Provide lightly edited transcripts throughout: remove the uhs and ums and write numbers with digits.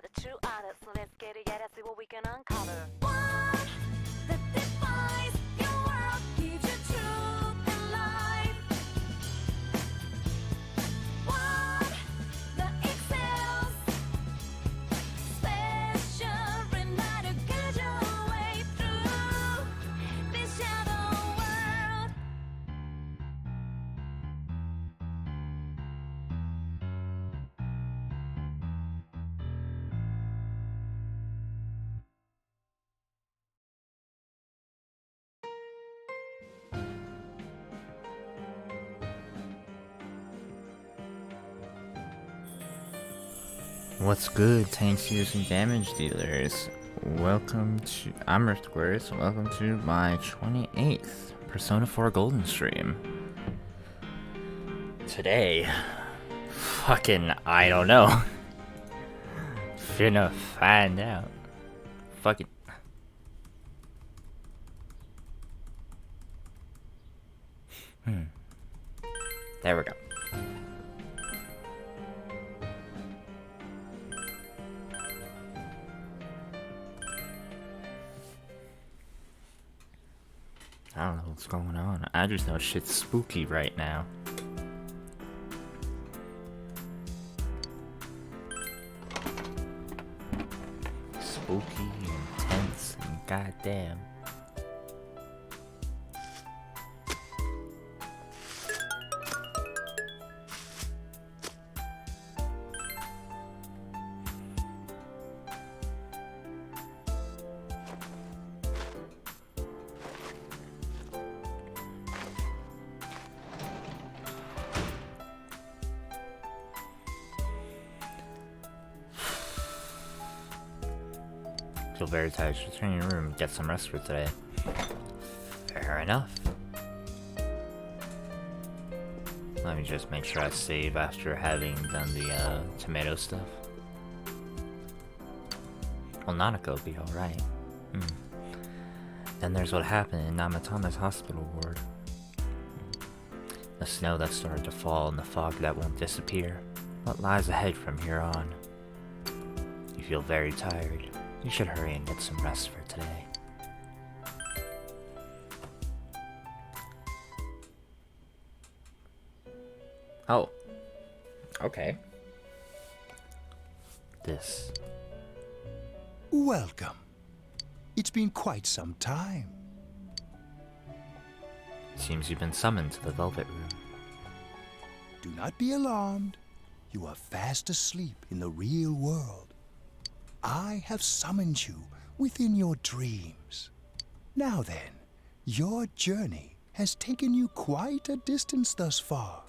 The true honest, so let's get it, yeah, let's see what we can uncover. One that defies your world, gives you truth and life. One that excels, special enough to guide your way through this shadow world. What's good, tanks, healers, and damage dealers? I'm Earthquartz. Welcome to my 28th Persona 4 Golden stream. Today, I don't know. Finna find out. There we go. I don't know what's going on. I just know shit's spooky right now. Spooky, intense, and goddamn. Feel very tired. Just return to your room and get some rest for today. Fair enough. Let me just make sure I save after having done the tomato stuff. Well, Nanako will be alright. Then there's what happened in Namatama's hospital ward. The snow that started to fall and the fog that won't disappear. What lies ahead from here on? You feel very tired. You should hurry and get some rest for today. Oh. Okay. This. Welcome. It's been quite some time. Seems you've been summoned to the Velvet Room. Do not be alarmed. You are fast asleep in the real world. I have summoned you within your dreams. Now then, your journey has taken you quite a distance thus far.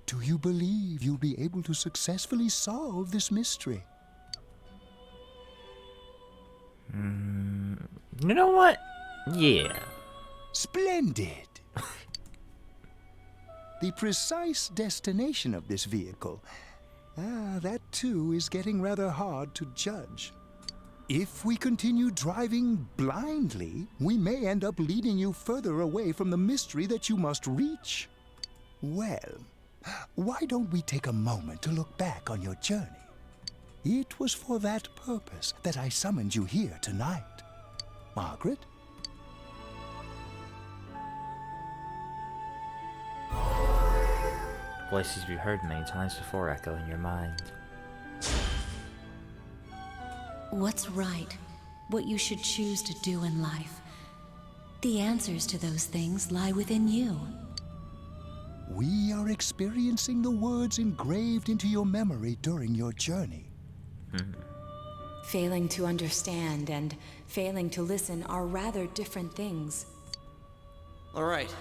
Do you believe you'll be able to successfully solve this mystery? You know what? Yeah. Splendid! The precise destination of this vehicle, that too is getting rather hard to judge. If we continue driving blindly, we may end up leading you further away from the mystery that you must reach. Well, why don't we take a moment to look back on your journey? It was for that purpose that I summoned you here tonight. Margaret? Voices you heard many times before echo in your mind. What's right? what you should choose to do in life. The answers to those things lie within you. We are experiencing the words engraved into your memory during your journey. Failing to understand and failing to listen are rather different things. All right,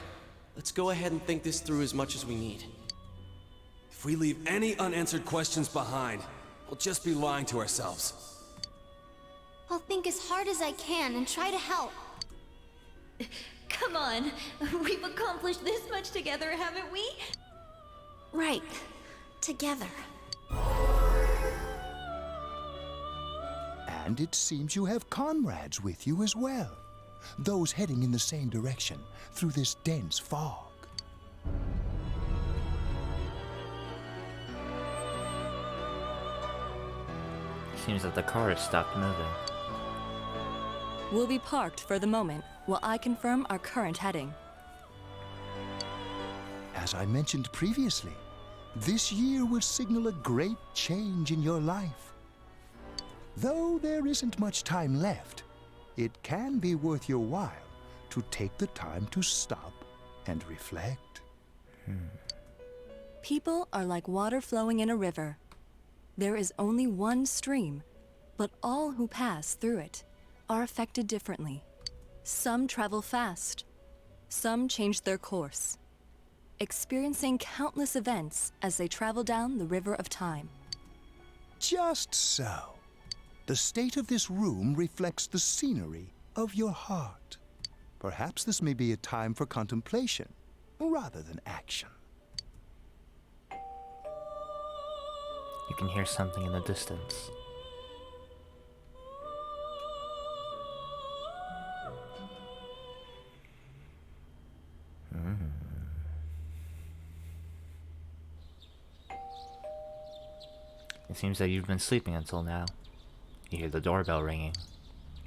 let's go ahead and think this through as much as we need. If we leave any unanswered questions behind, we'll just be lying to ourselves. I'll think as hard as I can and try to help. Come on, we've accomplished this much together, haven't we? Right. Together. And it seems you have comrades with you as well. Those heading in the same direction through this dense fog. Seems that the car has stopped moving. We'll be parked for the moment while I confirm our current heading. As I mentioned previously, this year will signal a great change in your life. Though there isn't much time left, it can be worth your while to take the time to stop and reflect. People are like water flowing in a river. There is only one stream, but all who pass through it are affected differently. Some travel fast, some change their course, experiencing countless events as they travel down the river of time. Just so. The state of this room reflects the scenery of your heart. Perhaps this may be a time for contemplation rather than action. You can hear something in the distance. It seems that you've been sleeping until now. You hear the doorbell ringing.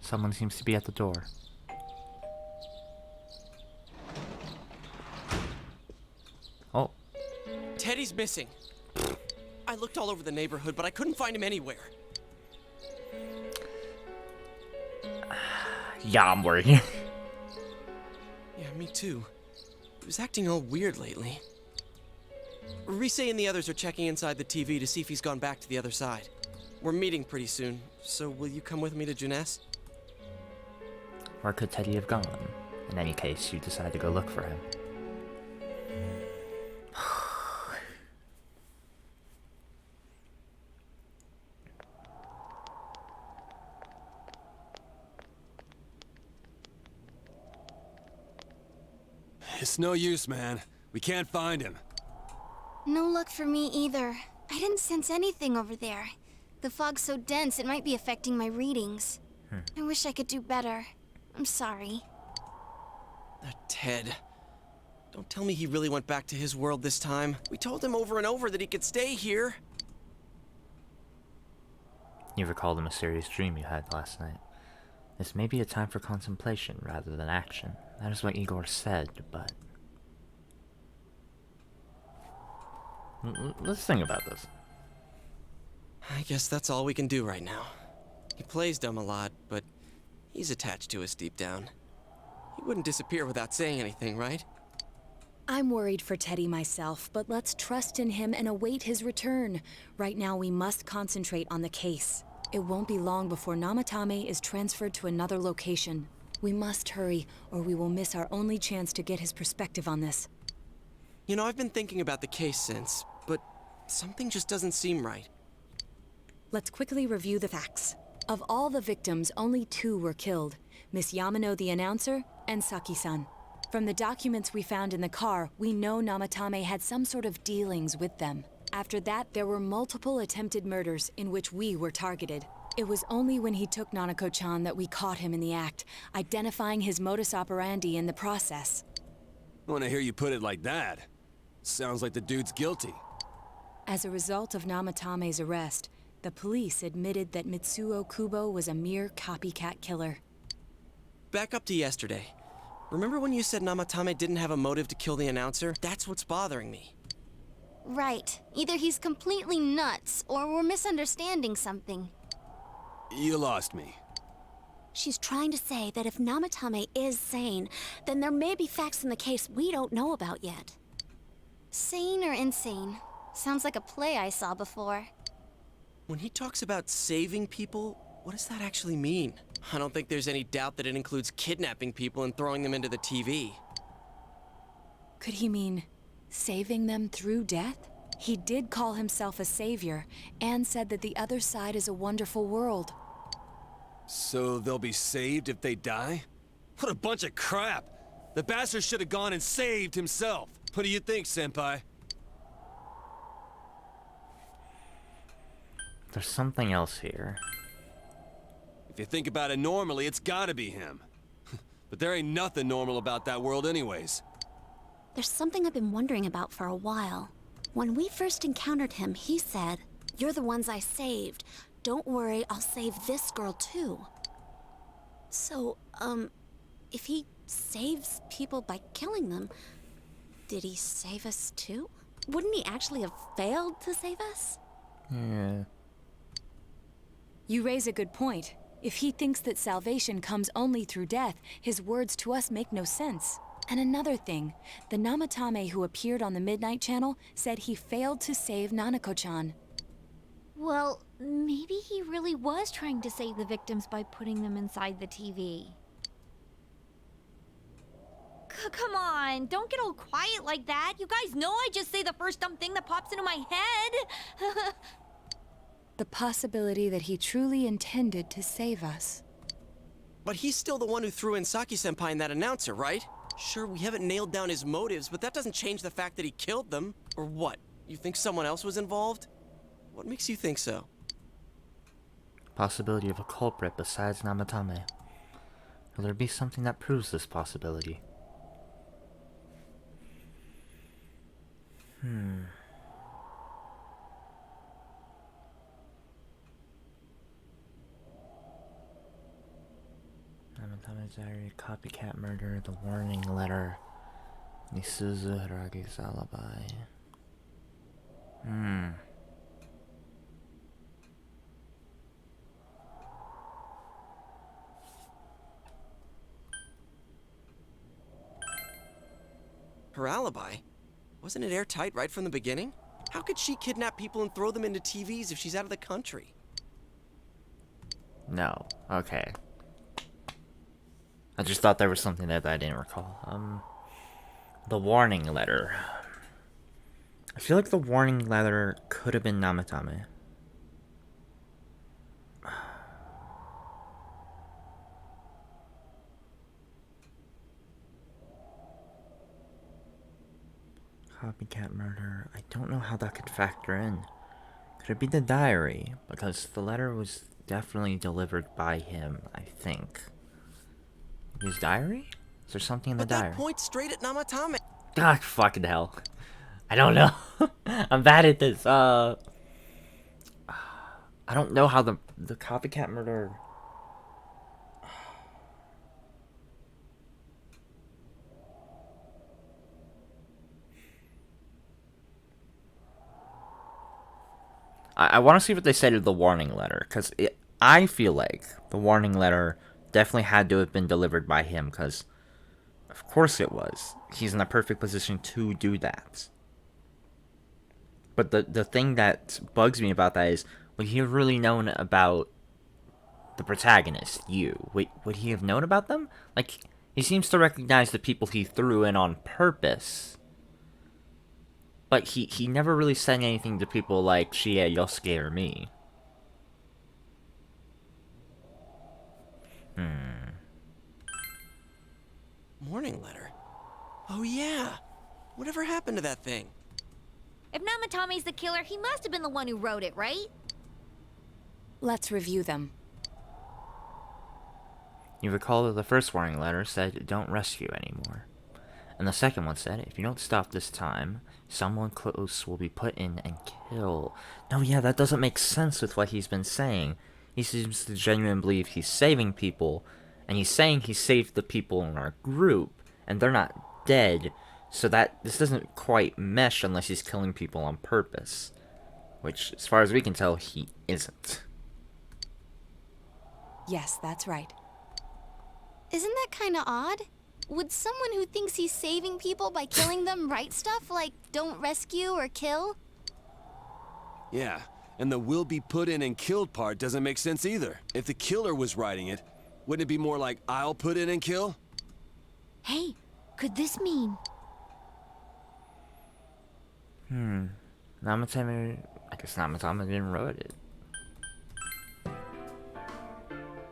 Someone seems to be at the door. Oh. Teddy's missing. I looked all over the neighborhood, but I couldn't find him anywhere. Yeah, I'm worried. Yeah, me too. He was acting all weird lately. Rise and the others are checking inside the TV to see if he's gone back to the other side. We're meeting pretty soon, so will you come with me to Jeunesse? Where could Teddy have gone? In any case, you decide to go look for him. It's no use, man. We can't find him. No luck for me either. I didn't sense anything over there. The fog's so dense it might be affecting my readings. I wish I could do better. I'm sorry. Ted. Don't tell me he really went back to his world this time. We told him over and over that he could stay here. You recall the mysterious dream you had last night. This may be a time for contemplation rather than action. That is what Igor said, but... Let's think about this. I guess that's all we can do right now. He plays dumb a lot, but he's attached to us deep down. He wouldn't disappear without saying anything, right? I'm worried for Teddy myself, but let's trust in him and await his return. Right now we must concentrate on the case. It won't be long before Namatame is transferred to another location. We must hurry, or we will miss our only chance to get his perspective on this. You know, I've been thinking about the case since, but something just doesn't seem right. Let's quickly review the facts. Of all the victims, only 2 were killed. Miss Yamano the announcer, and Saki-san. From the documents we found in the car, we know Namatame had some sort of dealings with them. After that, there were multiple attempted murders in which we were targeted. It was only when he took Nanako-chan that we caught him in the act, identifying his modus operandi in the process. When I hear you put it like that, sounds like the dude's guilty. As a result of Namatame's arrest, the police admitted that Mitsuo Kubo was a mere copycat killer. Back up to yesterday. Remember when you said Namatame didn't have a motive to kill the announcer? That's what's bothering me. Right. Either he's completely nuts, or we're misunderstanding something. You lost me. She's trying to say that if Namatame is sane, then there may be facts in the case we don't know about yet. Sane or insane? Sounds like a play I saw before. When he talks about saving people, what does that actually mean? I don't think there's any doubt that it includes kidnapping people and throwing them into the TV. Could he mean saving them through death? He did call himself a savior and said that the other side is a wonderful world. So they'll be saved if they die? What a bunch of crap! The bastard should have gone and saved himself. What do you think, Senpai? There's something else here. If you think about it normally, it's gotta be him. But there ain't nothing normal about that world anyways. There's something I've been wondering about for a while. When we first encountered him, he said, "You're the ones I saved. Don't worry, I'll save this girl too." So, if he saves people by killing them, did he save us too? Wouldn't he actually have failed to save us? Yeah. You raise a good point. If he thinks that salvation comes only through death, his words to us make no sense. And another thing, the Namatame who appeared on the Midnight Channel said he failed to save Nanako-chan. Well, maybe he really was trying to save the victims by putting them inside the TV. Come on, don't get all quiet like that. You guys know I just say the first dumb thing that pops into my head. The possibility that he truly intended to save us. But he's still the one who threw in Saki-senpai and that announcer, right? Sure, we haven't nailed down his motives, but that doesn't change the fact that he killed them. Or what? You think someone else was involved? What makes you think so? Possibility of a culprit besides Namatame. Will there be something that proves this possibility? Namatame's diary, copycat murder, the warning letter, Misuzu Hiragi's alibi. Her alibi? Wasn't it airtight right from the beginning? How could she kidnap people and throw them into TVs if she's out of the country? No. Okay. I just thought there was something there that I didn't recall. The warning letter. I feel like the warning letter could have been Namatame. Copycat murder. I don't know how that could factor in. Could it be the diary? Because the letter was definitely delivered by him, I think. His diary? Is there something in the But diary? that points straight at Namatame. Ah, fucking hell. I don't know. I'm bad at this. I don't know how the copycat murder... I want to see what they say to the warning letter, because I feel like the warning letter definitely had to have been delivered by him, because of course it was. He's in the perfect position to do that. But the thing that bugs me about that is, would he have really known about the protagonist, you? Would he have known about them? Like, he seems to recognize the people he threw in on purpose. But he never really said anything to people like Shie, Yosuke, or me. Warning letter? Oh yeah. Whatever happened to that thing? If Namatame's the killer, he must have been the one who wrote it, right? Let's review them. You recall that the first warning letter said, "Don't rescue anymore." And the second one said, "If you don't stop this time, someone close will be put in and killed." No, yeah, that doesn't make sense with what he's been saying. He seems to genuinely believe he's saving people, and he's saying he saved the people in our group, and they're not dead, so that this doesn't quite mesh unless he's killing people on purpose. Which, as far as we can tell, he isn't. Yes, that's right. Isn't that kinda odd? Would someone who thinks he's saving people by killing them write stuff like, don't rescue or kill? Yeah, and the will be put in and killed part doesn't make sense either. If the killer was writing it, wouldn't it be more like, I'll put in and kill? Hey, could this mean? Namatame... I guess Namatame didn't write it.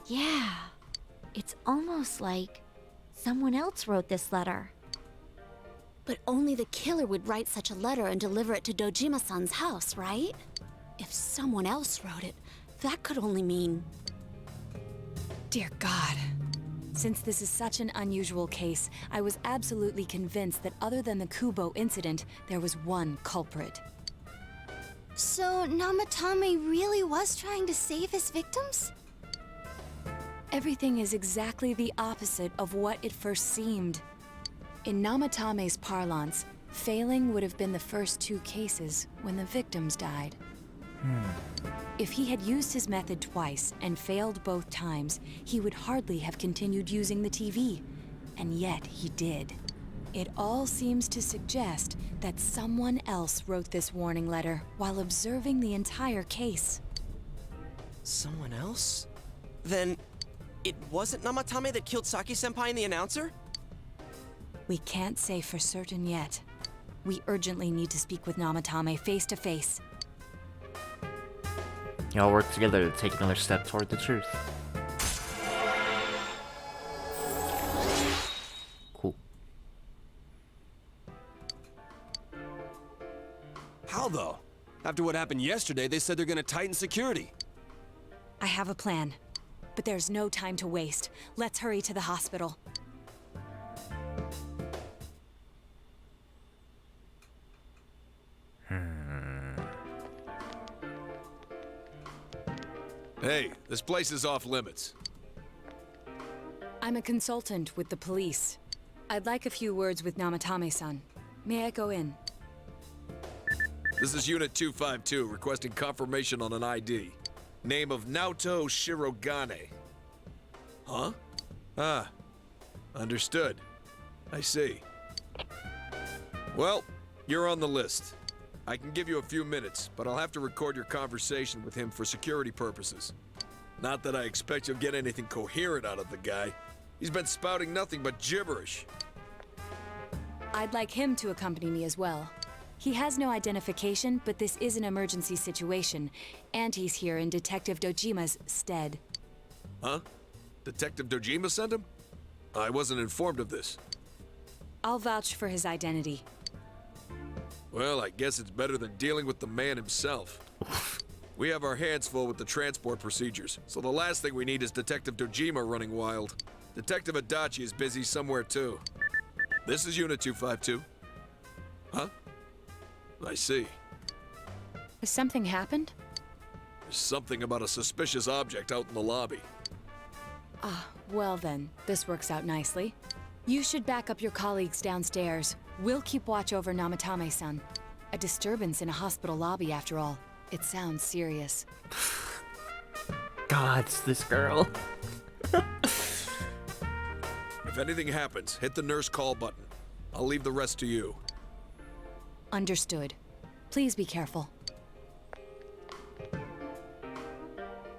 Yeah. It's almost like someone else wrote this letter. But only the killer would write such a letter and deliver it to Dojima-san's house, right? If someone else wrote it, that could only mean... Dear God. Since this is such an unusual case, I was absolutely convinced that other than the Kubo incident, there was one culprit. So, Namatame really was trying to save his victims? Everything is exactly the opposite of what it first seemed. In Namatame's parlance, failing would have been the first two cases when the victims died. If he had used his method twice and failed both times, he would hardly have continued using the TV. And yet he did. It all seems to suggest that someone else wrote this warning letter while observing the entire case. Someone else? Then, it wasn't Namatame that killed Saki-senpai and the announcer? We can't say for certain yet. We urgently need to speak with Namatame face to face. Y'all work together to take another step toward the truth. Cool. How though? After what happened yesterday, they said they're gonna tighten security. I have a plan, but there's no time to waste. Let's hurry to the hospital. Hey, this place is off limits. I'm a consultant with the police. I'd like a few words with Namatame-san. May I go in? This is Unit 252, requesting confirmation on an ID. Name of Naoto Shirogane. Huh? Ah. Understood. I see. Well, you're on the list. I can give you a few minutes, but I'll have to record your conversation with him for security purposes. Not that I expect you'll get anything coherent out of the guy. He's been spouting nothing but gibberish. I'd like him to accompany me as well. He has no identification, but this is an emergency situation, and he's here in Detective Dojima's stead. Huh? Detective Dojima sent him? I wasn't informed of this. I'll vouch for his identity. Well, I guess it's better than dealing with the man himself. We have our hands full with the transport procedures, so the last thing we need is Detective Dojima running wild. Detective Adachi is busy somewhere too. This is Unit 252. Huh? I see. Has something happened? There's something about a suspicious object out in the lobby. Ah, well then, this works out nicely. You should back up your colleagues downstairs. We'll keep watch over Namatame-san. A disturbance in a hospital lobby, after all. It sounds serious. God's this girl. If anything happens, hit the nurse call button. I'll leave the rest to you. Understood. Please be careful.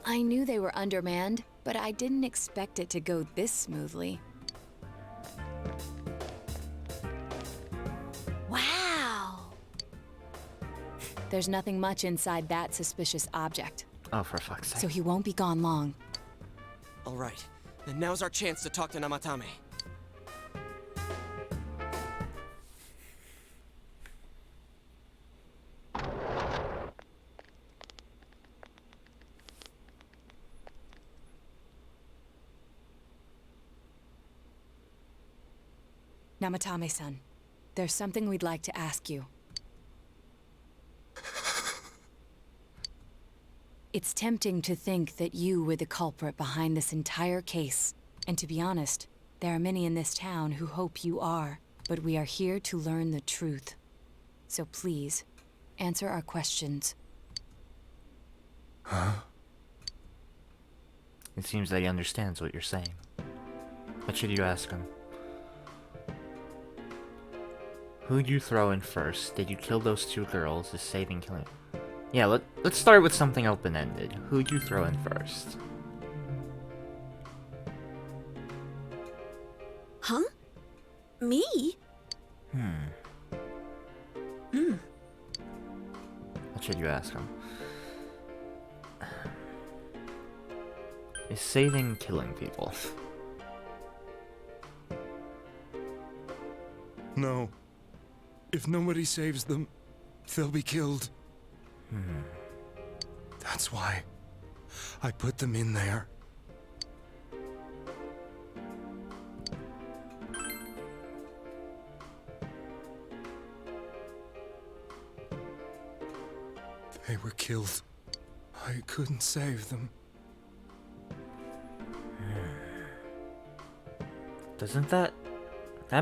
I knew they were undermanned, but I didn't expect it to go this smoothly. Wow! There's nothing much inside that suspicious object, Oh, for fuck's sake. so he won't be gone long. All right, then now's our chance to talk to Namatame. Namatame-san, there's something we'd like to ask you. It's tempting to think that you were the culprit behind this entire case. And to be honest, there are many in this town who hope you are. But we are here to learn the truth. So please, answer our questions. It seems that he understands what you're saying. What should you ask him? Who'd you throw in first? Did you kill those two girls? Is saving killing? Yeah, let's start with something open-ended. Who'd you throw in first? Huh? Me? What should you ask him? Is saving killing people? No. If nobody saves them, they'll be killed. That's why I put them in there. They were killed. I couldn't save them. Doesn't that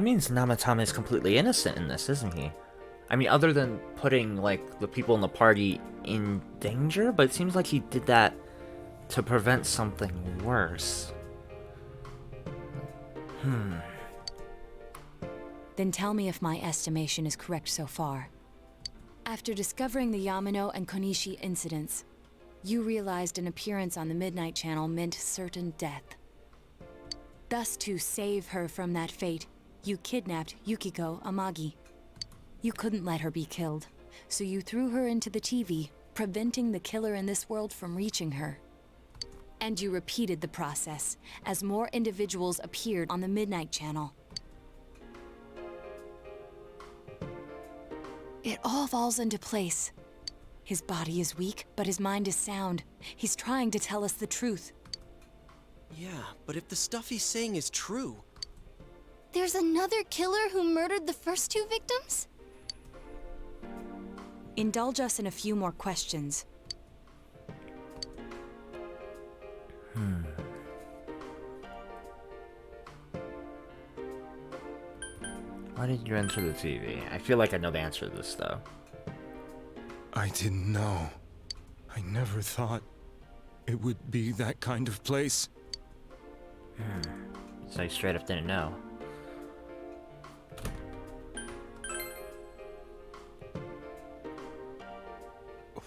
means Namatame is completely innocent in this, isn't he? I mean, other than putting, like, the people in the party in danger, but it seems like he did that to prevent something worse. Then tell me if my estimation is correct so far. After discovering the Yamano and Konishi incidents, you realized an appearance on the Midnight Channel meant certain death. Thus, to save her from that fate, you kidnapped Yukiko Amagi. You couldn't let her be killed, so you threw her into the TV, preventing the killer in this world from reaching her. And you repeated the process, as more individuals appeared on the Midnight Channel. It all falls into place. His body is weak, but his mind is sound. He's trying to tell us the truth. Yeah, but if the stuff he's saying is true... There's another killer who murdered the first two victims? Indulge us in a few more questions. Why did you enter the TV? I feel like I know the answer to this, though. I didn't know. I never thought it would be that kind of place. So you straight up didn't know.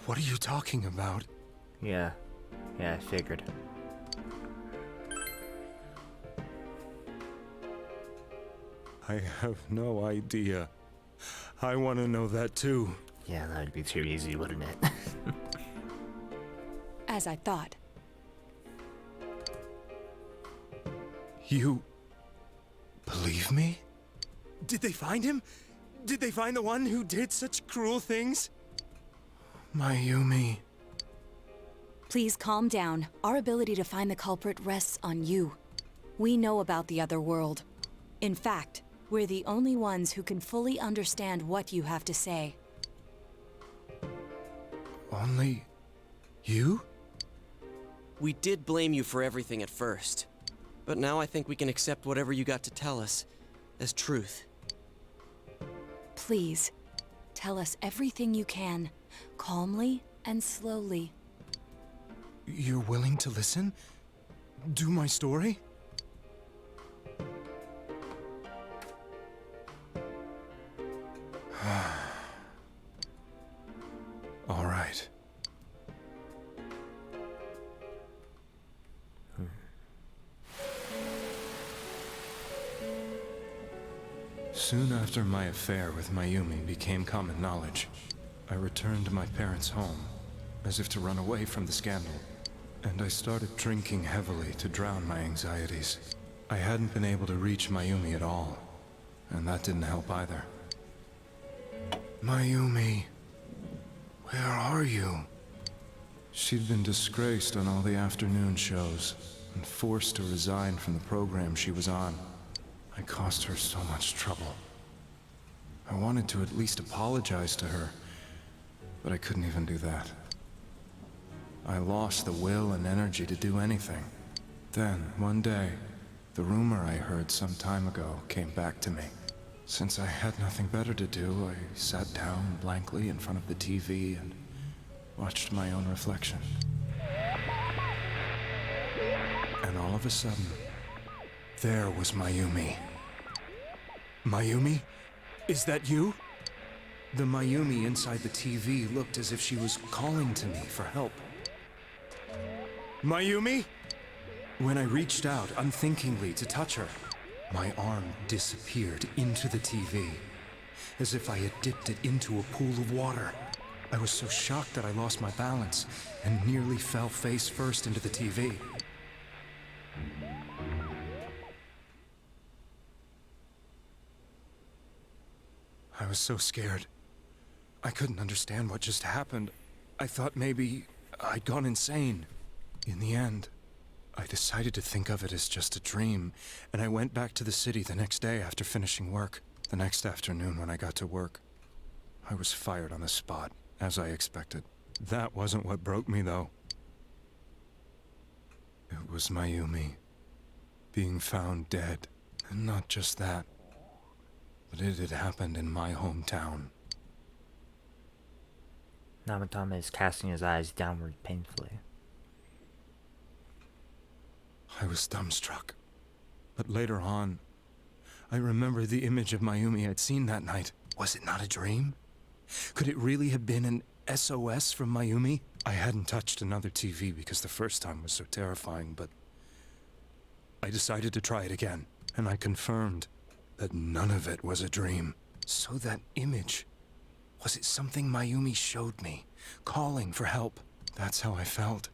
What are you talking about? Yeah, I figured. I have no idea. I want to know that too. Yeah, that'd be too easy, wouldn't it? As I thought. You believe me? Did they find him? Did they find the one who did such cruel things? Mayumi. Please calm down. Our ability to find the culprit rests on you. We know about the other world. In fact, we're the only ones who can fully understand what you have to say. Only you? We did blame you for everything at first. But now I think we can accept whatever you got to tell us as truth. Please, tell us everything you can, calmly and slowly. You're willing to listen? Do my story? All right. Soon after my affair with Mayumi became common knowledge, I returned to my parents' home, as if to run away from the scandal. And I started drinking heavily to drown my anxieties. I hadn't been able to reach Mayumi at all, and that didn't help either. Mayumi, where are you? She'd been disgraced on all the afternoon shows, and forced to resign from the program she was on. I caused her so much trouble. I wanted to at least apologize to her, but I couldn't even do that. I lost the will and energy to do anything. Then, one day, the rumor I heard some time ago came back to me. Since I had nothing better to do, I sat down blankly in front of the TV and watched my own reflection. And all of a sudden, There was Mayumi. Mayumi? Is that you? The Mayumi inside the TV looked as if she was calling to me for help. Mayumi? When I reached out unthinkingly to touch her, my arm disappeared into the TV, as if I had dipped it into a pool of water. I was so shocked that I lost my balance and nearly fell face first into the TV. I was so scared. I couldn't understand what just happened. I thought maybe I'd gone insane. In the end, I decided to think of it as just a dream, and I went back to the city the next day after finishing work. The next afternoon when I got to work, I was fired on the spot, as I expected. That wasn't what broke me, though. It was Mayumi being found dead. And not just that, but it had happened in my hometown. Namatama is casting his eyes downward painfully. I was dumbstruck. But later on, I remembered the image of Mayumi I'd seen that night. Was it not a dream? Could it really have been an SOS from Mayumi? I hadn't touched another TV because the first time was so terrifying, but I decided to try it again, and I confirmed that none of it was a dream. So that image, was it something Mayumi showed me, calling for help? That's how I felt.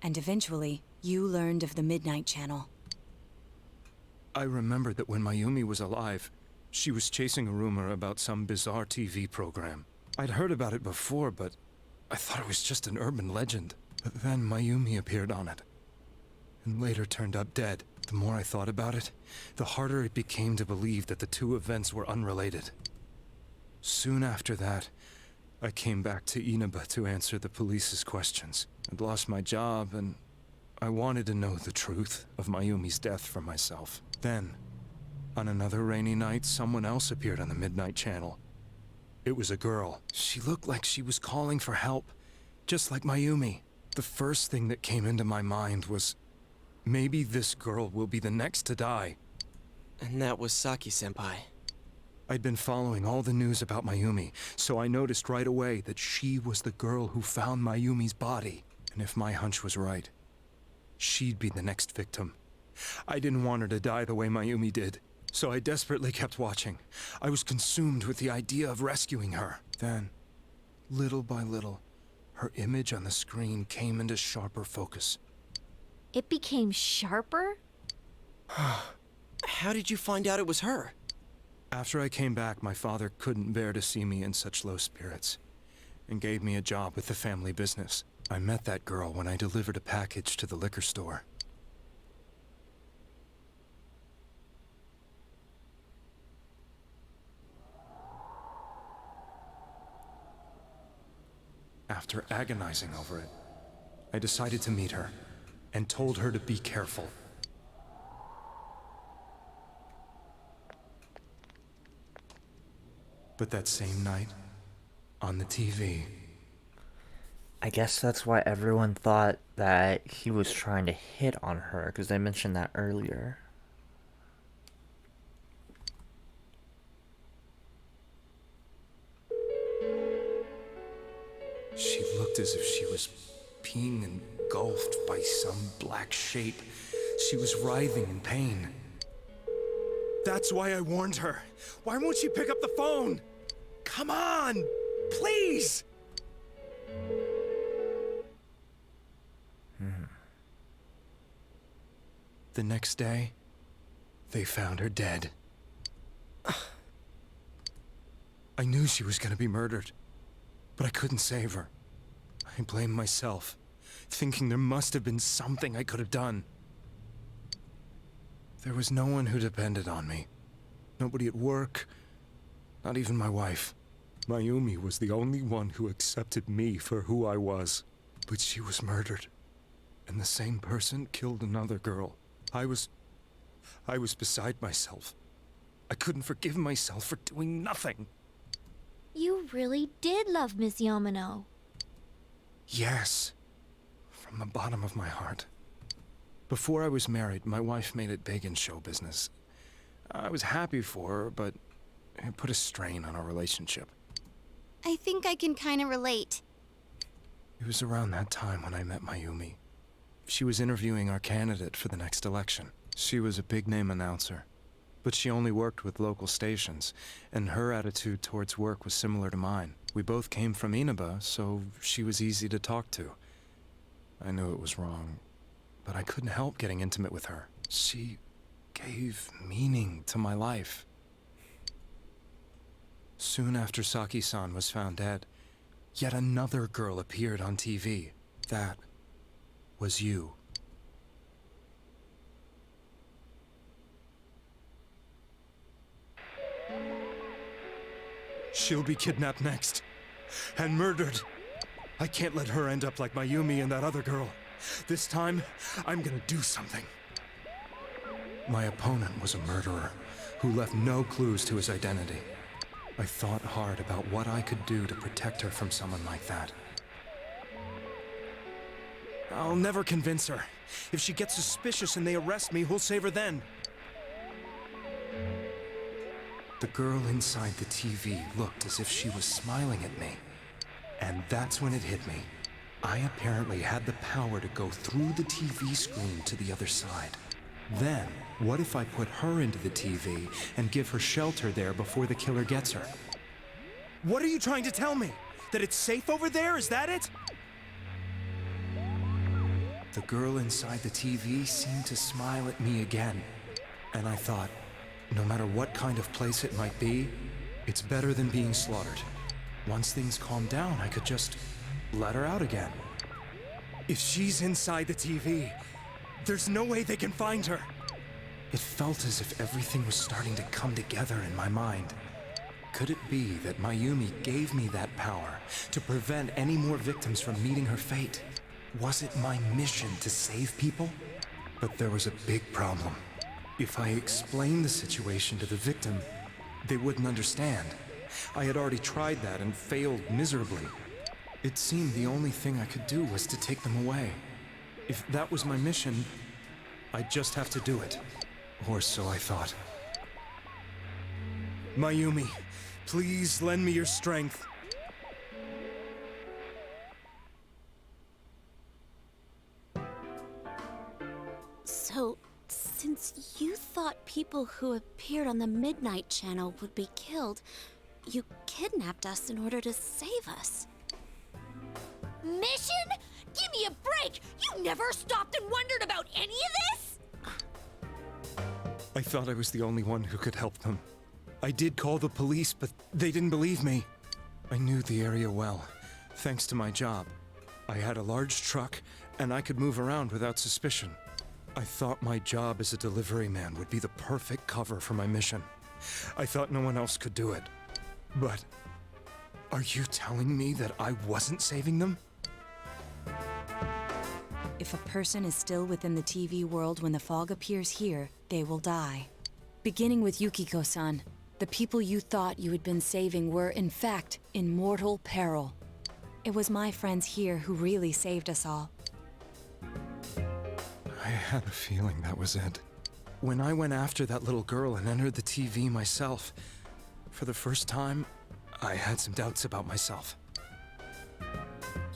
And eventually, you learned of the Midnight Channel. I remembered that when Mayumi was alive, she was chasing a rumor about some bizarre TV program. I'd heard about it before, but I thought it was just an urban legend. But then Mayumi appeared on it, and later turned up dead. The more I thought about it, the harder it became to believe that the two events were unrelated. Soon after that, I came back to Inaba to answer the police's questions. I'd lost my job, and I wanted to know the truth of Mayumi's death for myself. Then, on another rainy night, someone else appeared on the Midnight Channel. It was a girl. She looked like she was calling for help, just like Mayumi. The first thing that came into my mind was, maybe this girl will be the next to die. And that was Saki-senpai. I'd been following all the news about Mayumi, so I noticed right away that she was the girl who found Mayumi's body. And if my hunch was right, she'd be the next victim. I didn't want her to die the way Mayumi did, so I desperately kept watching. I was consumed with the idea of rescuing her. Then, little by little, her image on the screen came into sharper focus. It became sharper? How did you find out it was her? After I came back, my father couldn't bear to see me in such low spirits, and gave me a job with the family business. I met that girl when I delivered a package to the liquor store. After agonizing over it, I decided to meet her, and told her to be careful. But that same night, on the TV... I guess that's why everyone thought that he was trying to hit on her, because they mentioned that earlier. She looked as if she was being engulfed by some black shape. She was writhing in pain. That's why I warned her. Why won't she pick up the phone? Come on! Please! The next day, they found her dead. I knew she was gonna be murdered, but I couldn't save her. I blamed myself, thinking there must have been something I could have done. There was no one who depended on me. Nobody at work, not even my wife. Mayumi was the only one who accepted me for who I was. But she was murdered, and the same person killed another girl. I was beside myself. I couldn't forgive myself for doing nothing. You really did love Miss Yamano. Yes, from the bottom of my heart. Before I was married, my wife made it big in show business. I was happy for her, but it put a strain on our relationship. I think I can kind of relate. It was around that time when I met Mayumi. She was interviewing our candidate for the next election. She was a big-name announcer, but she only worked with local stations, and her attitude towards work was similar to mine. We both came from Inaba, so she was easy to talk to. I knew it was wrong, but I couldn't help getting intimate with her. She gave meaning to my life. Soon after Saki-san was found dead, yet another girl appeared on TV. That was you. She'll be kidnapped next, and murdered. I can't let her end up like Mayumi and that other girl. This time, I'm gonna do something. My opponent was a murderer who left no clues to his identity. I thought hard about what I could do to protect her from someone like that. I'll never convince her. If she gets suspicious and they arrest me, who'll save her then? The girl inside the TV looked as if she was smiling at me. And that's when it hit me. I apparently had the power to go through the TV screen to the other side. Then, what if I put her into the TV and give her shelter there before the killer gets her? What are you trying to tell me? That it's safe over there? Is that it? The girl inside the TV seemed to smile at me again. And I thought, no matter what kind of place it might be, it's better than being slaughtered. Once things calm down, I could just let her out again. If she's inside the TV, there's no way they can find her. It felt as if everything was starting to come together in my mind. Could it be that Mayumi gave me that power to prevent any more victims from meeting her fate? Was it my mission to save people? But there was a big problem. If I explained the situation to the victim, they wouldn't understand. I had already tried that and failed miserably. It seemed the only thing I could do was to take them away. If that was my mission, I'd just have to do it. Or so I thought. Mayumi, please lend me your strength. So, since you thought people who appeared on the Midnight Channel would be killed, you kidnapped us in order to save us. Mission? Give me a break! You never stopped and wondered about any of this? I thought I was the only one who could help them. I did call the police, but they didn't believe me. I knew the area well, thanks to my job. I had a large truck, and I could move around without suspicion. I thought my job as a delivery man would be the perfect cover for my mission. I thought no one else could do it. But are you telling me that I wasn't saving them? If a person is still within the TV world when the fog appears here, they will die. Beginning with Yukiko-san, the people you thought you had been saving were, in fact, in mortal peril. It was my friends here who really saved us all. I had a feeling that was it. When I went after that little girl and entered the TV myself, for the first time, I had some doubts about myself.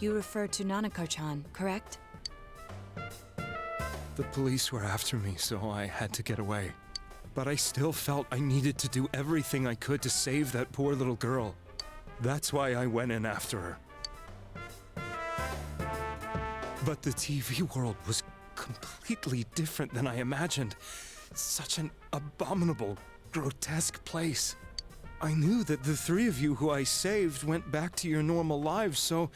You refer to Nanako-chan, correct? The police were after me, so I had to get away. But I still felt I needed to do everything I could to save that poor little girl. That's why I went in after her. But the TV world was completely different than I imagined. Such an abominable, grotesque place. I knew that the three of you who I saved went back to your normal lives, so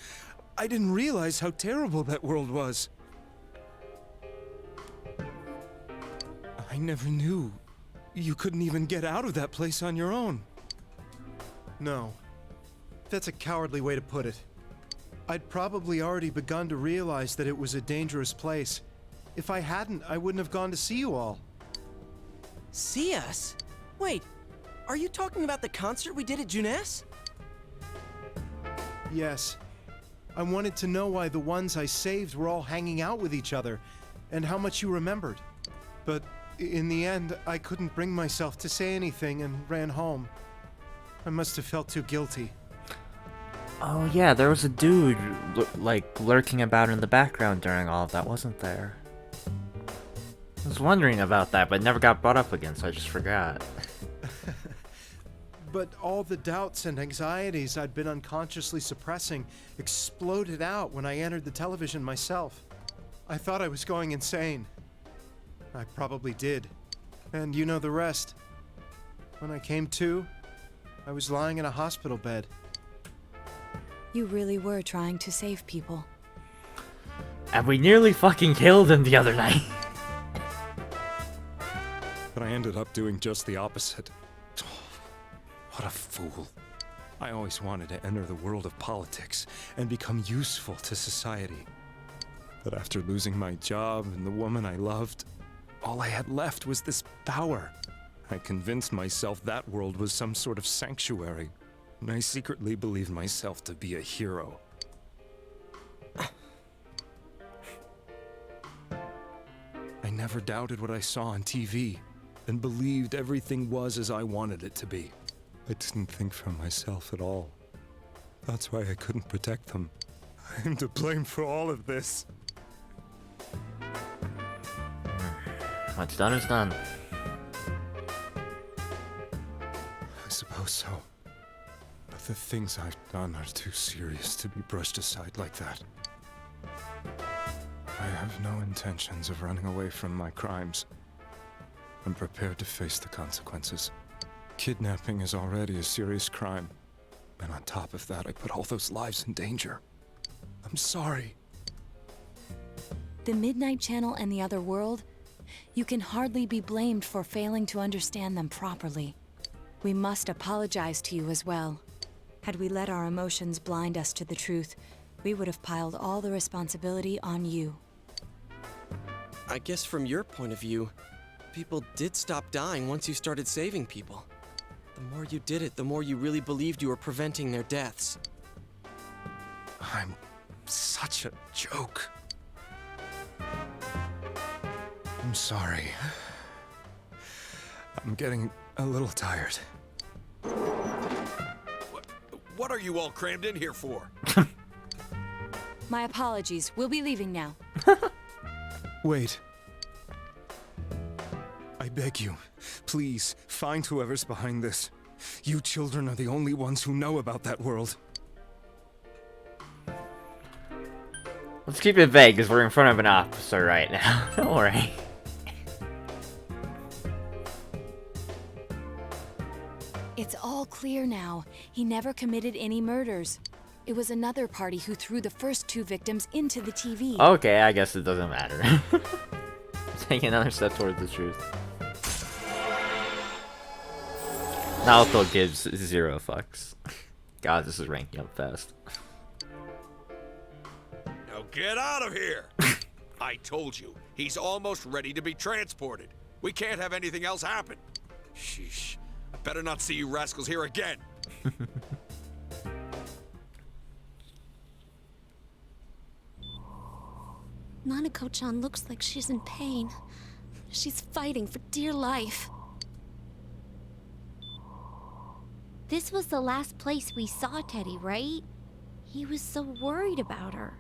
I didn't realize how terrible that world was. I never knew you couldn't even get out of that place on your own. No. That's a cowardly way to put it. I'd probably already begun to realize that it was a dangerous place. If I hadn't, I wouldn't have gone to see you all. See us? Wait, are you talking about the concert we did at Junes? Yes. I wanted to know why the ones I saved were all hanging out with each other. and how much you remembered. But in the end, I couldn't bring myself to say anything and ran home. I must have felt too guilty. Oh yeah, there was a dude, like, lurking about in the background during all of that, wasn't there? I was wondering about that, but it never got brought up again, so I just forgot. But all the doubts and anxieties I'd been unconsciously suppressing exploded out when I entered the television myself. I thought I was going insane. I probably did. And you know the rest. When I came to, I was lying in a hospital bed. You really were trying to save people. And we nearly fucking killed him the other night. But I ended up doing just the opposite. What a fool. I always wanted to enter the world of politics and become useful to society. But after losing my job and the woman I loved, all I had left was this power. I convinced myself that world was some sort of sanctuary, and I secretly believed myself to be a hero. I never doubted what I saw on TV, and believed everything was as I wanted it to be. I didn't think for myself at all. That's why I couldn't protect them. I'm to blame for all of this. What's done is done. I suppose so. But the things I've done are too serious to be brushed aside like that. I have no intentions of running away from my crimes. I'm prepared to face the consequences. Kidnapping is already a serious crime. And on top of that, I put all those lives in danger. I'm sorry. The Midnight Channel and the other world? You can hardly be blamed for failing to understand them properly. We must apologize to you as well. Had we let our emotions blind us to the truth, we would have piled all the responsibility on you. I guess from your point of view, people did stop dying once you started saving people. The more you did it, the more you really believed you were preventing their deaths. I'm such a joke. I'm sorry. I'm getting a little tired. What are you all crammed in here for? My apologies. We'll be leaving now. Wait. I beg you, please, find whoever's behind this. You children are the only ones who know about that world. Let's keep it vague, because we're in front of an officer right now. Don't worry. It's all clear now. He never committed any murders. It was another party who threw the first two victims into the TV. Okay, I guess it doesn't matter. Take another step towards the truth. Naoto gives 0 fucks. God, this is ranking up fast. Now get out of here! I told you, he's almost ready to be transported. We can't have anything else happen. Sheesh. I better not see you rascals here again. Nanako-chan looks like she's in pain. She's fighting for dear life. This was the last place we saw Teddy, right? He was so worried about her.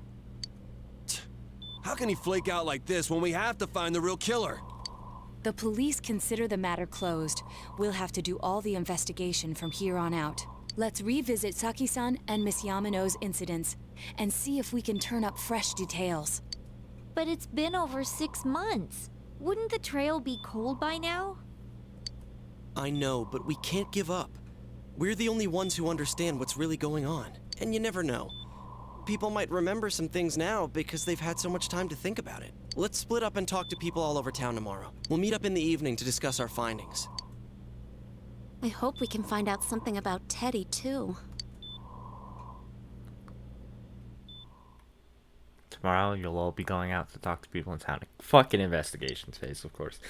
How can he flake out like this when we have to find the real killer? The police consider the matter closed. We'll have to do all the investigation from here on out. Let's revisit Saki-san and Miss Yamano's incidents and see if we can turn up fresh details. But it's been over 6 months. Wouldn't the trail be cold by now? I know, but we can't give up. We're the only ones who understand what's really going on. And you never know. People might remember some things now because they've had so much time to think about it. Let's split up and talk to people all over town tomorrow. We'll meet up in the evening to discuss our findings. I hope we can find out something about Teddy, too. Tomorrow, you'll all be going out to talk to people in town. Fucking investigation phase, of course.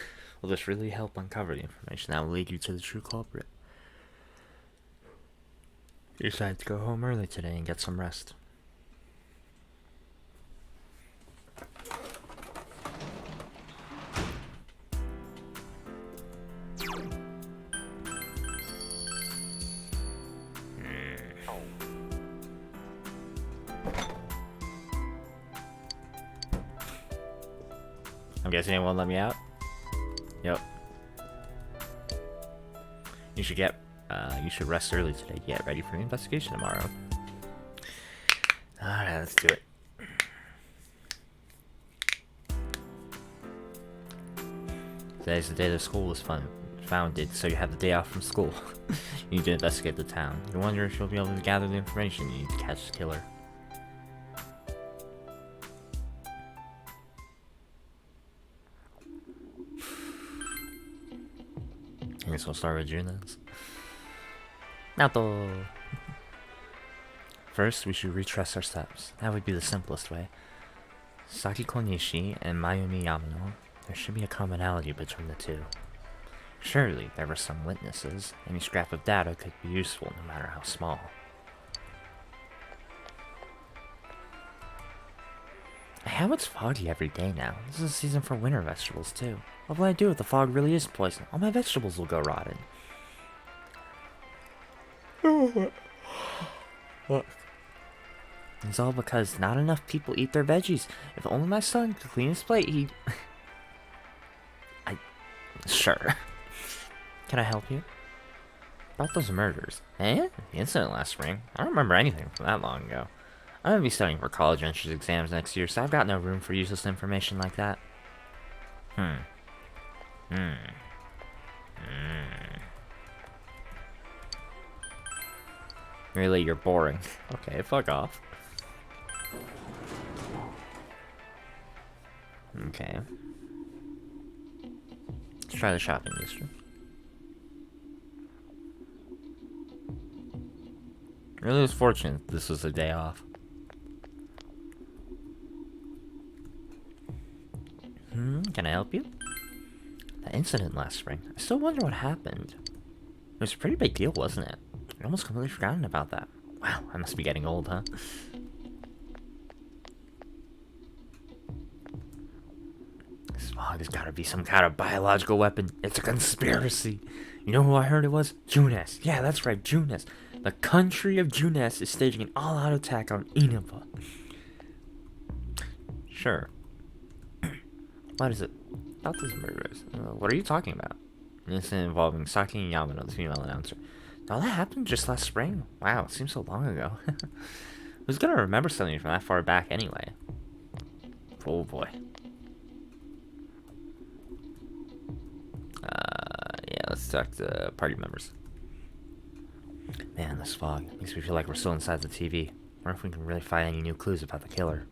Will this really help uncover the information that will lead you to the true culprit? You decided to go home early today and get some rest. I'm guessing it won't let me out. Yep. You should rest early today to get ready for the investigation tomorrow. Alright, let's do it. Today's the day the school was founded, so you have the day off from school. You need to investigate the town. You wonder if you'll be able to gather the information you need to catch the killer. I guess we'll start with Junes. Nato! First, we should retrace our steps. That would be the simplest way. Saki Konishi and Mayumi Yamano, there should be a commonality between the two. Surely, there were some witnesses. Any scrap of data could be useful, no matter how small. How it's foggy every day now. This is a season for winter vegetables, too. What will I do if the fog really is poison? All my vegetables will go rotten. Look. It's all because not enough people eat their veggies. If only my son could clean his plate, he'd... Sure. Can I help you? About those murders. Eh? The incident last spring? I don't remember anything from that long ago. I'm gonna be studying for college entrance exams next year, so I've got no room for useless information like that. Really, you're boring. Okay, fuck off. Okay. Let's try the shopping district. Really was fortunate this was a day off. Can I help you? That incident last spring. I still wonder what happened. It was a pretty big deal, wasn't it? I almost completely forgotten about that. Wow, I must be getting old, huh? This fog has got to be some kind of biological weapon. It's a conspiracy. You know who I heard it was? Junes. Yeah, that's right, Junes. The country of Junes is staging an all-out attack on Inaba. Sure. What is it? About those murders. What are you talking about? An incident involving Saki and Yamano, the female announcer. All that happened just last spring. Wow, it seems so long ago. Who's gonna remember something from that far back anyway? Oh boy. Yeah, let's talk to party members. Man, this fog makes me feel like we're still inside the TV. Wonder if we can really find any new clues about the killer.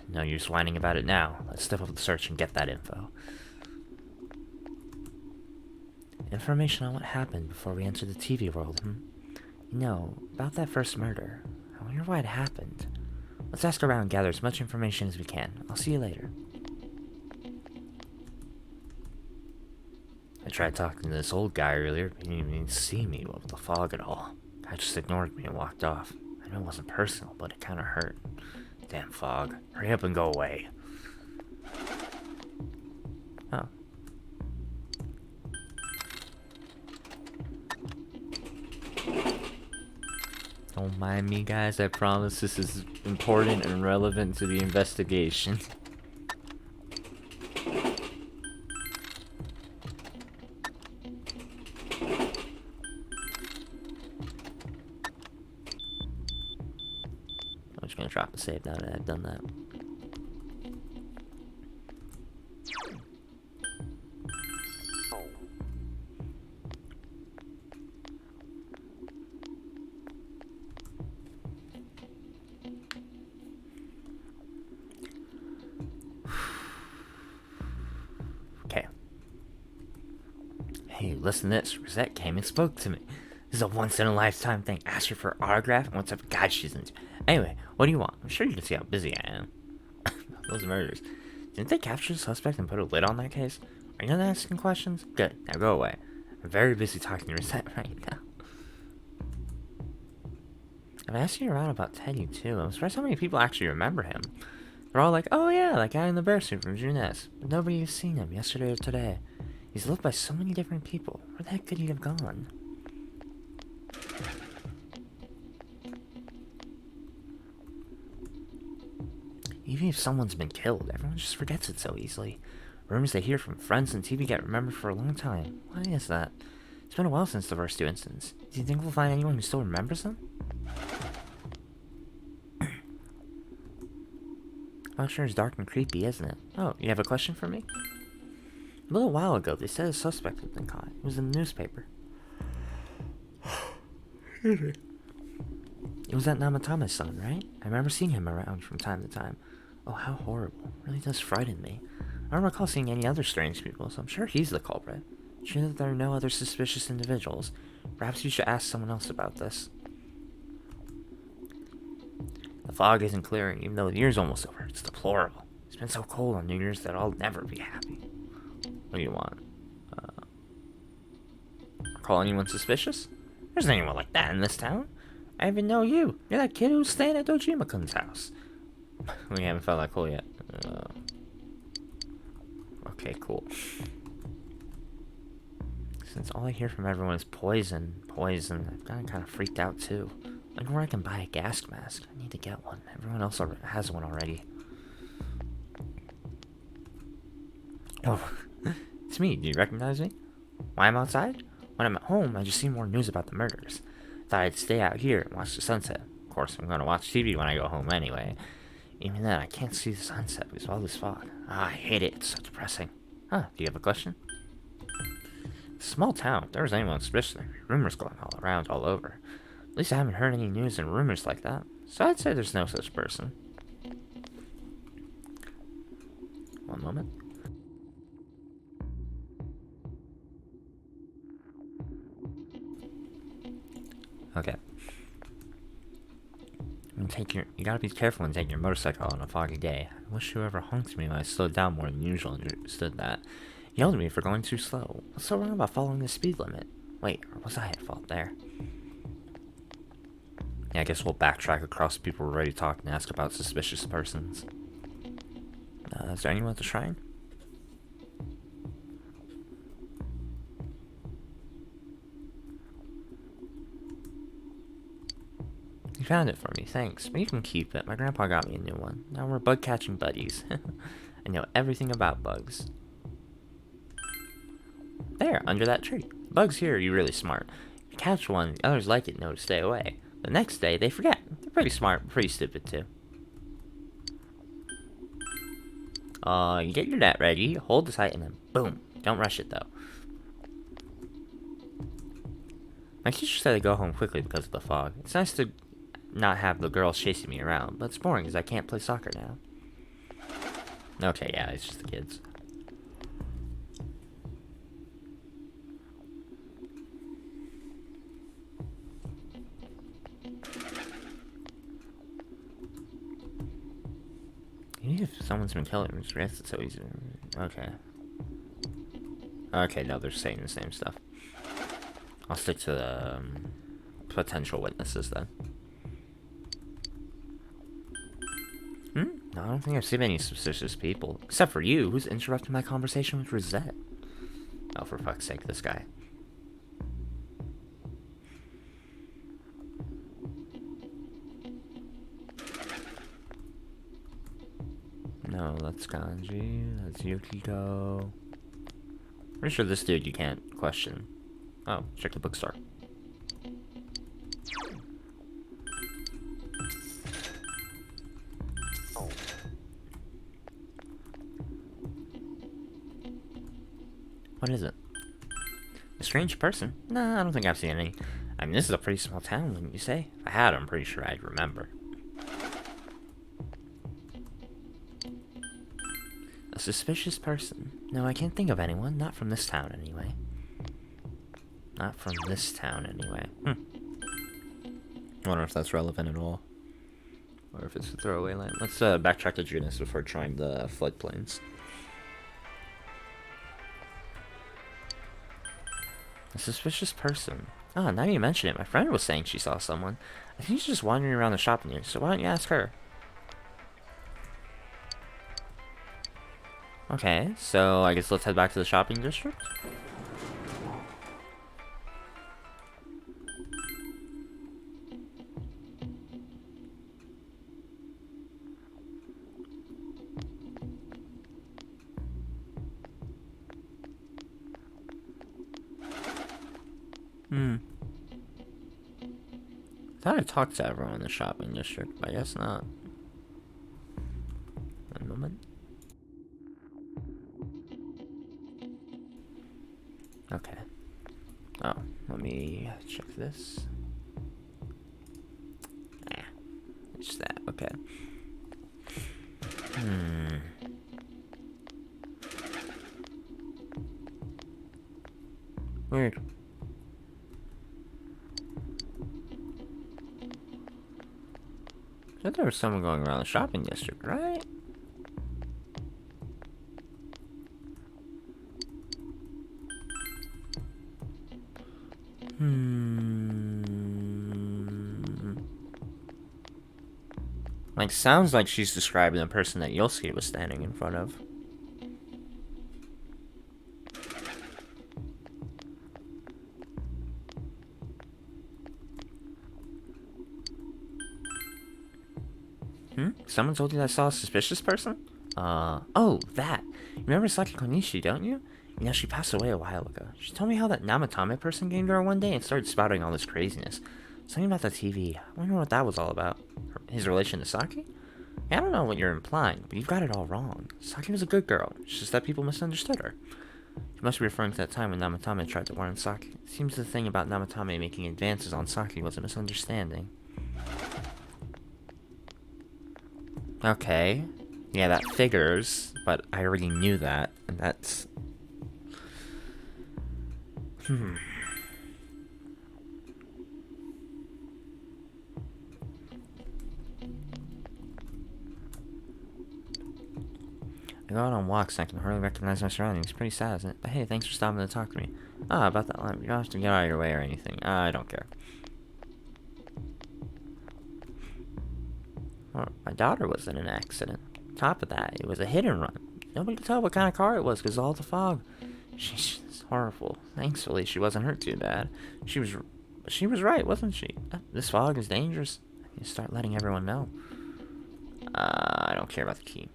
No use whining about it now. Let's step up the search and get that info. Information on what happened before we entered the TV world, You know, about that first murder. I wonder why it happened. Let's ask around and gather as much information as we can. I'll see you later. I tried talking to this old guy earlier, but he didn't even see me with the fog at all. I just ignored me and walked off. I know it wasn't personal, but it kinda hurt. Damn fog. Hurry up and go away. Oh. Don't mind me, guys. I promise this is important and relevant to the investigation. I'm just gonna drop a save now that I've done that. Okay. Hey, listen to this. Rosette came and spoke to me. This is a once-in-a-lifetime thing. Asked her for an autograph and what type of guy she's into. Anyway, what do you want? I'm sure you can see how busy I am. Those murders. Didn't they capture the suspect and put a lid on that case? Are you not asking questions? Good. Now go away. I'm very busy talking to Rosette right now. I'm asking around about Teddy, too. I'm surprised how many people actually remember him. They're all like, oh yeah, that guy in the bear suit from Junes. But nobody has seen him yesterday or today. He's loved by so many different people. Where the heck could he have gone? Even if someone's been killed, everyone just forgets it so easily. Rumors they hear from friends and TV get remembered for a long time. Why is that? It's been a while since the first two incidents. Do you think we'll find anyone who still remembers them? Well, sure is dark and creepy, isn't it? Oh, you have a question for me? A little while ago, they said a suspect had been caught. It was in the newspaper. It was that Namatama's son, right? I remember seeing him around from time to time. Oh, how horrible. It really does frighten me. I don't recall seeing any other strange people, so I'm sure he's the culprit. Sure that there are no other suspicious individuals. Perhaps you should ask someone else about this. The fog isn't clearing, even though the year's almost over. It's deplorable. It's been so cold on New Year's that I'll never be happy. What do you want? Call anyone suspicious? There's no anyone like that in this town. I even know you. You're that kid who's staying at Dojima-kun's house. We haven't felt that cool yet. Okay, cool. Since all I hear from everyone is poison, I've gotten kind of freaked out too. I wonder where I can buy a gas mask. I need to get one. Everyone else has one already. Oh, it's me. Do you recognize me? Why I'm outside? When I'm at home, I just see more news about the murders. Thought I'd stay out here and watch the sunset. Of course, I'm going to watch TV when I go home anyway. Even then, I can't see the sunset because of all this fog. Ah, I hate it. It's so depressing. Huh, do you have a question? Small town. If there was anyone suspicious, there'd be rumors going all over. At least I haven't heard any news and rumors like that. So I'd say there's no such person. One moment. Okay. You gotta be careful when taking your motorcycle on a foggy day. I wish whoever honked me when I slowed down more than usual understood that. He yelled at me for going too slow. What's so wrong about following the speed limit? Wait, or was I at fault there? Yeah, I guess we'll backtrack across people we're already talking and ask about suspicious persons. Is there anyone at the shrine? You found it for me, thanks. But you can keep it. My grandpa got me a new one. Now we're bug catching buddies. I know everything about bugs. There, under that tree. Bugs here are really smart. If you catch one, the others like it know to stay away. The next day, they forget. They're pretty smart, pretty stupid too. You get your net ready, hold the sight, and then boom. Don't rush it though. My teacher said I go home quickly because of the fog. It's nice to not have the girls chasing me around, but it's boring because I can't play soccer now. Okay, yeah, it's just the kids. Even if someone's been killing me, it's so easy. Okay. Okay, no, they're saying the same stuff. I'll stick to the potential witnesses then. No, I don't think I've seen any suspicious people. Except for you, who's interrupting my conversation with Rosette. Oh, for fuck's sake, this guy. No, that's Ganji. That's Yukiko. Pretty sure this dude you can't question. Oh, check the bookstore. What is it? A strange person? Nah, I don't think I've seen any. I mean, this is a pretty small town, wouldn't you say? If I had, I'm pretty sure I'd remember. A suspicious person? No, I can't think of anyone. Not from this town, anyway. Not from this town, anyway. I wonder if that's relevant at all. Or if it's a throwaway line. Let's backtrack to Junis before trying the floodplains. A suspicious person. Ah, now you mention it, my friend was saying she saw someone. I think she's just wandering around the shop here, so why don't you ask her? Okay, so I guess let's head back to the shopping district. Thought I talked to everyone in the shopping district, but I guess not. One moment. Okay. Oh, let me check this. It's that, okay. Weird. I thought there was someone going around the shopping district, right? Like, sounds like she's describing the person that Yosuke was standing in front of. Someone told you that I saw a suspicious person? Oh, that. You remember Saki Konishi, don't you? You know, she passed away a while ago. She told me how that Namatame person came to her one day and started spouting all this craziness. Something about the TV. I wonder what that was all about. His relation to Saki? I don't know what you're implying, but you've got it all wrong. Saki was a good girl. It's just that people misunderstood her. You must be referring to that time when Namatame tried to warn Saki. It seems the thing about Namatame making advances on Saki was a misunderstanding. Okay. Yeah, that figures, but I already knew that, and that's... I go out on walks and I can hardly recognize my surroundings. It's pretty sad, isn't it? But hey, thanks for stopping to talk to me. Ah, about that lamp. You don't have to get out of your way or anything. I don't care. Oh, my daughter was in an accident. Top of that, it was a hit and run. Nobody could tell what kind of car it was because of all the fog. She's horrible. Thankfully, she wasn't hurt too bad. She was right, wasn't she? This fog is dangerous. I need to start letting everyone know. I don't care about the key.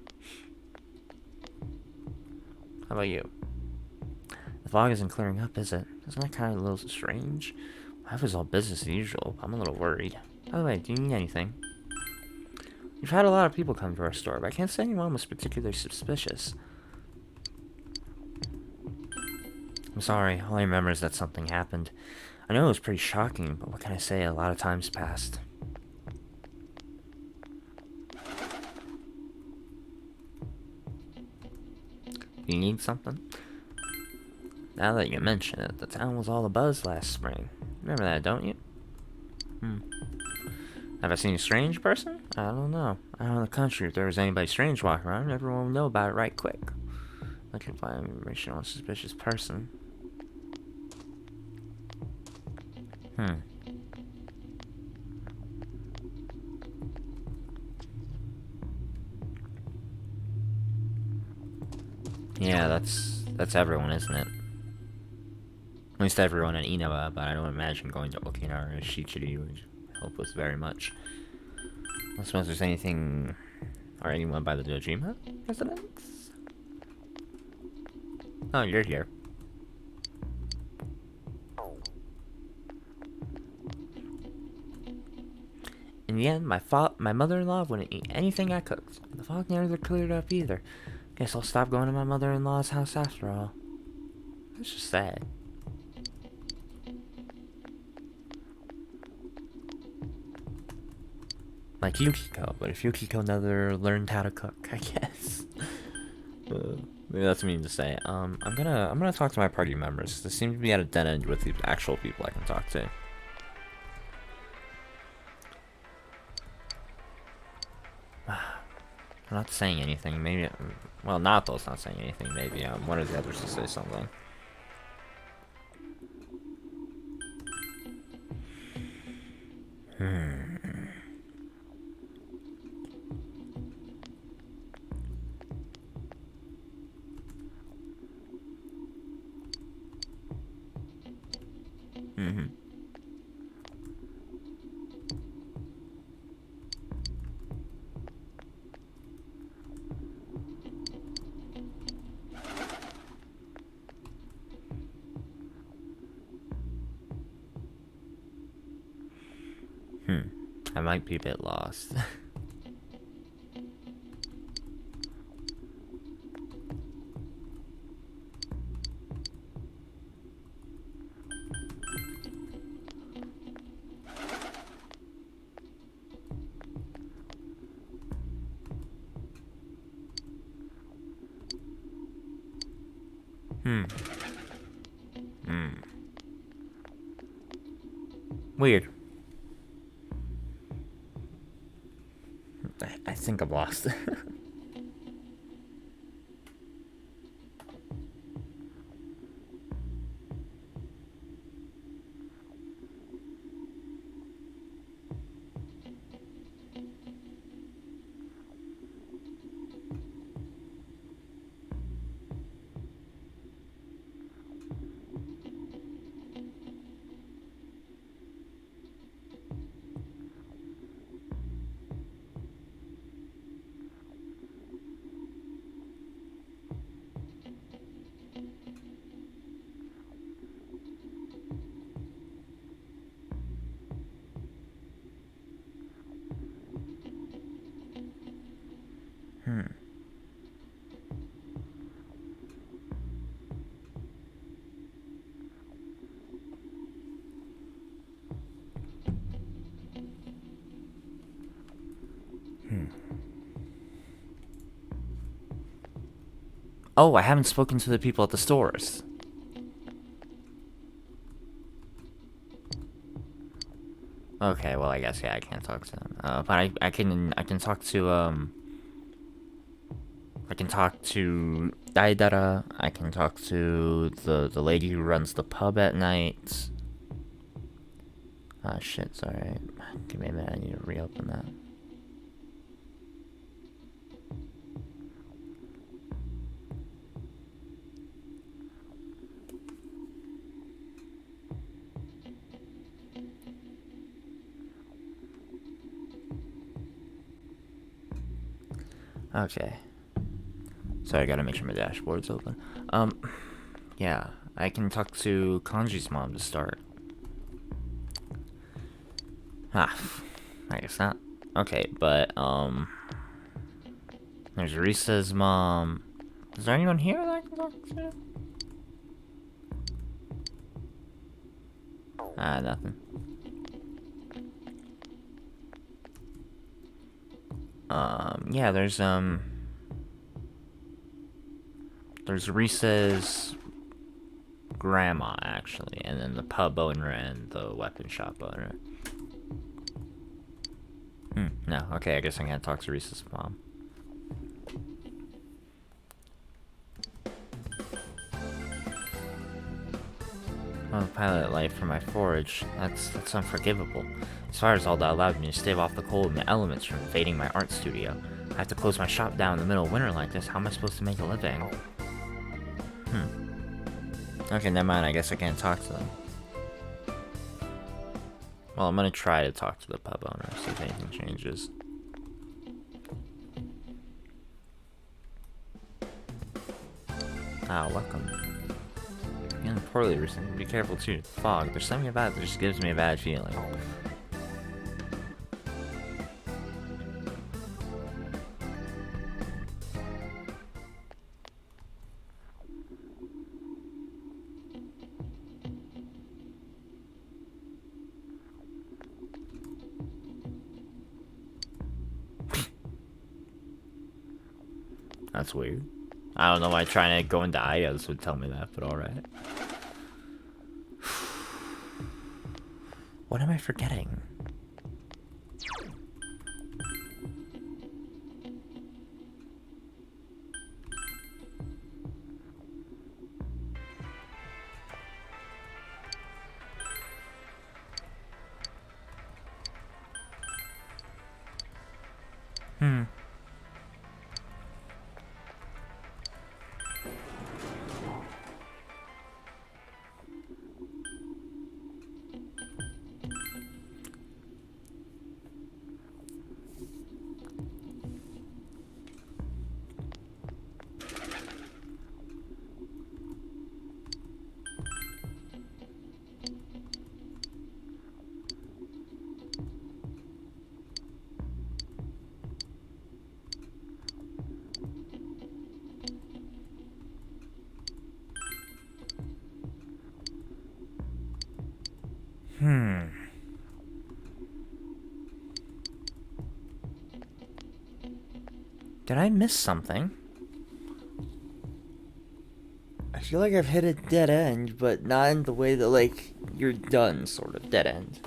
How about you? The fog isn't clearing up, is it? Isn't that kind of a little strange? Life is all business as usual. I'm a little worried. By the way, do you need anything? We've had a lot of people come to our store, but I can't say anyone was particularly suspicious. I'm sorry, all I remember is that something happened. I know it was pretty shocking, but what can I say? A lot of time's passed. You need something? Now that you mention it, the town was all abuzz last spring. Remember that, don't you? Have I seen a strange person? I don't know. Out in the country, if there was anybody strange walking around, everyone would know about it right quick. Looking for information on a suspicious person. Yeah, that's everyone, isn't it? At least everyone in Inawa, but I don't imagine going to Okinawa or Shichiri would help us very much. I don't suppose there's anything or anyone by the Dojima residence? Oh, you're here. In the end, my mother-in-law wouldn't eat anything I cooked. The fog never cleared up either. Guess I'll stop going to my mother-in-law's house after all. It's just sad. Like Yukiko, but if Yukiko never learned how to cook, I guess. Maybe that's mean to say. I'm gonna talk to my party members. They seem to be at a dead end with the actual people I can talk to. I'm not saying anything. Maybe, well, Nato's not saying anything. Maybe one of the others will say something. I might be a bit lost. Weird. I think I'm lost. Oh, I haven't spoken to the people at the stores. Okay, well, I guess, yeah, I can't talk to them. But I can talk to, I can talk to Daidara. I can talk to the lady who runs the pub at night. Ah, shit, sorry. Give me a minute, I need to reopen that. Okay. Sorry, I gotta make sure my dashboard's open. Yeah, I can talk to Kanji's mom to start. Ah, I guess not. Okay, but, there's Risa's mom. Is there anyone here that I can talk to? Ah, nothing. Yeah, there's Risa's grandma, actually, and then the pub owner and the weapon shop owner. No, okay, I guess I can't talk to Risa's mom. Oh, pilot light for my forge. That's unforgivable. This fire's all that allowed me to stave off the cold and the elements from invading my art studio. I have to close my shop down in the middle of winter like this. How am I supposed to make a living? Okay, never mind. I guess I can't talk to them. Well, I'm gonna try to talk to the pub owner, see if anything changes. Ah, welcome. Feeling poorly recently. Be careful too. Fog. There's something about it that just gives me a bad feeling. That's weird. I don't know why trying to go into IOs would tell me that, but alright. What am I forgetting? Did I miss something? I feel like I've hit a dead end, but not in the way that, like, you're done sort of dead end.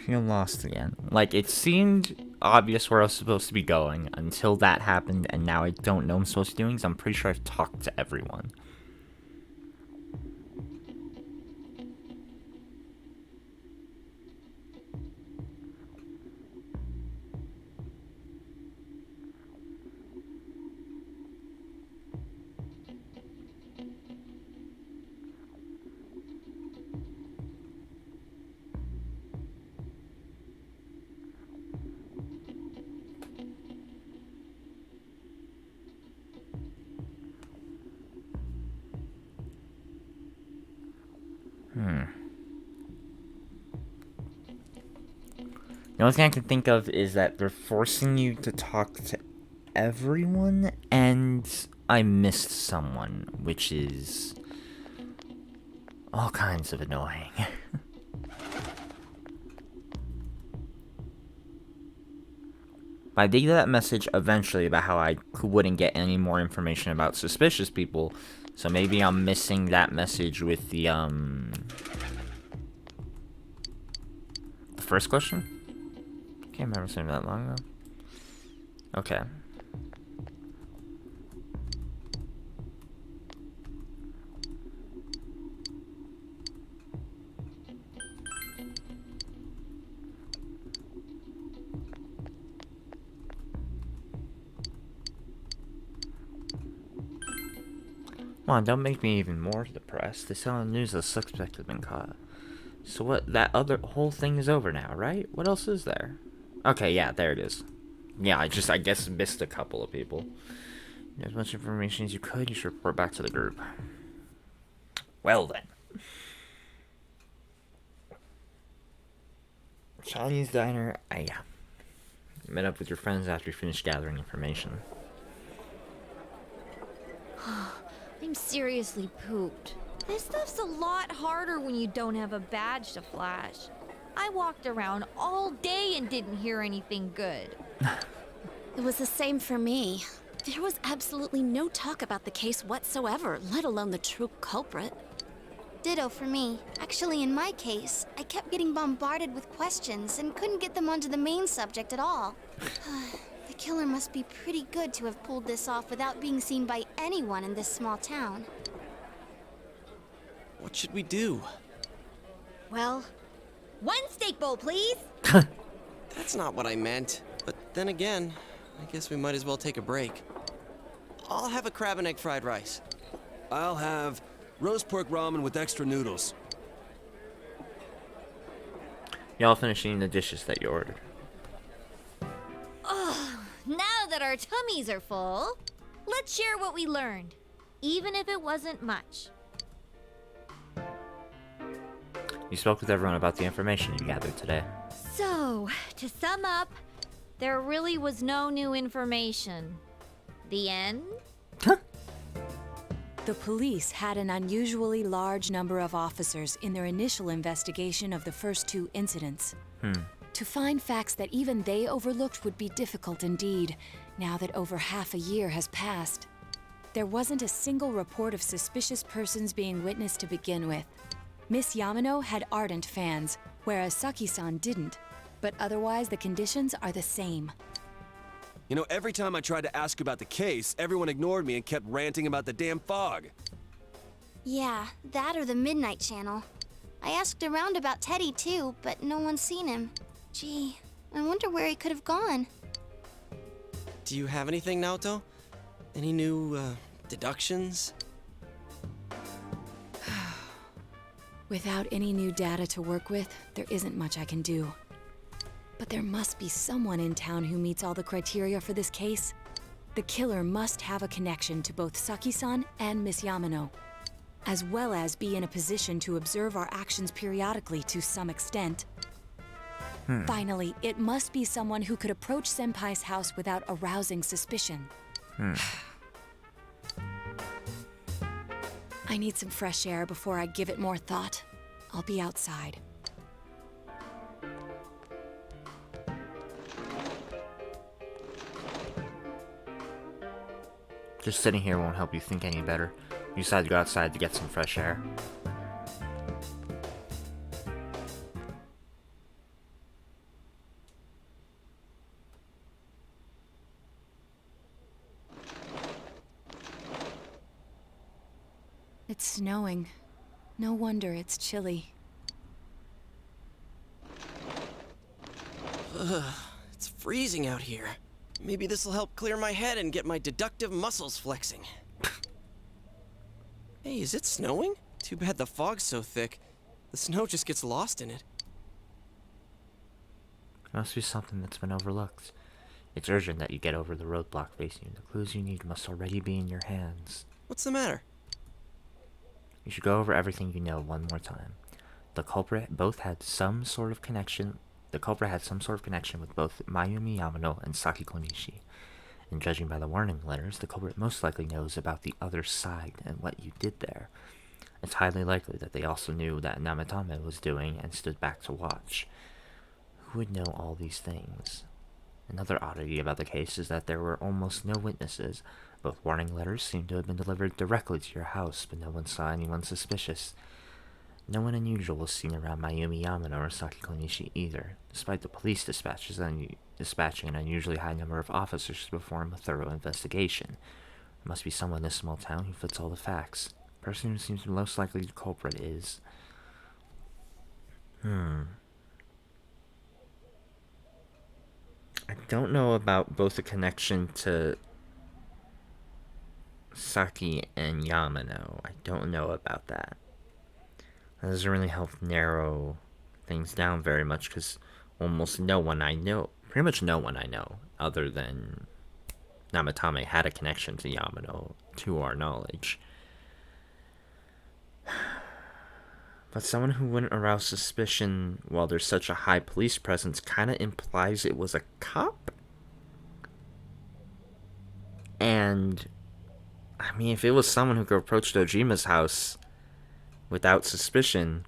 Feel lost again. Like, it seemed obvious where I was supposed to be going until that happened, and now I don't know what I'm supposed to be doing, because I'm pretty sure I've talked to everyone. The only thing I can think of is that they're forcing you to talk to everyone, and I missed someone, which is all kinds of annoying. I did get that message eventually about how I wouldn't get any more information about suspicious people, so maybe I'm missing that message with the first question? Can't remember saying that long ago. Okay. Come on, don't make me even more depressed. They said on the news the suspect has been caught. So what, that other whole thing is over now, right? What else is there? Okay, yeah, there it is. Yeah, I guess missed a couple of people. As much information as you could, you should report back to the group. Well then. Chinese diner, yeah. Met up with your friends after you finished gathering information. I'm seriously pooped. This stuff's a lot harder when you don't have a badge to flash. I walked around all day and didn't hear anything good. It was the same for me. There was absolutely no talk about the case whatsoever, let alone the true culprit. Ditto for me. Actually, in my case, I kept getting bombarded with questions and couldn't get them onto the main subject at all. The killer must be pretty good to have pulled this off without being seen by anyone in this small town. What should we do? Well, one steak bowl, please. That's not what I meant. But then again, I guess we might as well take a break. I'll have a crab and egg fried rice. I'll have roast pork ramen with extra noodles. Y'all finish eating the dishes that you ordered. Now that our tummies are full, let's share what we learned. even if it wasn't much. You spoke with everyone about the information you gathered today. So, to sum up, there really was no new information. The end? The police had an unusually large number of officers in their initial investigation of the first two incidents. To find facts that even they overlooked would be difficult indeed, now that over half a year has passed. There wasn't a single report of suspicious persons being witnessed to begin with. Miss Yamano had ardent fans, whereas Saki-san didn't. But otherwise, the conditions are the same. You know, every time I tried to ask about the case, everyone ignored me and kept ranting about the damn fog. Yeah, that or the Midnight Channel. I asked around about Teddy too, but no one's seen him. Gee, I wonder where he could have gone. Do you have anything, Naoto? Any new, deductions? Without any new data to work with, there isn't much I can do. But there must be someone in town who meets all the criteria for this case. The killer must have a connection to both Saki-san and Miss Yamano, as well as be in a position to observe our actions periodically to some extent. Finally, it must be someone who could approach Senpai's house without arousing suspicion. I need some fresh air before I give it more thought. I'll be outside. Just sitting here won't help you think any better. You decide to go outside to get some fresh air. It's snowing. No wonder it's chilly. It's freezing out here. Maybe this'll help clear my head and get my deductive muscles flexing. Hey, is it snowing? Too bad the fog's so thick. The snow just gets lost in it. Must be something that's been overlooked. It's urgent that you get over the roadblock facing you. The clues you need must already be in your hands. What's the matter? You should go over everything you know one more time. The culprit had some sort of connection with both Mayumi Yamano and Saki Konishi. And judging by the warning letters, the culprit most likely knows about the other side and what you did there. It's highly likely that they also knew that Namatame was doing and stood back to watch. Who would know all these things? Another oddity about the case is that there were almost no witnesses. Both warning letters seem to have been delivered directly to your house, but no one saw anyone suspicious. No one unusual was seen around Mayumi Yamano or Saki Konishi either, despite the police dispatching an unusually high number of officers to perform a thorough investigation. There must be someone in this small town who fits all the facts. The person who seems most likely the culprit is... I don't know about both the connection to Saki and Yamano. I don't know about that. That doesn't really help narrow things down very much, because almost no one I know, pretty much no one I know, other than Namatame, had a connection to Yamano, to our knowledge. But someone who wouldn't arouse suspicion while there's such a high police presence kind of implies it was a cop? And, I mean, if it was someone who could approach Dojima's house without suspicion,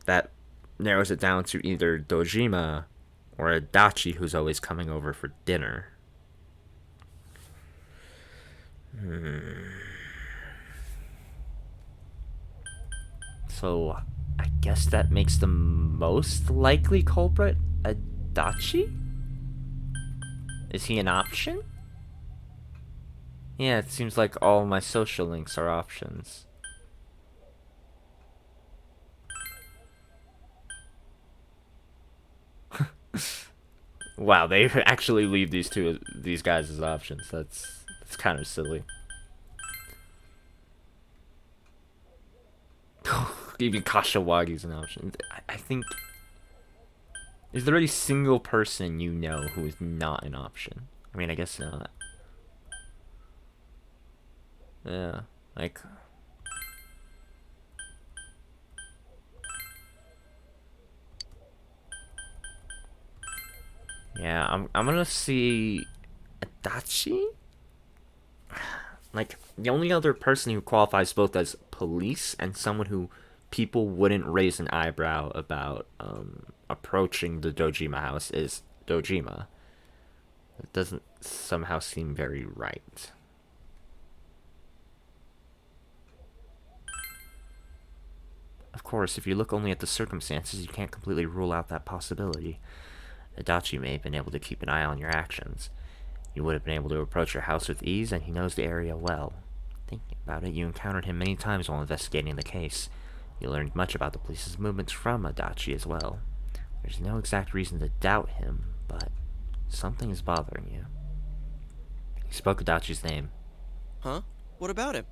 that narrows it down to either Dojima or Adachi, who's always coming over for dinner. So, I guess that makes the most likely culprit Adachi? Is he an option? Yeah, it seems like all my social links are options. Wow, they actually leave these guys as options. That's kind of silly. Even Kashawagi's an option. I think... Is there any single person you know who is not an option? I mean, I guess not. Yeah, like... Yeah, I'm gonna see Adachi? Like, the only other person who qualifies both as police and someone who people wouldn't raise an eyebrow about approaching the Dojima house is Dojima. It doesn't somehow seem very right. Of course, if you look only at the circumstances, you can't completely rule out that possibility. Adachi may have been able to keep an eye on your actions. You would have been able to approach your house with ease, and he knows the area well. Thinking about it, you encountered him many times while investigating the case. You learned much about the police's movements from Adachi as well. There's no exact reason to doubt him, but something is bothering you. He spoke Adachi's name. Huh? What about him?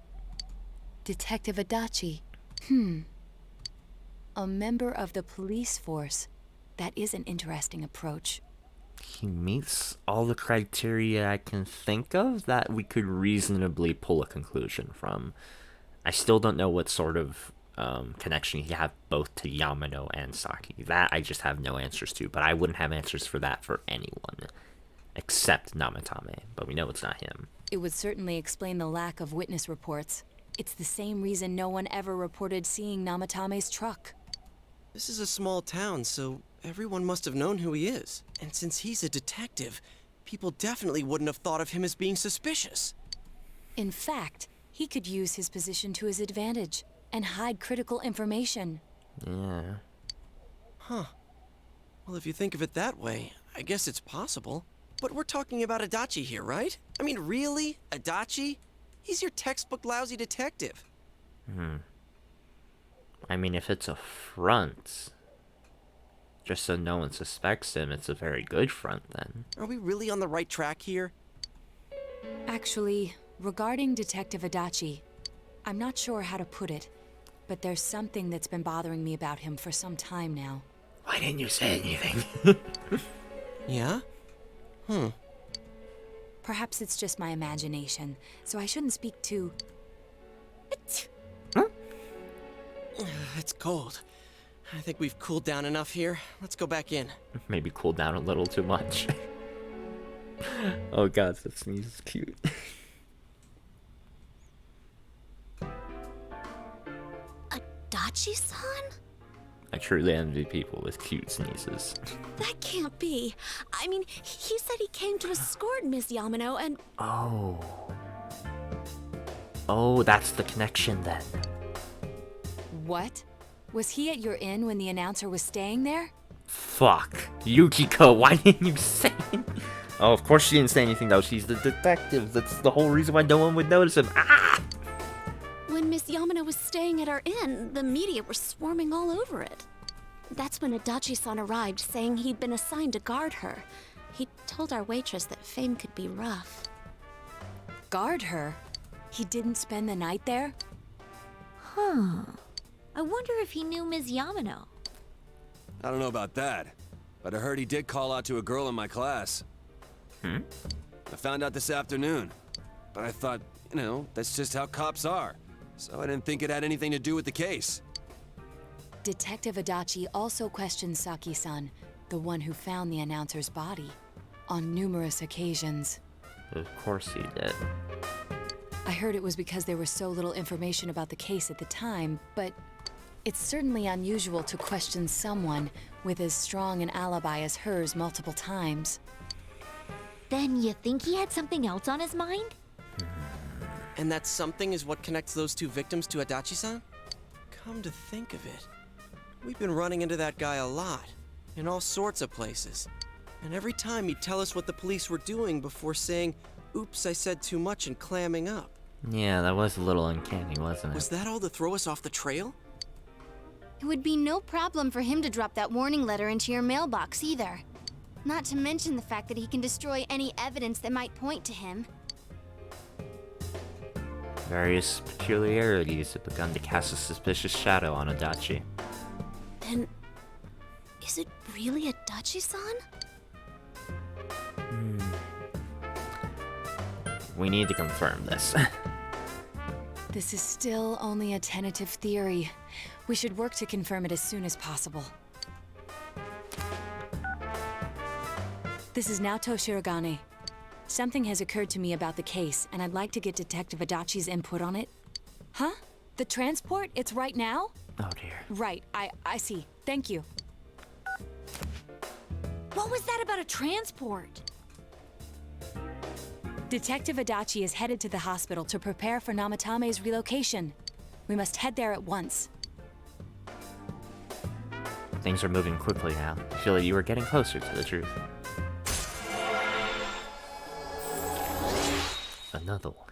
Detective Adachi. A member of the police force. That is an interesting approach. He meets all the criteria I can think of that we could reasonably pull a conclusion from. I still don't know what sort of connection he have both to Yamano and Saki. That I just have no answers to, but I wouldn't have answers for that for anyone. Except Namatame, but we know it's not him. It would certainly explain the lack of witness reports. It's the same reason no one ever reported seeing Namatame's truck. This is a small town, so everyone must have known who he is. And since he's a detective, people definitely wouldn't have thought of him as being suspicious. In fact, he could use his position to his advantage and hide critical information. Yeah. Huh. Well, if you think of it that way, I guess it's possible. But we're talking about Adachi here, right? I mean, really? Adachi? He's your textbook lousy detective. I mean, if it's a front, just so no one suspects him, it's a very good front then. Are we really on the right track here? Actually, regarding Detective Adachi, I'm not sure how to put it, but there's something that's been bothering me about him for some time now. Why didn't you say anything? Yeah? Perhaps it's just my imagination, so I shouldn't speak too... It's cold. I think we've cooled down enough here. Let's go back in. Maybe cool down a little too much. Oh god, that sneeze is cute. Adachi-san? I truly envy people with cute sneezes. That can't be. I mean, he said he came to escort Miss Yamano and... Oh, that's the connection then. What? Was he at your inn when the announcer was staying there? Fuck. Yukiko, why didn't you say anything? Oh, of course she didn't say anything though. She's the detective. That's the whole reason why no one would notice him. Ah! When Miss Yamano was staying at our inn, the media were swarming all over it. That's when Adachi-san arrived, saying he'd been assigned to guard her. He told our waitress that fame could be rough. Guard her? He didn't spend the night there? I wonder if he knew Ms. Yamano. I don't know about that, but I heard he did call out to a girl in my class. I found out this afternoon, but I thought, that's just how cops are. So I didn't think it had anything to do with the case. Detective Adachi also questioned Saki-san, the one who found the announcer's body, on numerous occasions. Of course he did. I heard it was because there was so little information about the case at the time, but it's certainly unusual to question someone with as strong an alibi as hers multiple times. Then you think he had something else on his mind? And that something is what connects those two victims to Adachi-san? Come to think of it, we've been running into that guy a lot, in all sorts of places. And every time he'd tell us what the police were doing before saying, "Oops, I said too much," and clamming up. Yeah, that was a little uncanny, wasn't it? Was that all to throw us off the trail? It would be no problem for him to drop that warning letter into your mailbox either. Not to mention the fact that he can destroy any evidence that might point to him. Various peculiarities have begun to cast a suspicious shadow on Adachi. Then, is it really Adachi-san? We need to confirm this. This is still only a tentative theory. We should work to confirm it as soon as possible. This is Naoto Shirogane. Something has occurred to me about the case, and I'd like to get Detective Adachi's input on it. Huh? The transport? It's right now? Oh dear. Right, I see. Thank you. What was that about a transport? Detective Adachi is headed to the hospital to prepare for Namatame's relocation. We must head there at once. Things are moving quickly now. I feel like you were getting closer to the truth. Another one.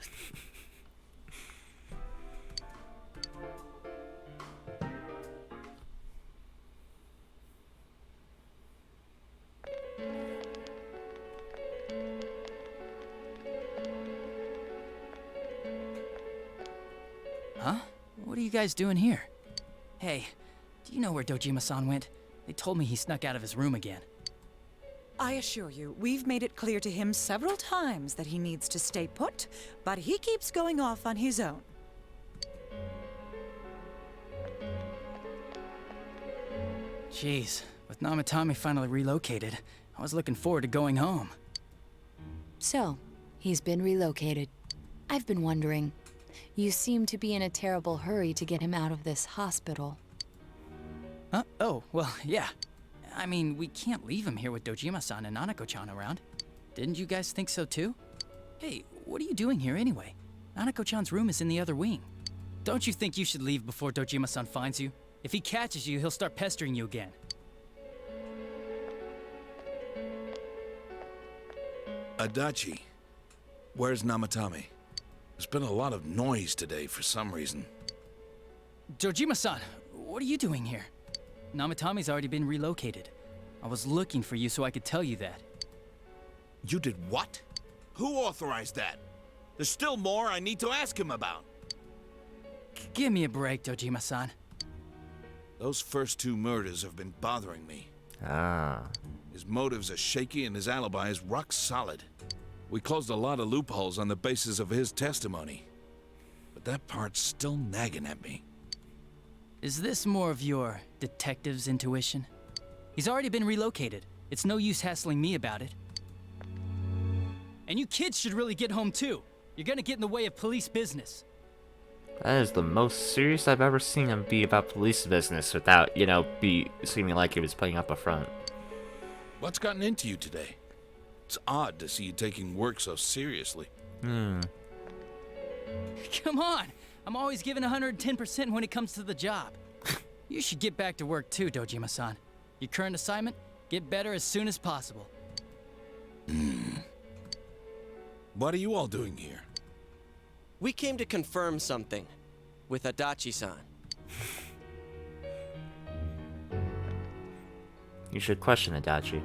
Huh? What are you guys doing here? Hey, do you know where Dojima-san went? They told me he snuck out of his room again. I assure you, we've made it clear to him several times that he needs to stay put, but he keeps going off on his own. Jeez, with Namatame finally relocated, I was looking forward to going home. So, he's been relocated. I've been wondering. You seem to be in a terrible hurry to get him out of this hospital. Huh? Oh, well, yeah. I mean, we can't leave him here with Dojima-san and Nanako-chan around. Didn't you guys think so too? Hey, what are you doing here anyway? Nanako-chan's room is in the other wing. Don't you think you should leave before Dojima-san finds you? If he catches you, he'll start pestering you again. Adachi, where's Namatame? There's been a lot of noise today for some reason. Dojima-san, what are you doing here? Namatame's already been relocated. I was looking for you so I could tell you that. You did what? Who authorized that? There's still more I need to ask him about. Give me a break, Dojima-san. Those first two murders have been bothering me. Ah. His motives are shaky and his alibi is rock solid. We closed a lot of loopholes on the basis of his testimony. But that part's still nagging at me. Is this more of your detective's intuition? He's already been relocated. It's no use hassling me about it. And you kids should really get home too. You're gonna get in the way of police business. That is the most serious I've ever seen him be about police business without, be seeming like he was putting up a front. What's gotten into you today? It's odd to see you taking work so seriously. Come on! I'm always giving 110% when it comes to the job. You should get back to work too, Dojima-san. Your current assignment? Get better as soon as possible. What are you all doing here? We came to confirm something with Adachi-san. You should question Adachi.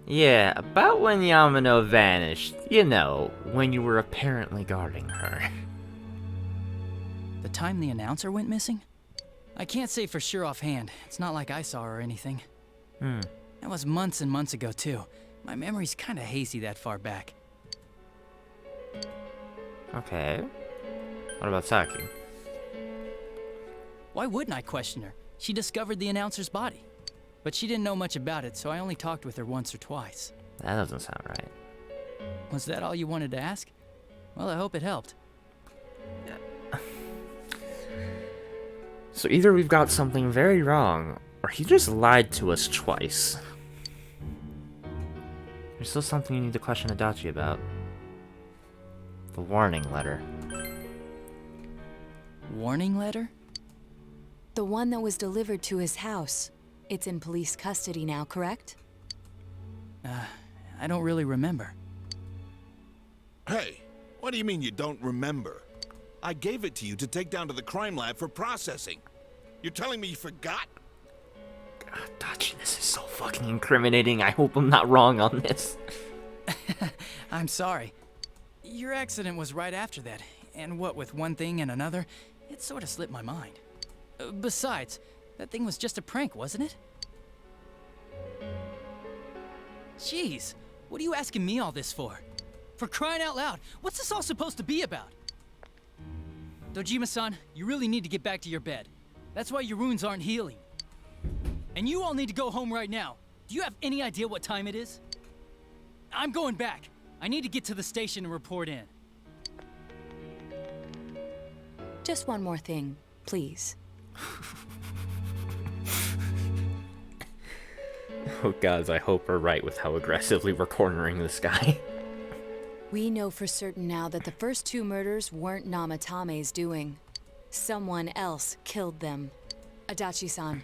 Yeah, about when Yamano vanished. When you were apparently guarding her. The time the announcer went missing? I can't say for sure offhand. It's not like I saw her or anything. That was months and months ago, too. My memory's kinda hazy that far back. Okay. What about Saki? Why wouldn't I question her? She discovered the announcer's body. But she didn't know much about it, so I only talked with her once or twice. That doesn't sound right. Was that all you wanted to ask? Well, I hope it helped. So either we've got something very wrong, or he just lied to us twice. There's still something you need to question Adachi about. The warning letter. Warning letter? The one that was delivered to his house. It's in police custody now, correct? I don't really remember. Hey, what do you mean you don't remember? I gave it to you to take down to the crime lab for processing. You're telling me you forgot? God, Adachi, this is so fucking incriminating. I hope I'm not wrong on this. I'm sorry. Your accident was right after that, and what with one thing and another, it sort of slipped my mind. Besides, that thing was just a prank, wasn't it? Jeez, what are you asking me all this for? For crying out loud, what's this all supposed to be about? Dojima-san, you really need to get back to your bed. That's why your wounds aren't healing. And you all need to go home right now. Do you have any idea what time it is? I'm going back. I need to get to the station and report in. Just one more thing, please. Oh gods, I hope we're right with how aggressively we're cornering this guy. We know for certain now that the first 2 murders weren't Namatame's doing. Someone else killed them. Adachi-san,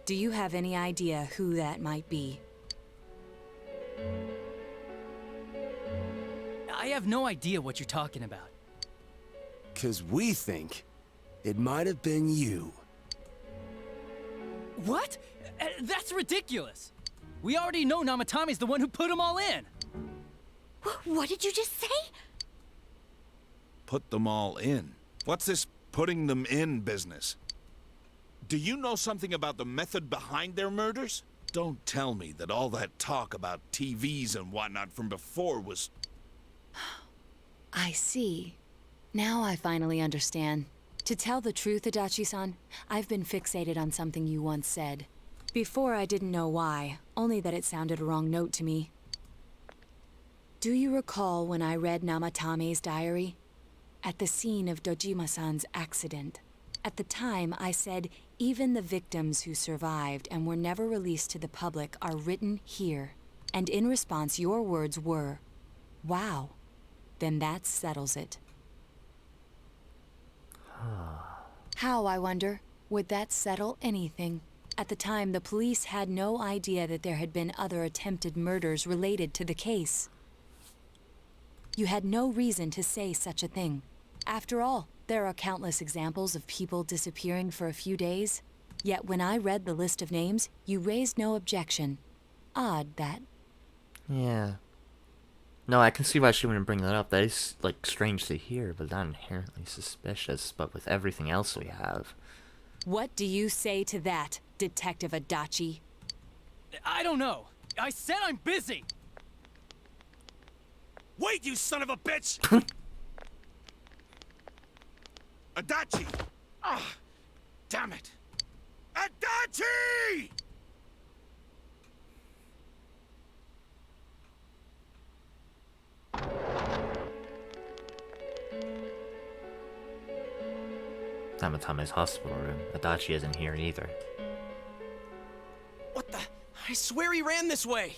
do you have any idea who that might be? I have no idea what you're talking about. 'Cause we think it might have been you. What? That's ridiculous! We already know Namatame's the one who put them all in! What did you just say? Put them all in? What's this putting them in business? Do you know something about the method behind their murders? Don't tell me that all that talk about TVs and whatnot from before was... I see. Now I finally understand. To tell the truth, Adachi-san, I've been fixated on something you once said. Before I didn't know why, only that it sounded a wrong note to me. Do you recall when I read Namatame's diary? At the scene of Dojima-san's accident. At the time, I said, even the victims who survived and were never released to the public are written here. And in response, your words were, wow, then that settles it. How, I wonder, would that settle anything? At the time, the police had no idea that there had been other attempted murders related to the case. You had no reason to say such a thing. After all, there are countless examples of people disappearing for a few days. Yet when I read the list of names, you raised no objection. Odd, that. Yeah. No, I can see why she wouldn't bring that up. That is, like, strange to hear, but not inherently suspicious. But with everything else we have... What do you say to that, Detective Adachi? I don't know. I said I'm busy! Wait, you son of a bitch! Adachi! Ah, damn it! Adachi! Namatame's hospital room. Adachi isn't here either. What the? I swear he ran this way.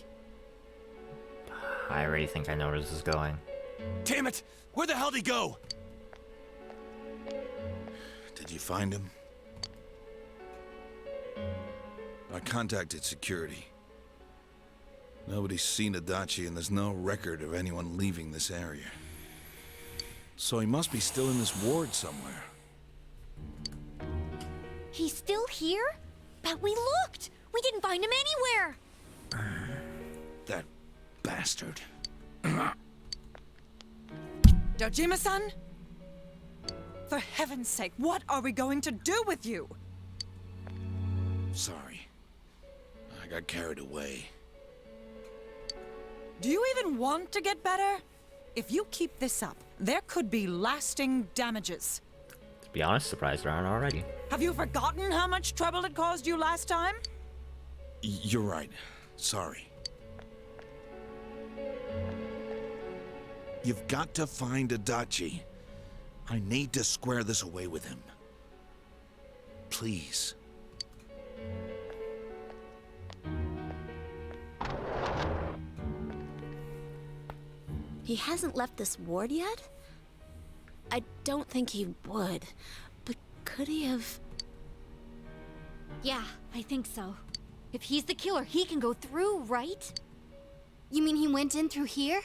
I already think I know where this is going. Damn it! Where the hell did he go? Did you find him? I contacted security. Nobody's seen Adachi and there's no record of anyone leaving this area. So he must be still in this ward somewhere. He's still here? But we looked! We didn't find him anywhere! That bastard. Dojima-san? For heaven's sake, what are we going to do with you? Sorry. I got carried away. Do you even want to get better? If you keep this up, there could be lasting damages. To be honest, surprised there aren't already. Have you forgotten how much trouble it caused you last time? You're right. Sorry. You've got to find Adachi. I need to square this away with him. Please. He hasn't left this ward yet? I don't think he would. But could he have... Yeah, I think so. If he's the killer, he can go through, right? You mean he went in through here?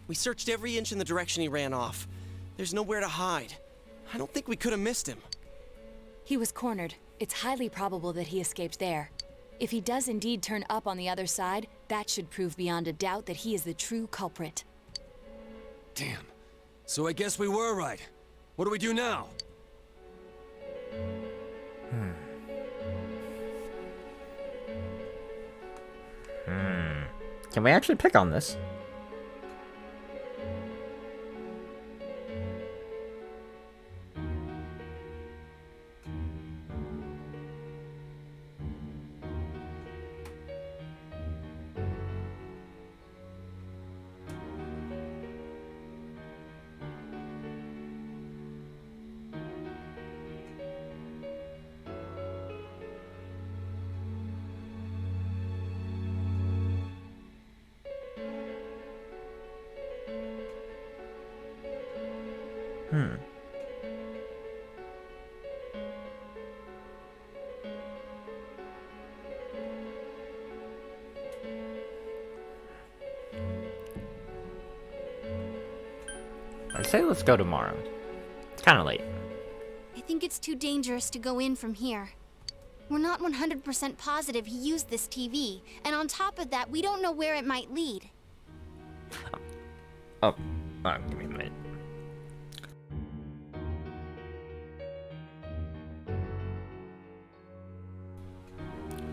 We searched every inch in the direction he ran off. There's nowhere to hide. I don't think we could have missed him. He was cornered. It's highly probable that he escaped there. If he does indeed turn up on the other side, that should prove beyond a doubt that he is the true culprit. Damn. So I guess we were right. What do we do now? Can we actually pick on this? I say let's go tomorrow. It's kind of late. I think it's too dangerous to go in from here. We're not 100% positive he used this TV, and on top of that, we don't know where it might lead. Oh, give me a minute.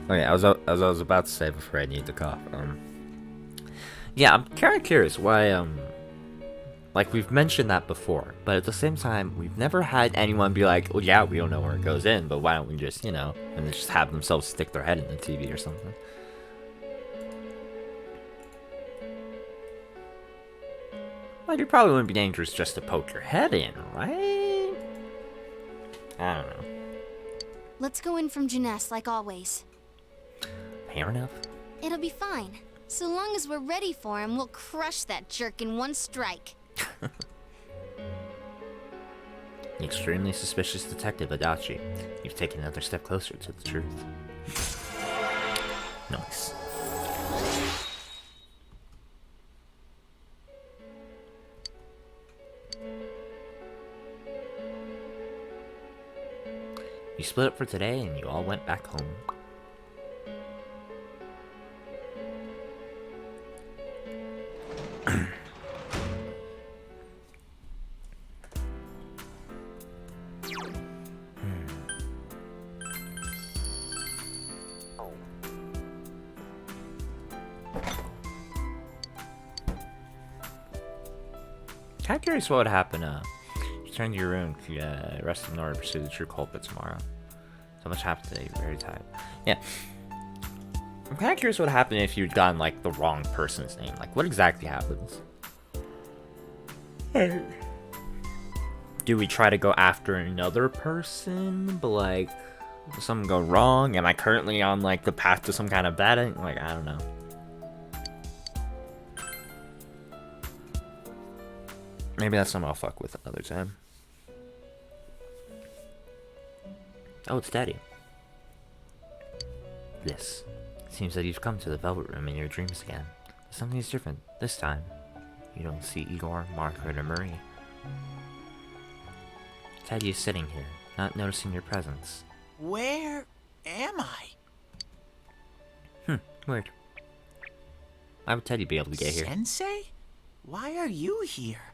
Okay, as I was about to say before I need to cough. Yeah, I'm kind of curious why. Like we've mentioned that before, but at the same time, we've never had anyone be like, "Well, yeah, we don't know where it goes in, but why don't we just, and just have themselves stick their head in the TV or something." But it probably wouldn't be dangerous just to poke your head in, right? I don't know. Let's go in from Jeunesse like always. Fair enough. It'll be fine. So long as we're ready for him, we'll crush that jerk in one strike. The extremely suspicious detective Adachi. You've taken another step closer to the truth. Nice. You split up for today and you all went back home. Kind of curious what would happen. You return to your room if you rest in order to pursue the true culprit tomorrow. So much happened today. You're very tired. Yeah. I'm kind of curious what happened if you'd gotten like the wrong person's name. Like, what exactly happens? Do we try to go after another person, but like, does something go wrong? Am I currently on like the path to some kind of bad end? Like, I don't know. Maybe that's something I'll fuck with another time. Oh, it's Daddy. This. Seems that you've come to the Velvet Room in your dreams again. Something's different. This time, you don't see Igor, Margaret, or Marie. Teddy is sitting here, not noticing your presence. Where am I? Weird. Why would Teddy be able to get here? Sensei? Why are you here?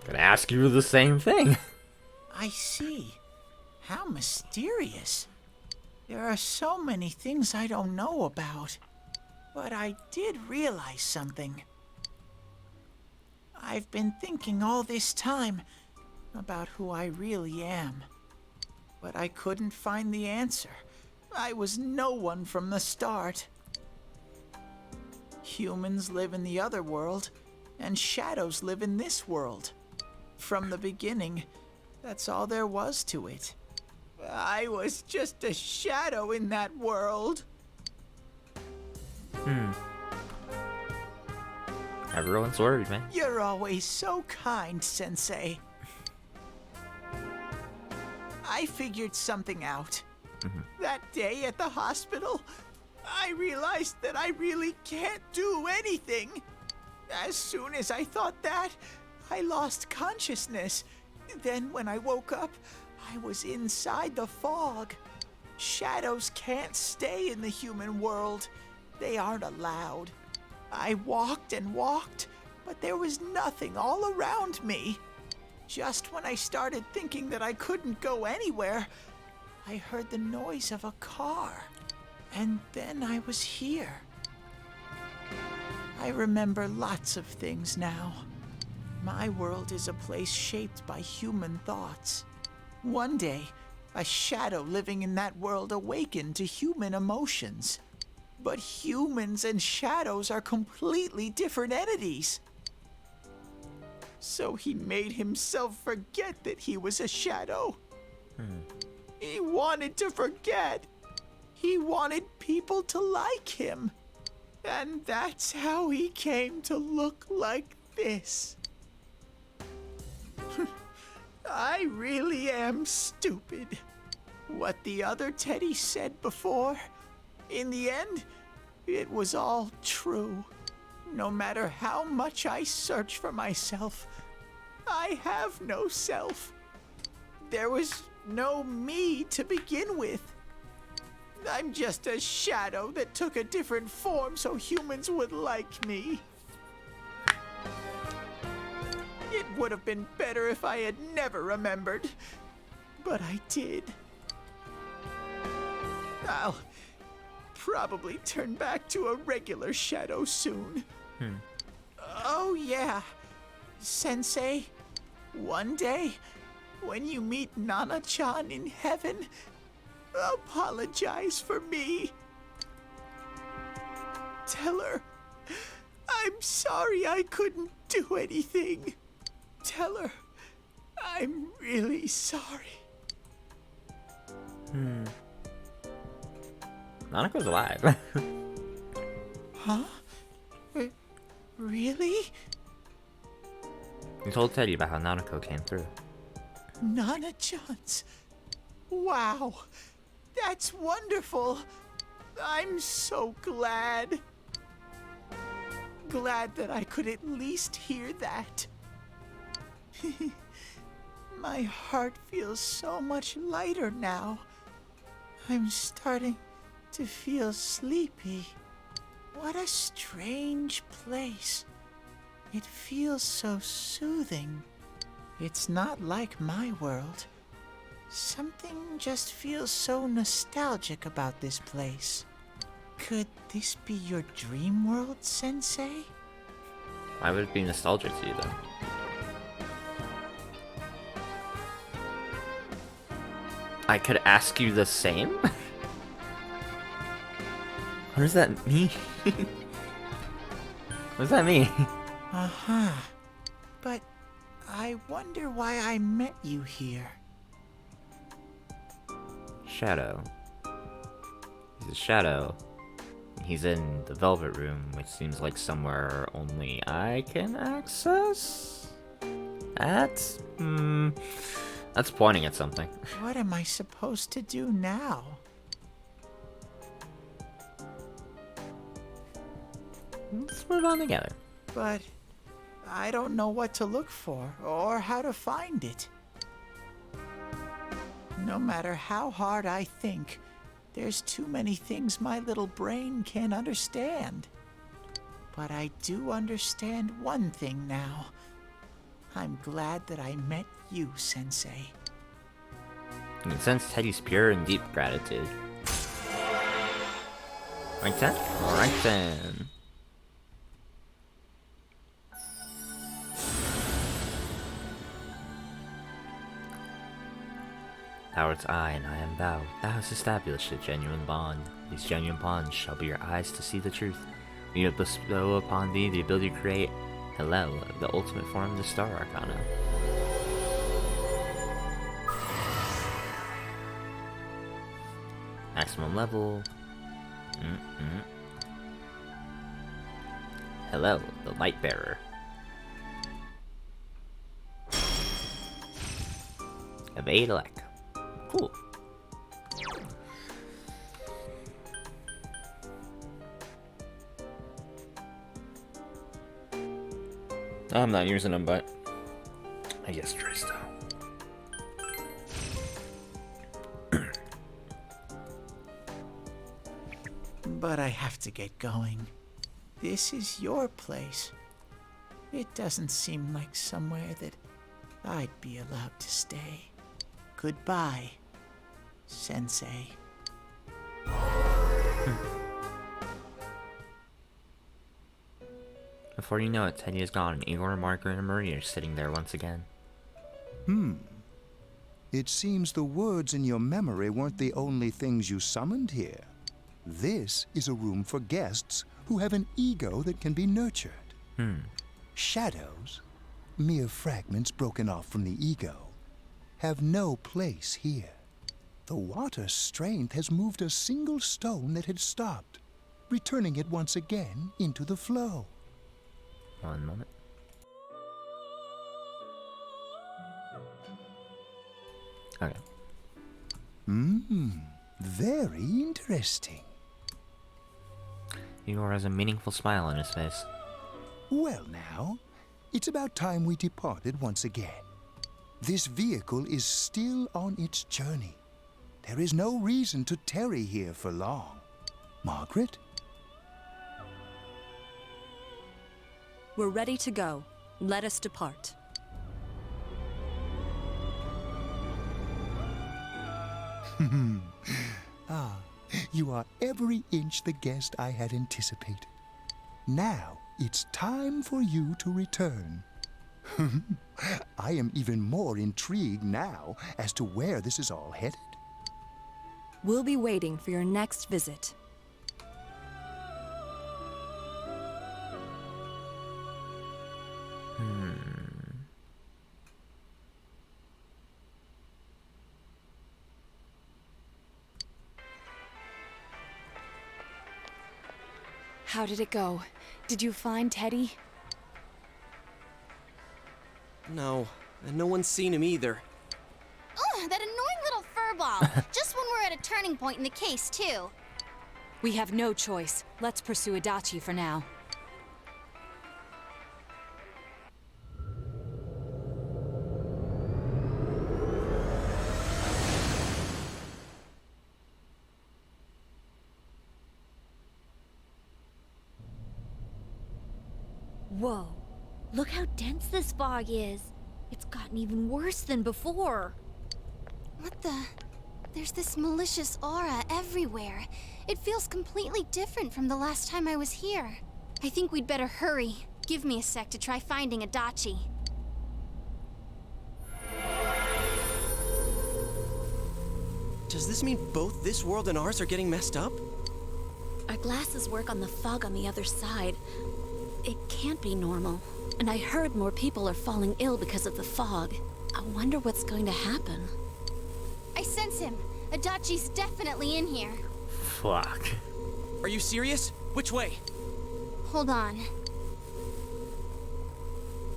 Gonna ask you the same thing. I see. How mysterious. There are so many things I don't know about. But I did realize something. I've been thinking all this time about who I really am. But I couldn't find the answer. I was no one from the start. Humans live in the other world, and shadows live in this world. From the beginning, that's all there was to it. I was just a shadow in that world. Everyone's worried, man. You're always so kind, Sensei. I figured something out. That day at the hospital, I realized that I really can't do anything. As soon as I thought that, I lost consciousness. Then when I woke up, I was inside the fog. Shadows can't stay in the human world. They aren't allowed. I walked and walked, but there was nothing all around me. Just when I started thinking that I couldn't go anywhere, I heard the noise of a car. And then I was here. I remember lots of things now. My world is a place shaped by human thoughts. One day, a shadow living in that world awakened to human emotions. But humans and shadows are completely different entities. So he made himself forget that he was a shadow. He wanted to forget. He wanted people to like him. And that's how he came to look like this. I really am stupid. What the other Teddy said before, in the end, it was all true. No matter how much I search for myself, I have no self. There was no me to begin with. I'm just a shadow that took a different form so humans would like me. It would have been better if I had never remembered, but I did. I'll probably turn back to a regular shadow soon. Oh yeah, Sensei, one day, when you meet Nana-chan in heaven, apologize for me. Tell her, I'm sorry I couldn't do anything. Tell her, I'm really sorry. Nanako's alive. Huh? Really? You told Teddy about how Nanako came through. Nana-chan's. Wow, that's wonderful. I'm so glad. Glad that I could at least hear that. My heart feels so much lighter now. I'm starting to feel sleepy. What a strange place. It feels so soothing. It's not like my world. Something just feels so nostalgic about this place. Could this be your dream world, Sensei? Why would it be nostalgic to you, though? I could ask you the same? What does that mean? What does that mean? Uh-huh. But I wonder why I met you here. Shadow. He's a shadow. He's in the Velvet Room, which seems like somewhere only I can access? That's pointing at something. What am I supposed to do now? Let's move on together. But I don't know what to look for or how to find it. No matter how hard I think, there's too many things my little brain can't understand. But I do understand one thing now. I'm glad that I met you, Sensei. You can sense Teddy's pure and deep gratitude. Right then? Alright then. Thou art I, and I am thou. Thou hast established a genuine bond. These genuine bonds shall be your eyes to see the truth. We have bestow upon thee the ability to create Hillel, the ultimate form of the Star Arcana. Maximum level. Hello, the Light Bearer. Evade Elec. Cool. I'm not using them, but I guess Tristo. But I have to get going. This is your place. It doesn't seem like somewhere that I'd be allowed to stay. Goodbye, Sensei. Before you know it, Teddy is gone, and Igor, Margaret, and Marie are sitting there once again. It seems the words in your memory weren't the only things you summoned here. This is a room for guests who have an ego that can be nurtured. Shadows, mere fragments broken off from the ego, have no place here. The water's strength has moved a single stone that had stopped, returning it once again into the flow. One moment. Okay. Very interesting. Igor has a meaningful smile on his face. Well now, it's about time we departed once again. This vehicle is still on its journey. There is no reason to tarry here for long. Margaret? We're ready to go. Let us depart. You are every inch the guest I had anticipated. Now, it's time for you to return. I am even more intrigued now as to where this is all headed. We'll be waiting for your next visit. How did it go? Did you find Teddy? No, and no one's seen him either. Ugh, that annoying little furball. Just when we're at a turning point in the case, too. We have no choice. Let's pursue Adachi for now. Whoa. Look how dense this fog is. It's gotten even worse than before. What the? There's this malicious aura everywhere. It feels completely different from the last time I was here. I think we'd better hurry. Give me a sec to try finding Adachi. Does this mean both this world and ours are getting messed up? Our glasses work on the fog on the other side. It can't be normal. And I heard more people are falling ill because of the fog. I wonder what's going to happen. I sense him. Adachi's definitely in here. Fuck. Are you serious? Which way? Hold on.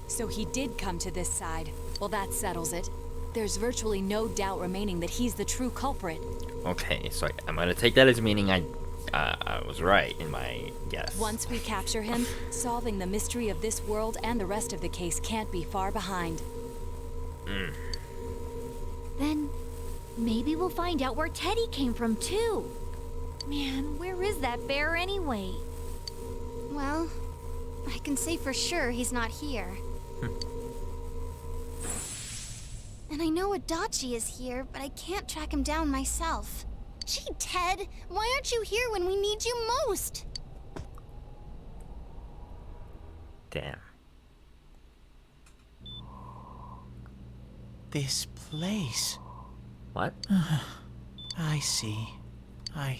So he did come to this side. Well, that settles it. There's virtually no doubt remaining that he's the true culprit. Okay, so I'm gonna take that as meaning I was right in my guess. Once we capture him, solving the mystery of this world and the rest of the case can't be far behind. Then maybe we'll find out where Teddy came from too. Man, where is that bear anyway? Well, I can say for sure he's not here. And I know Adachi is here, but I can't track him down myself. Gee, Ted, why aren't you here when we need you most? Damn. This place. What? I see. I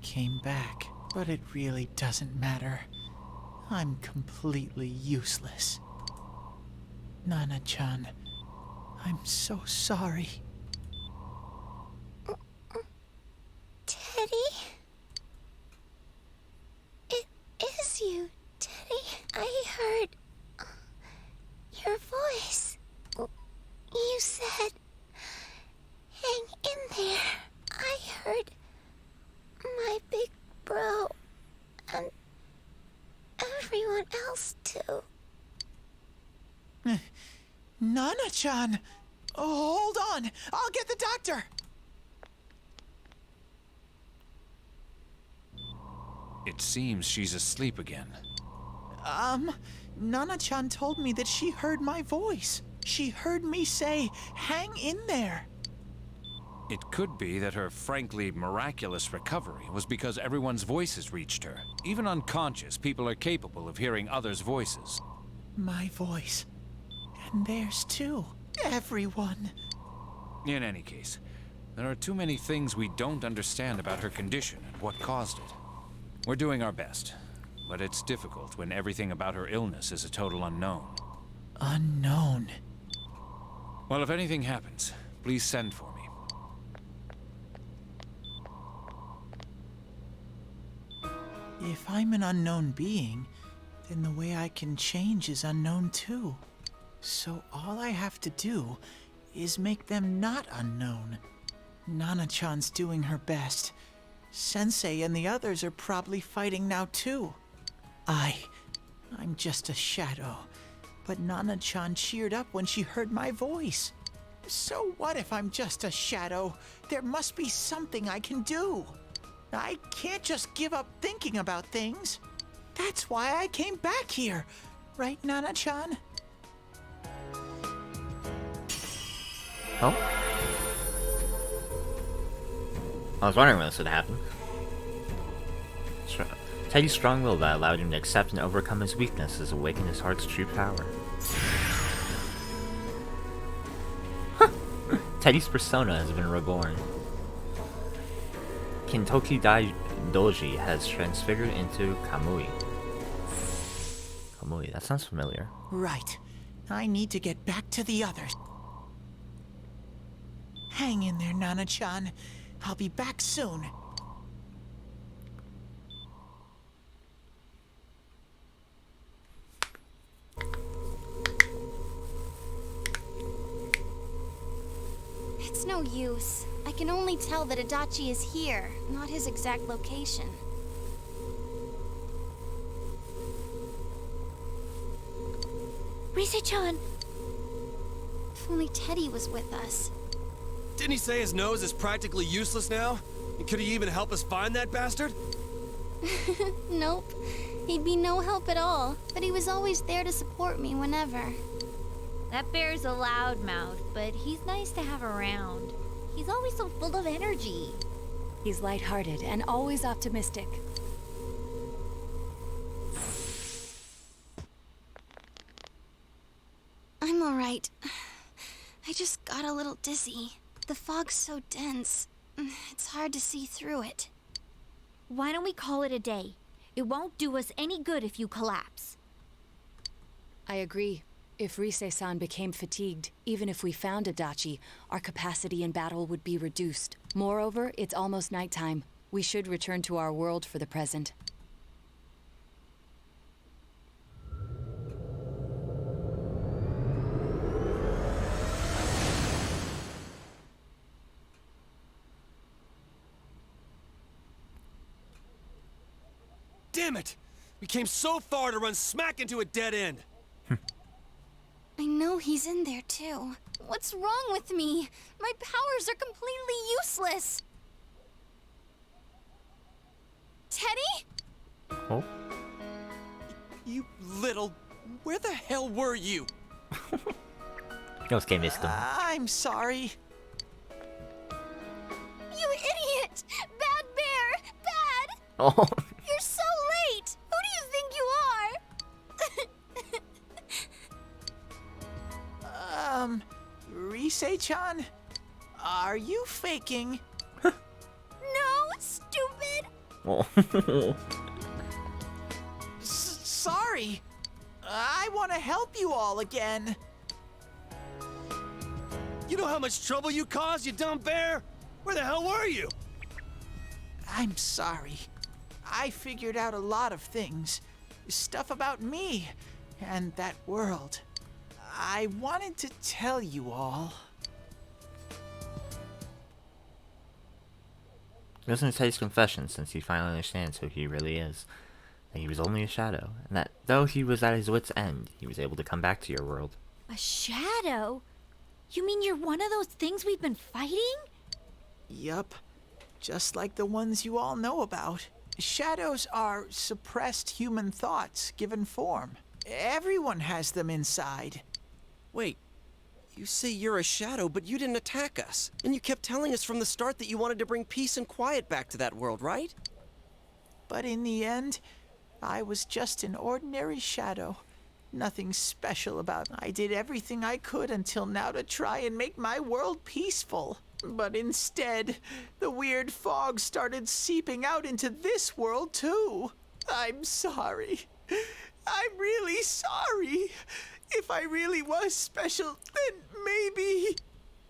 came back, but it really doesn't matter. I'm completely useless. Nana-chan, I'm so sorry. Teddy? It is you, Teddy. I heard your voice. You said, hang in there. I heard my big bro and everyone else too. Nana-chan! Oh, hold on! I'll get the doctor! It seems she's asleep again. Nana-chan told me that she heard my voice. She heard me say, hang in there. It could be that her frankly miraculous recovery was because everyone's voices reached her. Even unconscious, people are capable of hearing others' voices. My voice. And theirs too. Everyone. In any case, there are too many things we don't understand about her condition and what caused it. We're doing our best, but it's difficult when everything about her illness is a total unknown. Unknown. Well, if anything happens, please send for me. If I'm an unknown being, then the way I can change is unknown too. So all I have to do is make them not unknown. Nana-chan's doing her best. Sensei and the others are probably fighting now too. I'm just a shadow. But Nana-chan cheered up when she heard my voice. So what if I'm just a shadow? There must be something I can do. I can't just give up thinking about things. That's why I came back here. Right, Nana-chan? Oh? I was wondering when this would happen. Teddy's strong will that allowed him to accept and overcome his weaknesses awakened his heart's true power. Teddy's persona has been reborn. Kintoki Doji has transfigured into Kamui. Kamui, that sounds familiar. Right. I need to get back to the others. Hang in there, Nana-chan. I'll be back soon. It's no use. I can only tell that Adachi is here, not his exact location. Rise-chan! If only Teddy was with us. Didn't he say his nose is practically useless now? And could he even help us find that bastard? Nope. He'd be no help at all, but he was always there to support me whenever. That bear's a loudmouth, but he's nice to have around. He's always so full of energy. He's lighthearted and always optimistic. I'm alright. I just got a little dizzy. The fog's so dense. It's hard to see through it. Why don't we call it a day? It won't do us any good if you collapse. I agree. If Rise-san became fatigued, even if we found Adachi, our capacity in battle would be reduced. Moreover, it's almost nighttime. We should return to our world for the present. Damn it! We came so far to run smack into a dead end. I know he's in there too. What's wrong with me? My powers are completely useless. Teddy? Oh? You little... Where the hell were you? Nos que missed him. I'm sorry. You idiot! Bad bear! Bad! Oh. You're so late! Who do you think you are? Rise-chan? Are you faking? No, stupid! Oh. Sorry. I want to help you all again. You know how much trouble you caused, you dumb bear? Where the hell were you? I'm sorry. I figured out a lot of things. Stuff about me and that world. I wanted to tell you all. Listen to Teddy's confession since he finally understands who he really is. That he was only a shadow, and that though he was at his wit's end, he was able to come back to your world. A shadow? You mean you're one of those things we've been fighting? Yup. Just like the ones you all know about. Shadows are suppressed human thoughts given form. Everyone has them inside. Wait, you say you're a shadow, but you didn't attack us. And you kept telling us from the start that you wanted to bring peace and quiet back to that world, right? But in the end, I was just an ordinary shadow. Nothing special about it. I did everything I could until now to try and make my world peaceful. But instead, the weird fog started seeping out into this world too. I'm sorry. I'm really sorry. If I really was special, then maybe...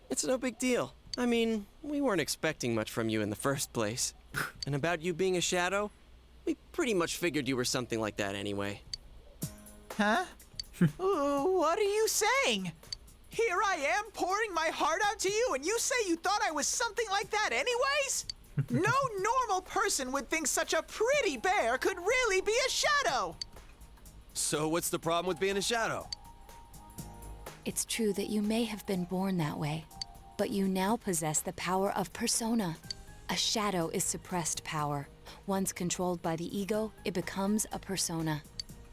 It's no big deal. I mean, we weren't expecting much from you in the first place. And about you being a shadow, we pretty much figured you were something like that anyway. Huh? What are you saying? Here I am pouring my heart out to you, and you say you thought I was something like that anyways? No normal person would think such a pretty bear could really be a shadow. So what's the problem with being a shadow? It's true that you may have been born that way, but you now possess the power of persona. A shadow is suppressed power. Once controlled by the ego, it becomes a persona.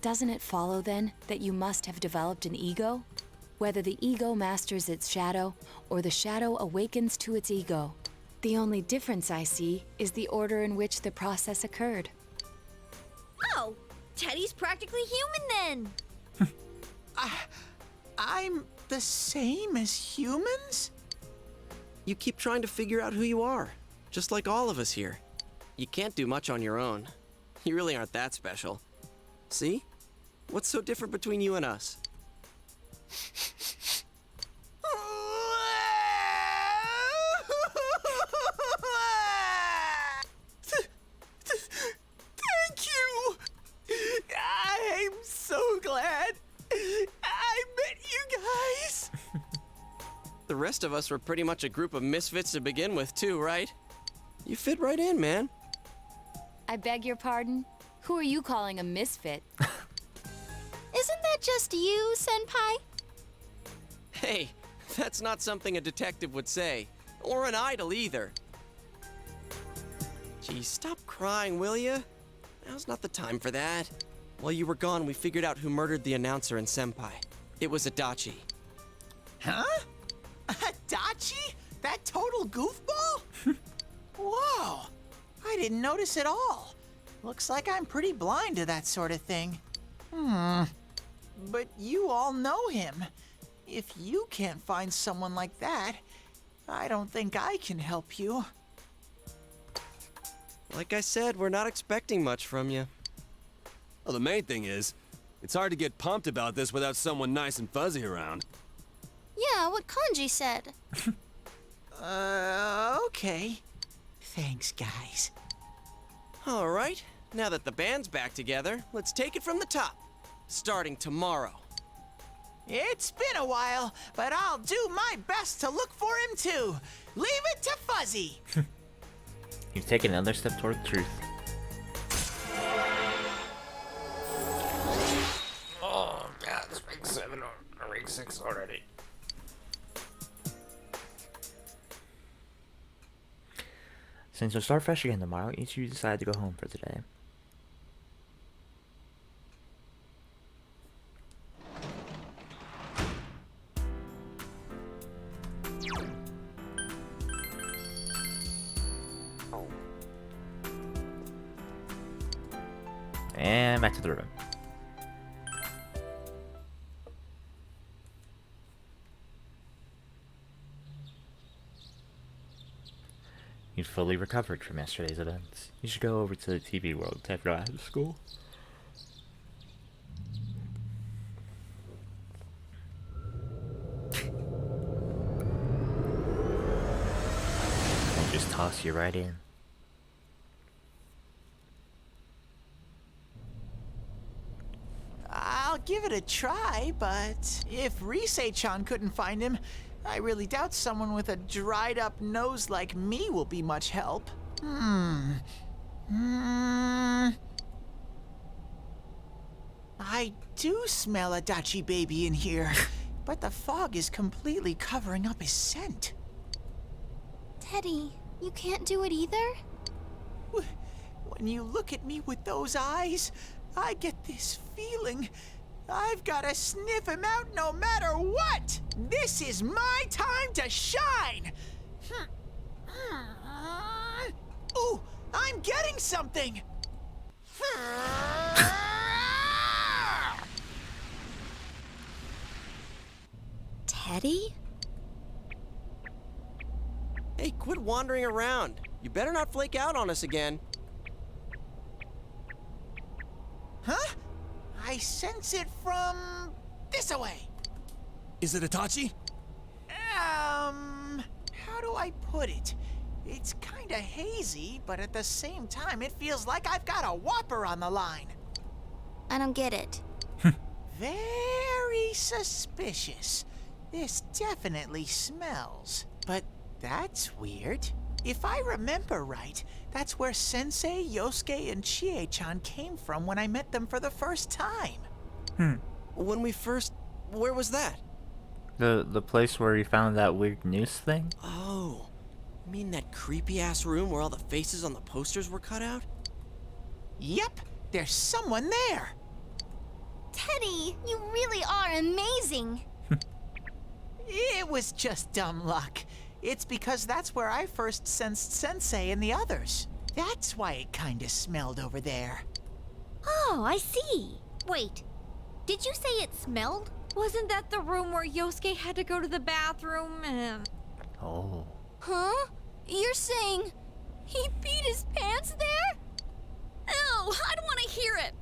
Doesn't it follow then that you must have developed an ego? Whether the ego masters its shadow or the shadow awakens to its ego. The only difference I see is the order in which the process occurred. Oh, Teddy's practically human then. I'm the same as humans? You keep trying to figure out who you are, just like all of us here. You can't do much on your own. You really aren't that special. See? What's so different between you and us? Thank you! I'm so glad I met you guys! The rest of us were pretty much a group of misfits to begin with, too, right? You fit right in, man. I beg your pardon? Who are you calling a misfit? Isn't that just you, Senpai? Hey, that's not something a detective would say. Or an idol, either. Gee, stop crying, will ya? Now's not the time for that. While you were gone, we figured out who murdered the announcer and Senpai. It was Adachi. Huh? Adachi? That total goofball? Whoa! I didn't notice at all. Looks like I'm pretty blind to that sort of thing. But you all know him. If you can't find someone like that, I don't think I can help you. Like I said, we're not expecting much from you. Well, the main thing is, it's hard to get pumped about this without someone nice and fuzzy around. Yeah, what Kanji said. Okay. Thanks, guys. All right, now that the band's back together, let's take it from the top. Starting tomorrow. It's been a while, but I'll do my best to look for him too. Leave it to Fuzzy. You've taken another step toward truth. Oh god, it's week 7 or week 6 already. Since you'll start fresh again tomorrow, each of you decide to go home for the day. And back to the room. You've fully recovered from yesterday's events. You should go over to the TV world after I have school. I'll just toss you right in. I'll give it a try, but if Risei-chan couldn't find him, I really doubt someone with a dried up nose like me will be much help. I do smell a Adachi baby in here, but the fog is completely covering up his scent. Teddy, you can't do it either? When you look at me with those eyes, I get this feeling. I've got to sniff him out no matter what! This is my time to shine! Ooh, I'm getting something! Teddy? Hey, quit wandering around. You better not flake out on us again. Huh? I sense it from this away. Is it Itachi? How do I put it? It's kinda hazy, but at the same time, it feels like I've got a whopper on the line. I don't get it. Very suspicious. This definitely smells. But that's weird. If I remember right, that's where Sensei, Yosuke, and Chie-chan came from when I met them for the first time. When we first... Where was that? The place where you found that weird noose thing? Oh, you mean that creepy-ass room where all the faces on the posters were cut out? Yep, there's someone there. Teddy, you really are amazing. It was just dumb luck. It's because that's where I first sensed Sensei and the others. That's why it kinda smelled over there. Oh, I see. Wait, did you say it smelled? Wasn't that the room where Yosuke had to go to the bathroom and... Oh. Huh? You're saying he peed his pants there? Ew, I don't want to hear it.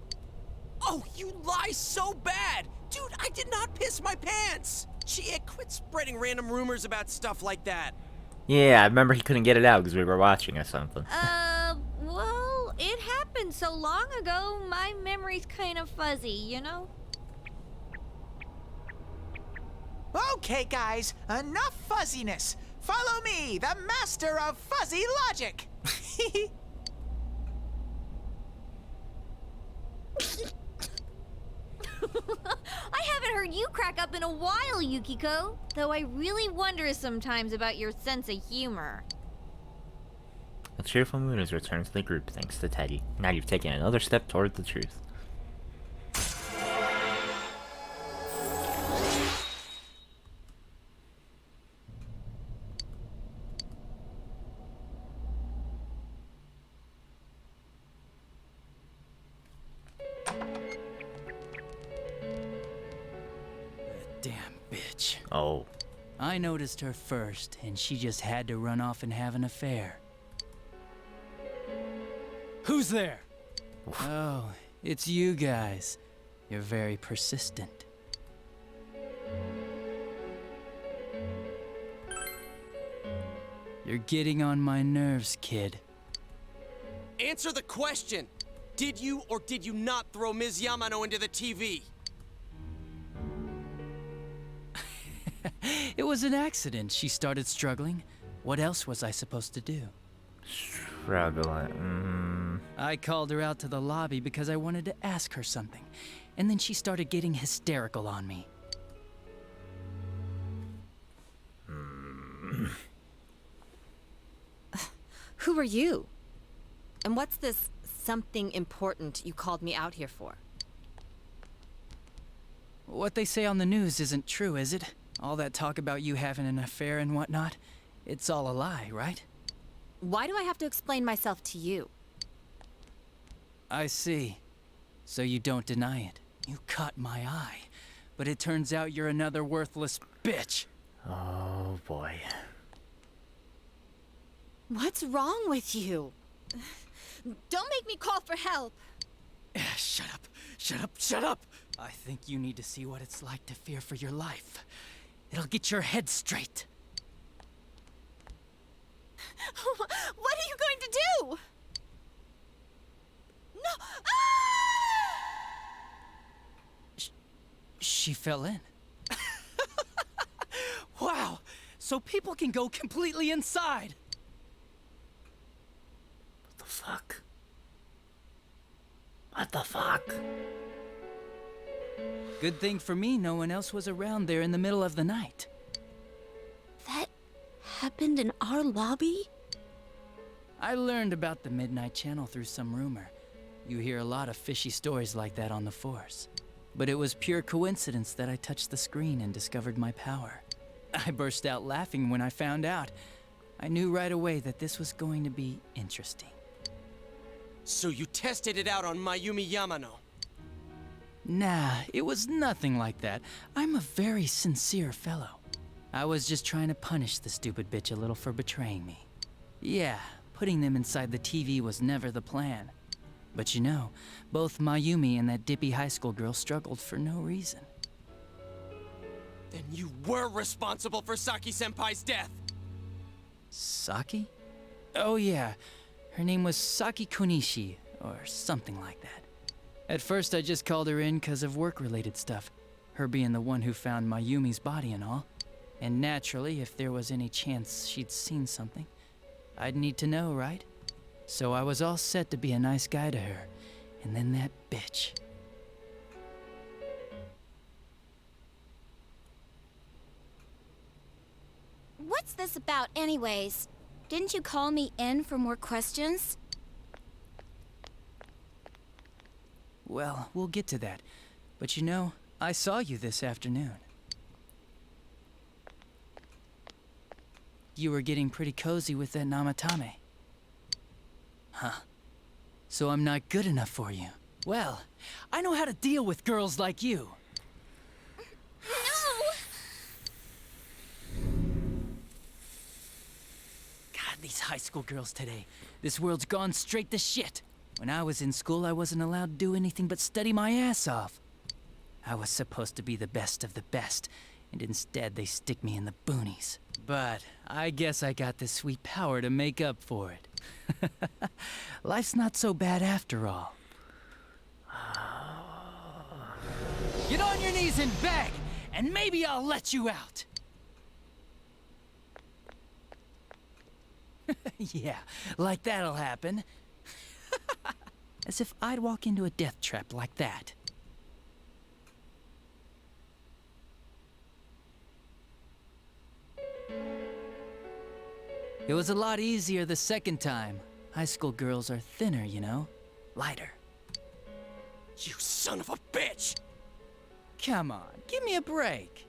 Oh, you lie so bad! Dude, I did not piss my pants! Chie, quit spreading random rumors about stuff like that. Yeah, I remember he couldn't get it out because we were watching or something. Well, it happened so long ago, my memory's kind of fuzzy, you know? Okay, guys, enough fuzziness. Follow me, the master of fuzzy logic. I haven't heard you crack up in a while, Yukiko. Though I really wonder sometimes about your sense of humor. A cheerful mood has returned to the group thanks to Teddy. Now you've taken another step toward the truth. Damn bitch. Oh. I noticed her first, and she just had to run off and have an affair. Who's there? Oh, it's you guys. You're very persistent. You're getting on my nerves, kid. Answer the question! Did you or did you not throw Ms. Yamano into the TV? It was an accident. She started struggling. What else was I supposed to do? Struggling. I called her out to the lobby because I wanted to ask her something, and then she started getting hysterical on me. Who are you? And what's this something important you called me out here for? What they say on the news isn't true, is it? All that talk about you having an affair and whatnot? It's all a lie, right? Why do I have to explain myself to you? I see. So you don't deny it. You caught my eye. But it turns out you're another worthless bitch. Oh boy. What's wrong with you? Don't make me call for help. Shut up. Shut up. Shut up. I think you need to see what it's like to fear for your life. It'll get your head straight. What are you going to do? No! She fell in. Wow! So people can go completely inside! What the fuck? What the fuck? Good thing for me, no one else was around there in the middle of the night. That happened in our lobby? I learned about the Midnight Channel through some rumor. You hear a lot of fishy stories like that on the Force. But it was pure coincidence that I touched the screen and discovered my power. I burst out laughing when I found out. I knew right away that this was going to be interesting. So you tested it out on Mayumi Yamano? Nah, it was nothing like that. I'm a very sincere fellow. I was just trying to punish the stupid bitch a little for betraying me. Yeah, putting them inside the TV was never the plan. But you know, both Mayumi and that dippy high school girl struggled for no reason. Then you were responsible for Saki-senpai's death! Saki? Oh yeah, her name was Saki Konishi, or something like that. At first I just called her in because of work-related stuff, her being the one who found Mayumi's body and all. And naturally, if there was any chance she'd seen something, I'd need to know, right? So I was all set to be a nice guy to her. And then that bitch. What's this about anyways? Didn't you call me in for more questions? Well, we'll get to that. But you know, I saw you this afternoon. You were getting pretty cozy with that Namatame. Huh. So I'm not good enough for you. Well, I know how to deal with girls like you. God, these high school girls today. This world's gone straight to shit. When I was in school, I wasn't allowed to do anything but study my ass off. I was supposed to be the best of the best, and instead they stick me in the boonies. But I guess I got the sweet power to make up for it. Life's not so bad after all. Get on your knees and beg, and maybe I'll let you out. Yeah, like that'll happen. As if I'd walk into a death trap like that. It was a lot easier the second time. High school girls are thinner, you know? Lighter. You son of a bitch! Come on, give me a break.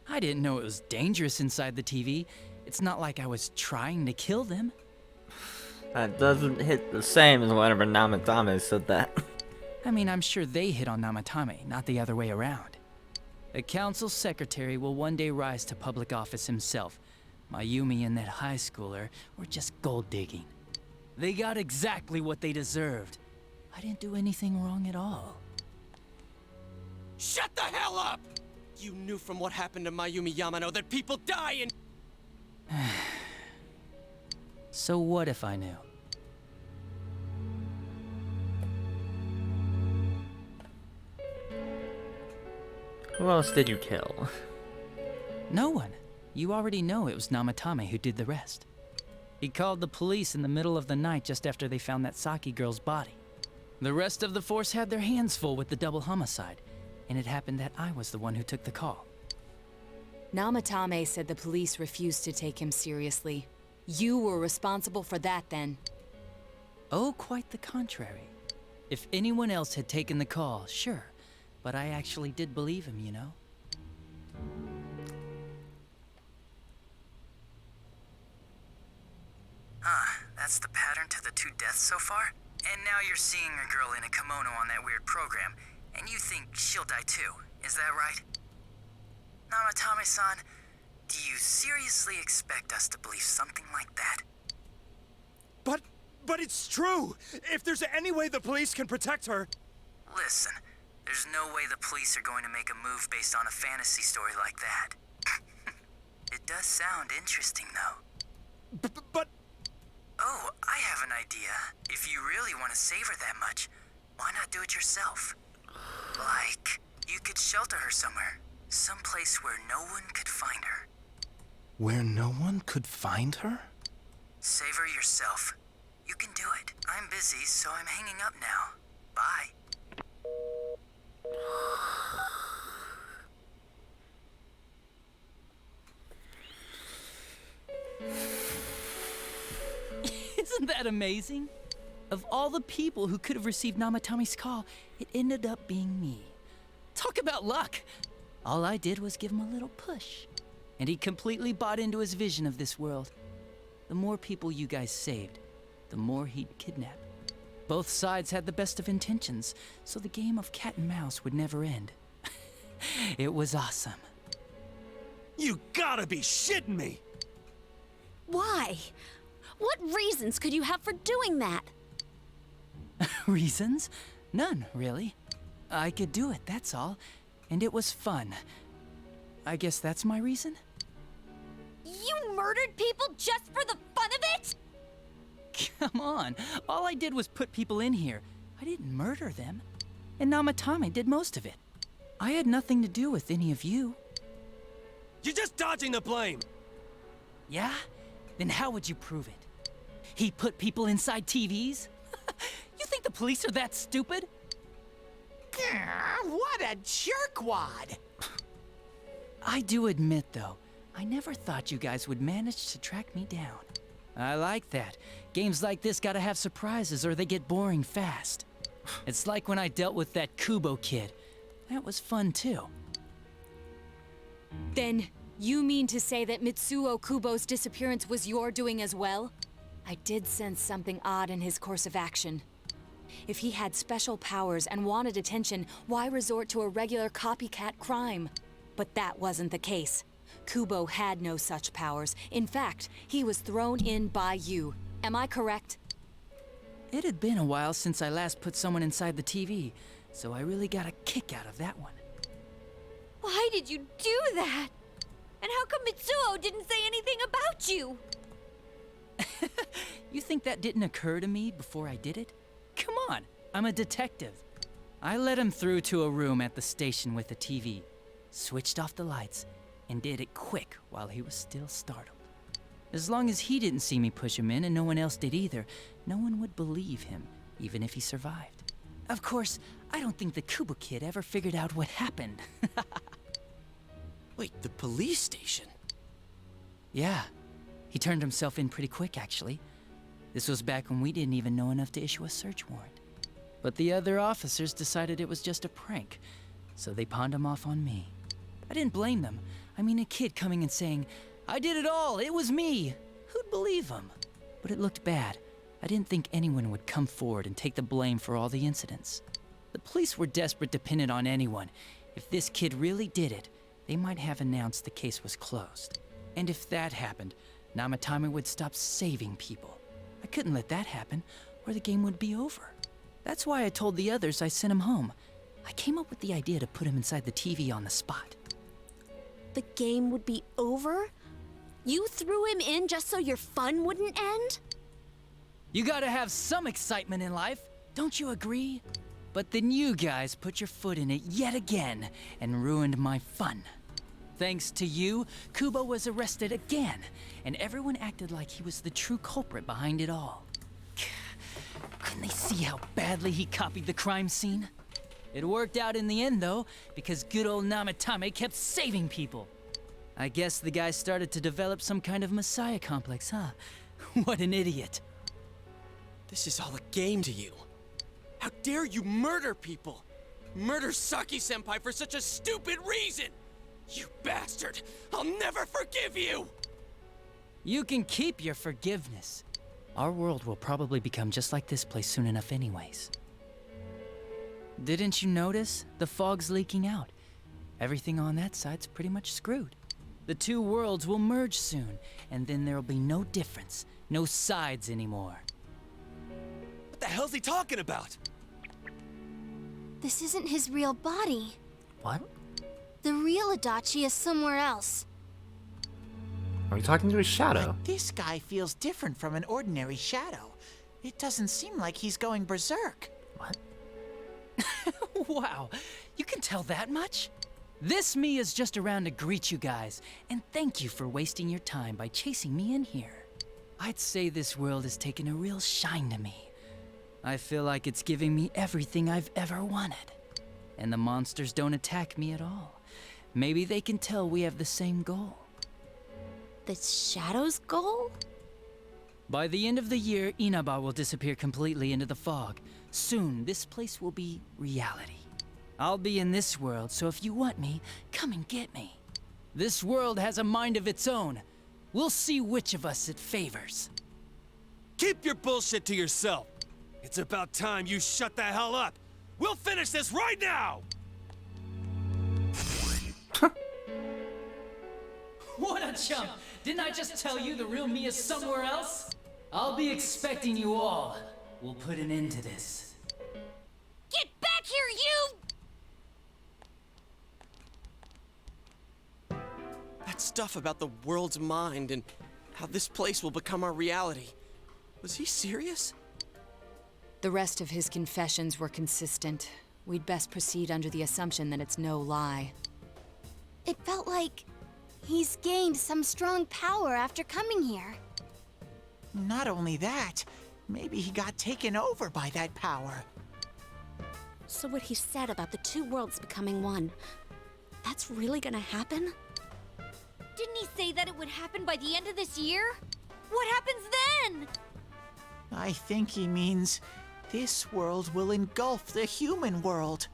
I didn't know it was dangerous inside the TV. It's not like I was trying to kill them. That doesn't hit the same as whenever Namatame said that. I mean, I'm sure they hit on Namatame, not the other way around. The council secretary will one day rise to public office himself. Mayumi and that high schooler were just gold digging. They got exactly what they deserved. I didn't do anything wrong at all. Shut the hell up! You knew from what happened to Mayumi Yamano that people die in— So what if I knew? Who else did you kill? No one. You already know it was Namatame who did the rest. He called the police in the middle of the night just after they found that Saki girl's body. The rest of the force had their hands full with the double homicide, and it happened that I was the one who took the call. Namatame said the police refused to take him seriously. You were responsible for that then. Oh, quite the contrary. If anyone else had taken the call, sure. But I actually did believe him, you know? That's the pattern to the 2 deaths so far? And now you're seeing a girl in a kimono on that weird program, and you think she'll die too, is that right? Namatame-san, do you seriously expect us to believe something like that? But it's true! If there's any way the police can protect her— Listen, there's no way the police are going to make a move based on a fantasy story like that. It does sound interesting, though. But... Oh, I have an idea. If you really want to save her that much, why not do it yourself? Like, you could shelter her somewhere. Someplace where no one could find her. Where no one could find her? Save her yourself. You can do it. I'm busy, so I'm hanging up now. Bye. Isn't that amazing? Of all the people who could have received Namatame's call, it ended up being me. Talk about luck! All I did was give him a little push, and he completely bought into his vision of this world. The more people you guys saved, the more he'd kidnap. Both sides had the best of intentions, so the game of cat and mouse would never end. It was awesome. You gotta be shitting me! Why? What reasons could you have for doing that? Reasons? None, really. I could do it, that's all. And it was fun. I guess that's my reason? You murdered people just for the fun of it? Come on. All I did was put people in here. I didn't murder them. And Namatame did most of it. I had nothing to do with any of you. You're just dodging the blame! Yeah? Then how would you prove it? He put people inside TVs? You think the police are that stupid? What a jerkwad! I do admit, though, I never thought you guys would manage to track me down. I like that. Games like this gotta have surprises or they get boring fast. It's like when I dealt with that Kubo kid. That was fun, too. Then, you mean to say that Mitsuo Kubo's disappearance was your doing as well? I did sense something odd in his course of action. If he had special powers and wanted attention, why resort to a regular copycat crime? But that wasn't the case. Kubo had no such powers. In fact, he was thrown in by you. Am I correct? It had been a while since I last put someone inside the TV, so I really got a kick out of that one. Why did you do that? And how come Mitsuo didn't say anything about you? You think that didn't occur to me before I did it? Come on, I'm a detective. I let him through to a room at the station with a TV, switched off the lights, and did it quick while he was still startled. As long as he didn't see me push him in and no one else did either, no one would believe him, even if he survived. Of course, I don't think the Kubo kid ever figured out what happened. Wait, the police station? Yeah, he turned himself in pretty quick, actually. This was back when we didn't even know enough to issue a search warrant. But the other officers decided it was just a prank, so they pawned him off on me. I didn't blame them. I mean, a kid coming and saying, "I did it all, it was me." Who'd believe him? But it looked bad. I didn't think anyone would come forward and take the blame for all the incidents. The police were desperate to pin it on anyone. If this kid really did it, they might have announced the case was closed. And if that happened, Namatame would stop saving people. I couldn't let that happen, or the game would be over. That's why I told the others I sent him home. I came up with the idea to put him inside the TV on the spot. The game would be over? You threw him in just so your fun wouldn't end? You gotta have some excitement in life, don't you agree? But then you guys put your foot in it yet again and ruined my fun. Thanks to you, Kubo was arrested again, and everyone acted like he was the true culprit behind it all. Couldn't they see how badly he copied the crime scene? It worked out in the end, though, because good old Namatame kept saving people. I guess the guy started to develop some kind of messiah complex, huh? What an idiot. This is all a game to you. How dare you murder people? Murder Saki-senpai for such a stupid reason! You bastard! I'll never forgive you! You can keep your forgiveness. Our world will probably become just like this place soon enough anyways. Didn't you notice? The fog's leaking out. Everything on that side's pretty much screwed. The two worlds will merge soon, and then there'll be no difference, no sides anymore. What the hell's he talking about? This isn't his real body. What? The real Adachi is somewhere else. Are you talking to his shadow? But this guy feels different from an ordinary shadow. It doesn't seem like he's going berserk. What? Wow, you can tell that much? This me is just around to greet you guys, and thank you for wasting your time by chasing me in here. I'd say this world has taken a real shine to me. I feel like it's giving me everything I've ever wanted. And the monsters don't attack me at all. Maybe they can tell we have the same goal. The Shadow's goal? By the end of the year, Inaba will disappear completely into the fog. Soon, this place will be reality. I'll be in this world, so if you want me, come and get me. This world has a mind of its own. We'll see which of us it favors. Keep your bullshit to yourself. It's about time you shut the hell up. We'll finish this right now! What a chump! Didn't I just tell you the real me is somewhere else? I'll be expecting you all. We'll put an end to this. Get back here, you! That stuff about the world's mind and how this place will become our reality. Was he serious? The rest of his confessions were consistent. We'd best proceed under the assumption that it's no lie. It felt like He's gained some strong power after coming here. Not only that, maybe he got taken over by that power. So what he said about the two worlds becoming one, that's really gonna happen? Didn't he say that it would happen by the end of this year? What happens then? I think he means this world will engulf the human world.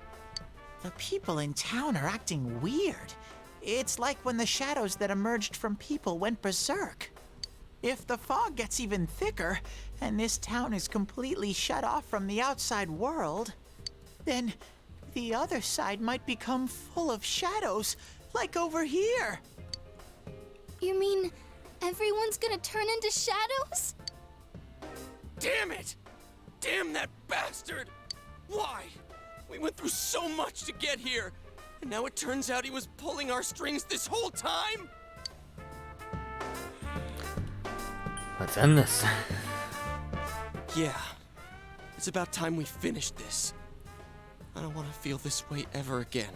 The people in town are acting weird. It's like when the shadows that emerged from people went berserk. If the fog gets even thicker, and this town is completely shut off from the outside world, then the other side might become full of shadows, like over here. You mean everyone's gonna turn into shadows? Damn it! Damn that bastard! Why? We went through so much to get here, and now it turns out he was pulling our strings this whole time? Let's end this. Yeah. It's about time we finished this. I don't want to feel this way ever again.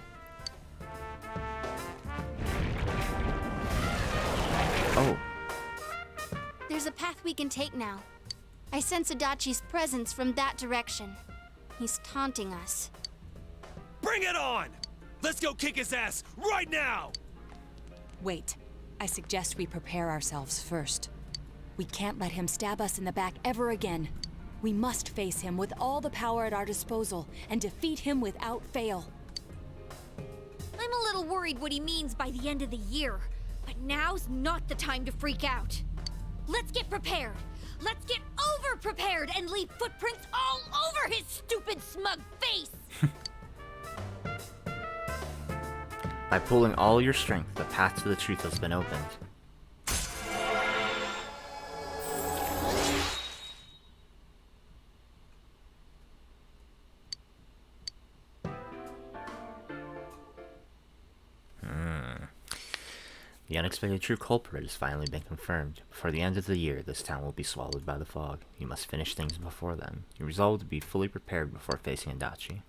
Oh. There's a path we can take now. I sense Adachi's presence from that direction. He's taunting us. Bring it on! Let's go kick his ass right now! Wait. I suggest we prepare ourselves first. We can't let him stab us in the back ever again. We must face him with all the power at our disposal and defeat him without fail. I'm a little worried what he means by the end of the year, but now's not the time to freak out. Let's get prepared. Let's get over-prepared and leave footprints all over his stupid, smug face! By pulling all your strength, the path to the truth has been opened. The unexpected true culprit has finally been confirmed. Before the end of the year, this town will be swallowed by the fog. You must finish things before then. You resolve to be fully prepared before facing Adachi.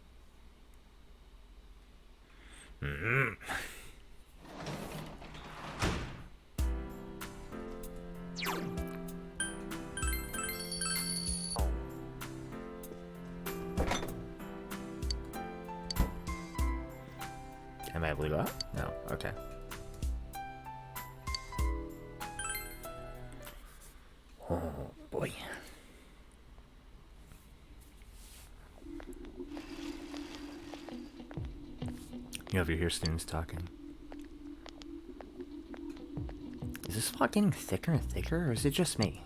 Am I able to go out? No. Okay. Oh boy. You ever hear students talking? Is this fog getting thicker and thicker, or is it just me?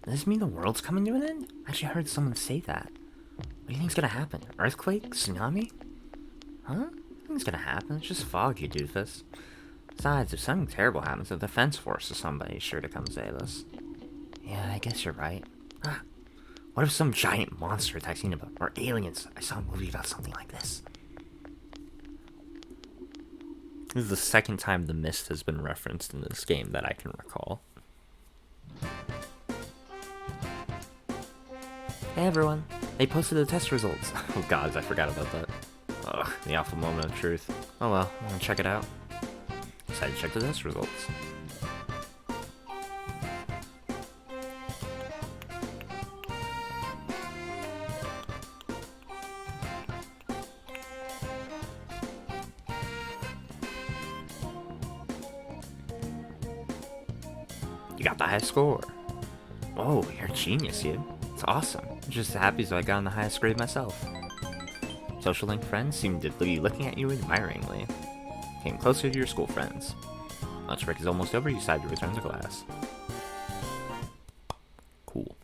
Does this mean the world's coming to an end? I actually heard someone say that. What do you think's gonna happen? Earthquake? Tsunami? Huh? Nothing's gonna happen. It's just fog, you doofus. Besides, if something terrible happens, the defense force or somebody's sure to come save us. Yeah, I guess you're right. Ah, what if some giant monster attacks Nineveh? Or aliens? I saw a movie about something like this. This is the second time the mist has been referenced in this game that I can recall. Hey everyone, they posted the test results. Oh gods, I forgot about that. Ugh, the awful moment of truth. Oh well, I'm gonna check it out. Decided to check the test results. You got the high score. Whoa, you're a genius, you. It's awesome. I'm just as happy as I got on the highest grade myself. Social link friends seem to be looking at you admiringly. Came closer to your school friends. Lunch break is almost over, you decide to return to class. Cool.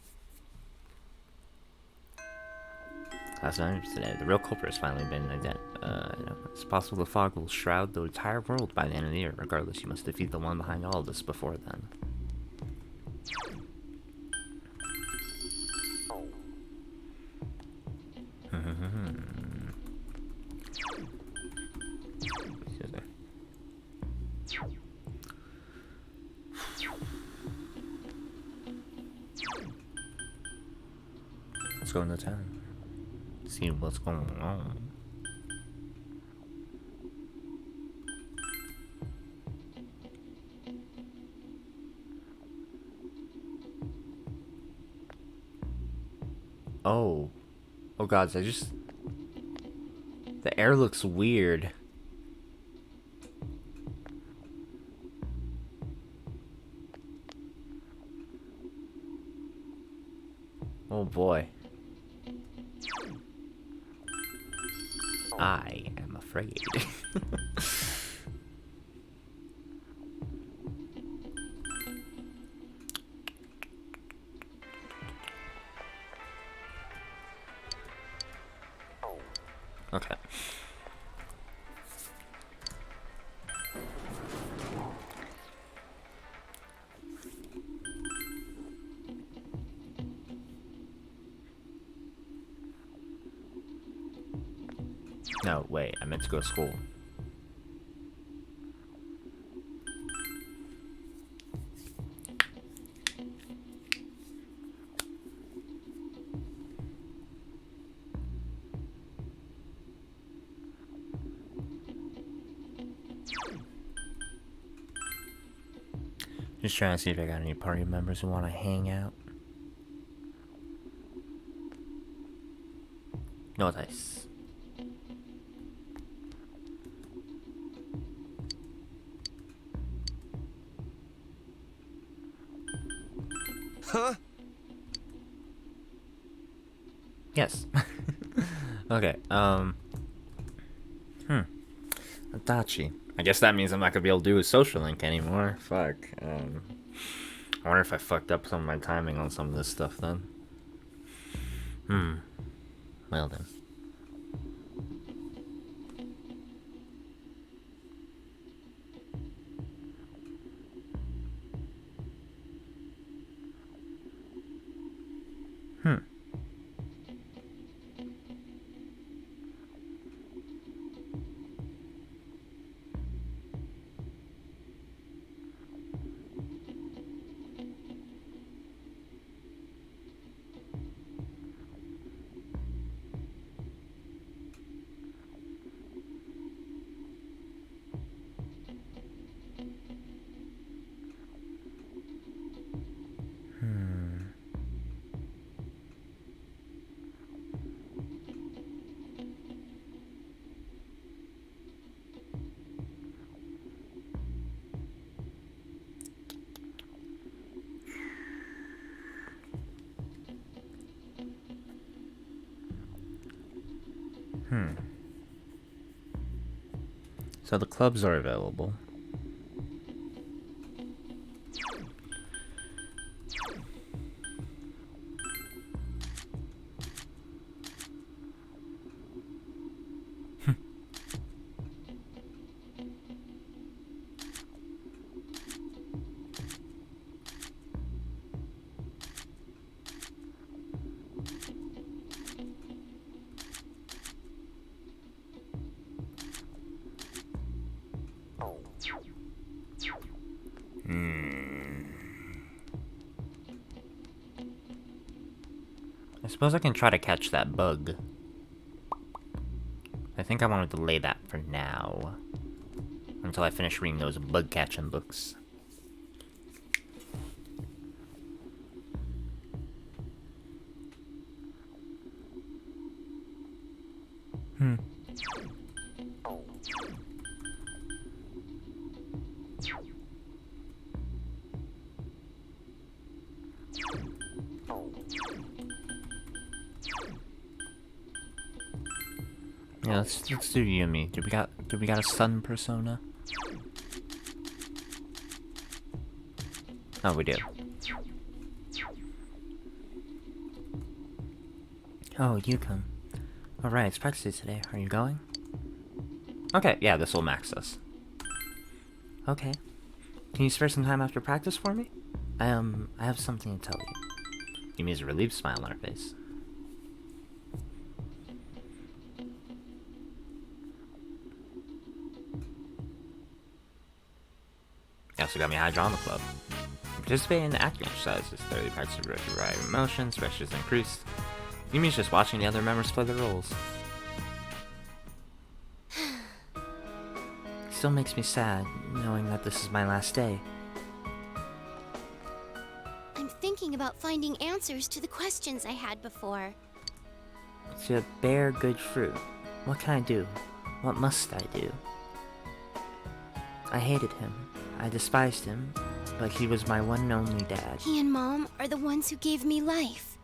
Class numbers today. The real culprit has finally been identified. It's possible the fog will shroud the entire world by the end of the year. Regardless, you must defeat the one behind all of this before then. Let's go into town. See what's going on. Oh. Oh god, the air looks weird. Oh boy. I am afraid. Okay. No, wait, I meant to go to school. Just trying to see if I got any party members who want to hang out. No dice. Huh? Yes. Okay, Adachi. I guess that means I'm not gonna be able to do a social link anymore. Fuck. I wonder if I fucked up some of my timing on some of this stuff then. Well then. So the clubs are available. I suppose I can try to catch that bug. I think I want to delay that for now. Until I finish reading those bug catching books. Yeah, let's do Yumi. Do we got a sun persona? Oh, we do. Oh, you come. Alright, it's practice day today. Are you going? Okay, yeah, this will max us. Okay. Can you spare some time after practice for me? I have something to tell you. Yumi has a relieved smile on her face. You also got me High Drama Club. Participate in acting exercises. Thoroughly practice a variety of emotions, pressures increased. Yumi's just watching the other members play their roles. Still makes me sad, knowing that this is my last day. I'm thinking about finding answers to the questions I had before. to bear good fruit. What can I do? What must I do? I hated him. I despised him, but he was my one and only dad. He and Mom are the ones who gave me life.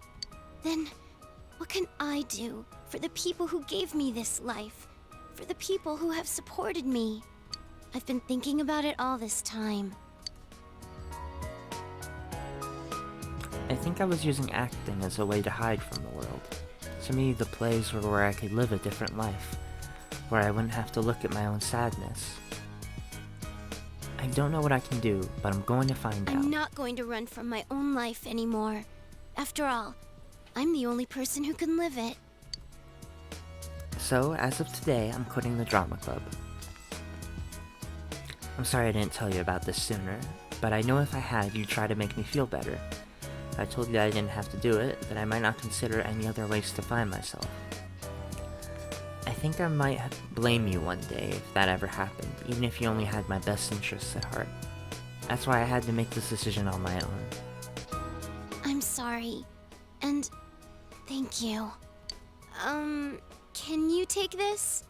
Then, what can I do for the people who gave me this life? For the people who have supported me? I've been thinking about it all this time. I think I was using acting as a way to hide from the world. To me, the plays were where I could live a different life, where I wouldn't have to look at my own sadness. I don't know what I can do, but I'm going to find out. I'm not going to run from my own life anymore. After all, I'm the only person who can live it. So, as of today, I'm quitting the drama club. I'm sorry I didn't tell you about this sooner, but I know if I had, you'd try to make me feel better. If I told you I didn't have to do it, then I might not consider any other ways to find myself. I think I might blame you one day if that ever happened, even if you only had my best interests at heart. That's why I had to make this decision on my own. I'm sorry. And thank you. Can you take this?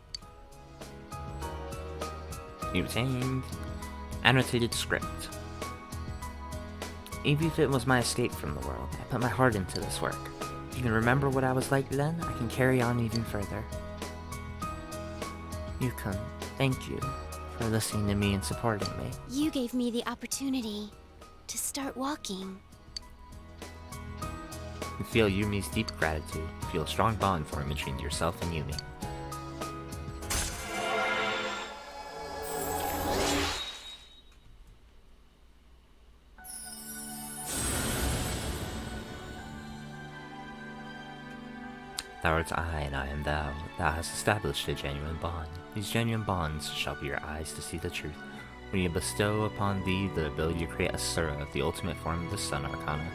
You obtained annotated script. Even if it was my escape from the world, I put my heart into this work. If you can remember what I was like then, I can carry on even further. Yukon, thank you for listening to me and supporting me. You gave me the opportunity to start walking. You feel Yumi's deep gratitude. Feel a strong bond forming between yourself and Yumi. Thou art I, and I am thou. Thou hast established a genuine bond. These genuine bonds shall be your eyes to see the truth. When you bestow upon thee the ability to create Asura, the ultimate form of the Sun Arcana.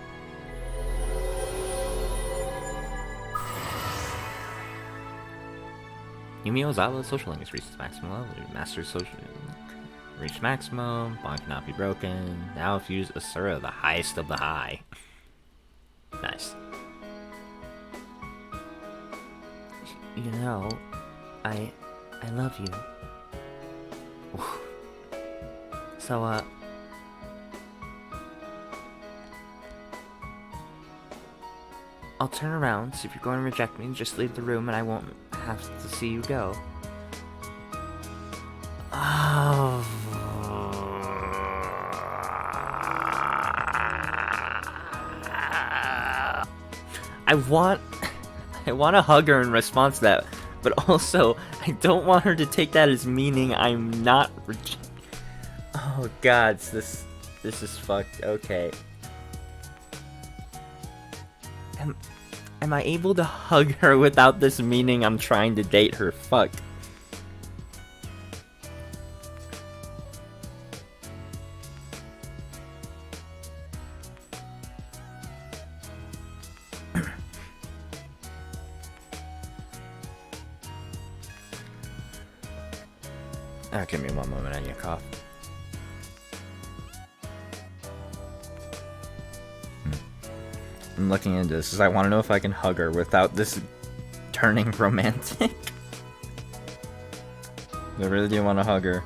Yumi Ozawa's social link has reached its maximum level. Master social reached maximum. Bond cannot be broken. Now if you use Asura, the highest of the high. Nice. You know, I love you. Oof. So, I'll turn around, so if you're going to reject me, just leave the room and I won't have to see you go. Oh. I want to hug her in response to that, but also, I don't want her to take that as meaning I'm not Oh god, this is fucked. Okay. Am I able to hug her without this meaning I'm trying to date her? Fuck. Give me one moment, I need a cough. I'm looking into this because I want to know if I can hug her without this turning romantic. I really do want to hug her.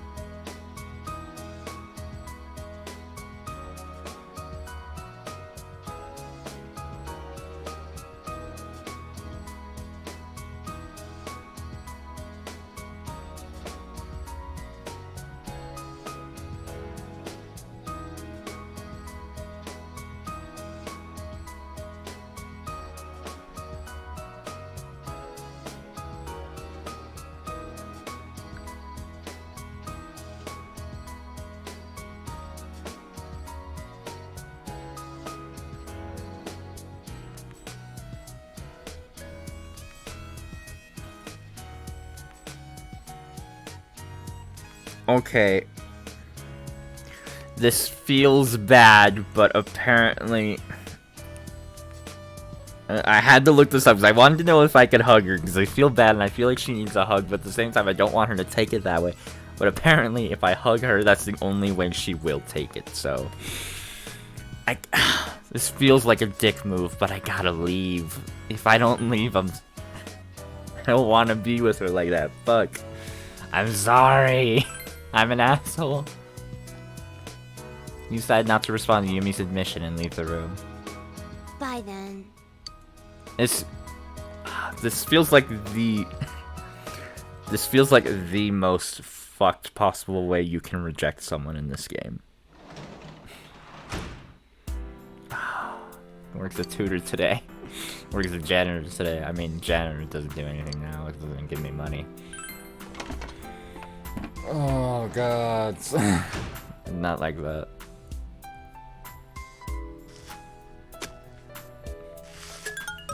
Okay. This feels bad, but apparently... I had to look this up because I wanted to know if I could hug her because I feel bad and I feel like she needs a hug, but at the same time I don't want her to take it that way. But apparently if I hug her, that's the only way she will take it, so... This feels like a dick move, but I gotta leave. If I don't leave, I'm... don't want to be with her like that. Fuck. I'm sorry. I'm an asshole. You decide not to respond to Yumi's admission and leave the room. Bye then. This feels like the most fucked possible way you can reject someone in this game. Works a tutor today. Works a janitor today. I mean, janitor doesn't do anything now. It doesn't give me money. Oh god. Not like that.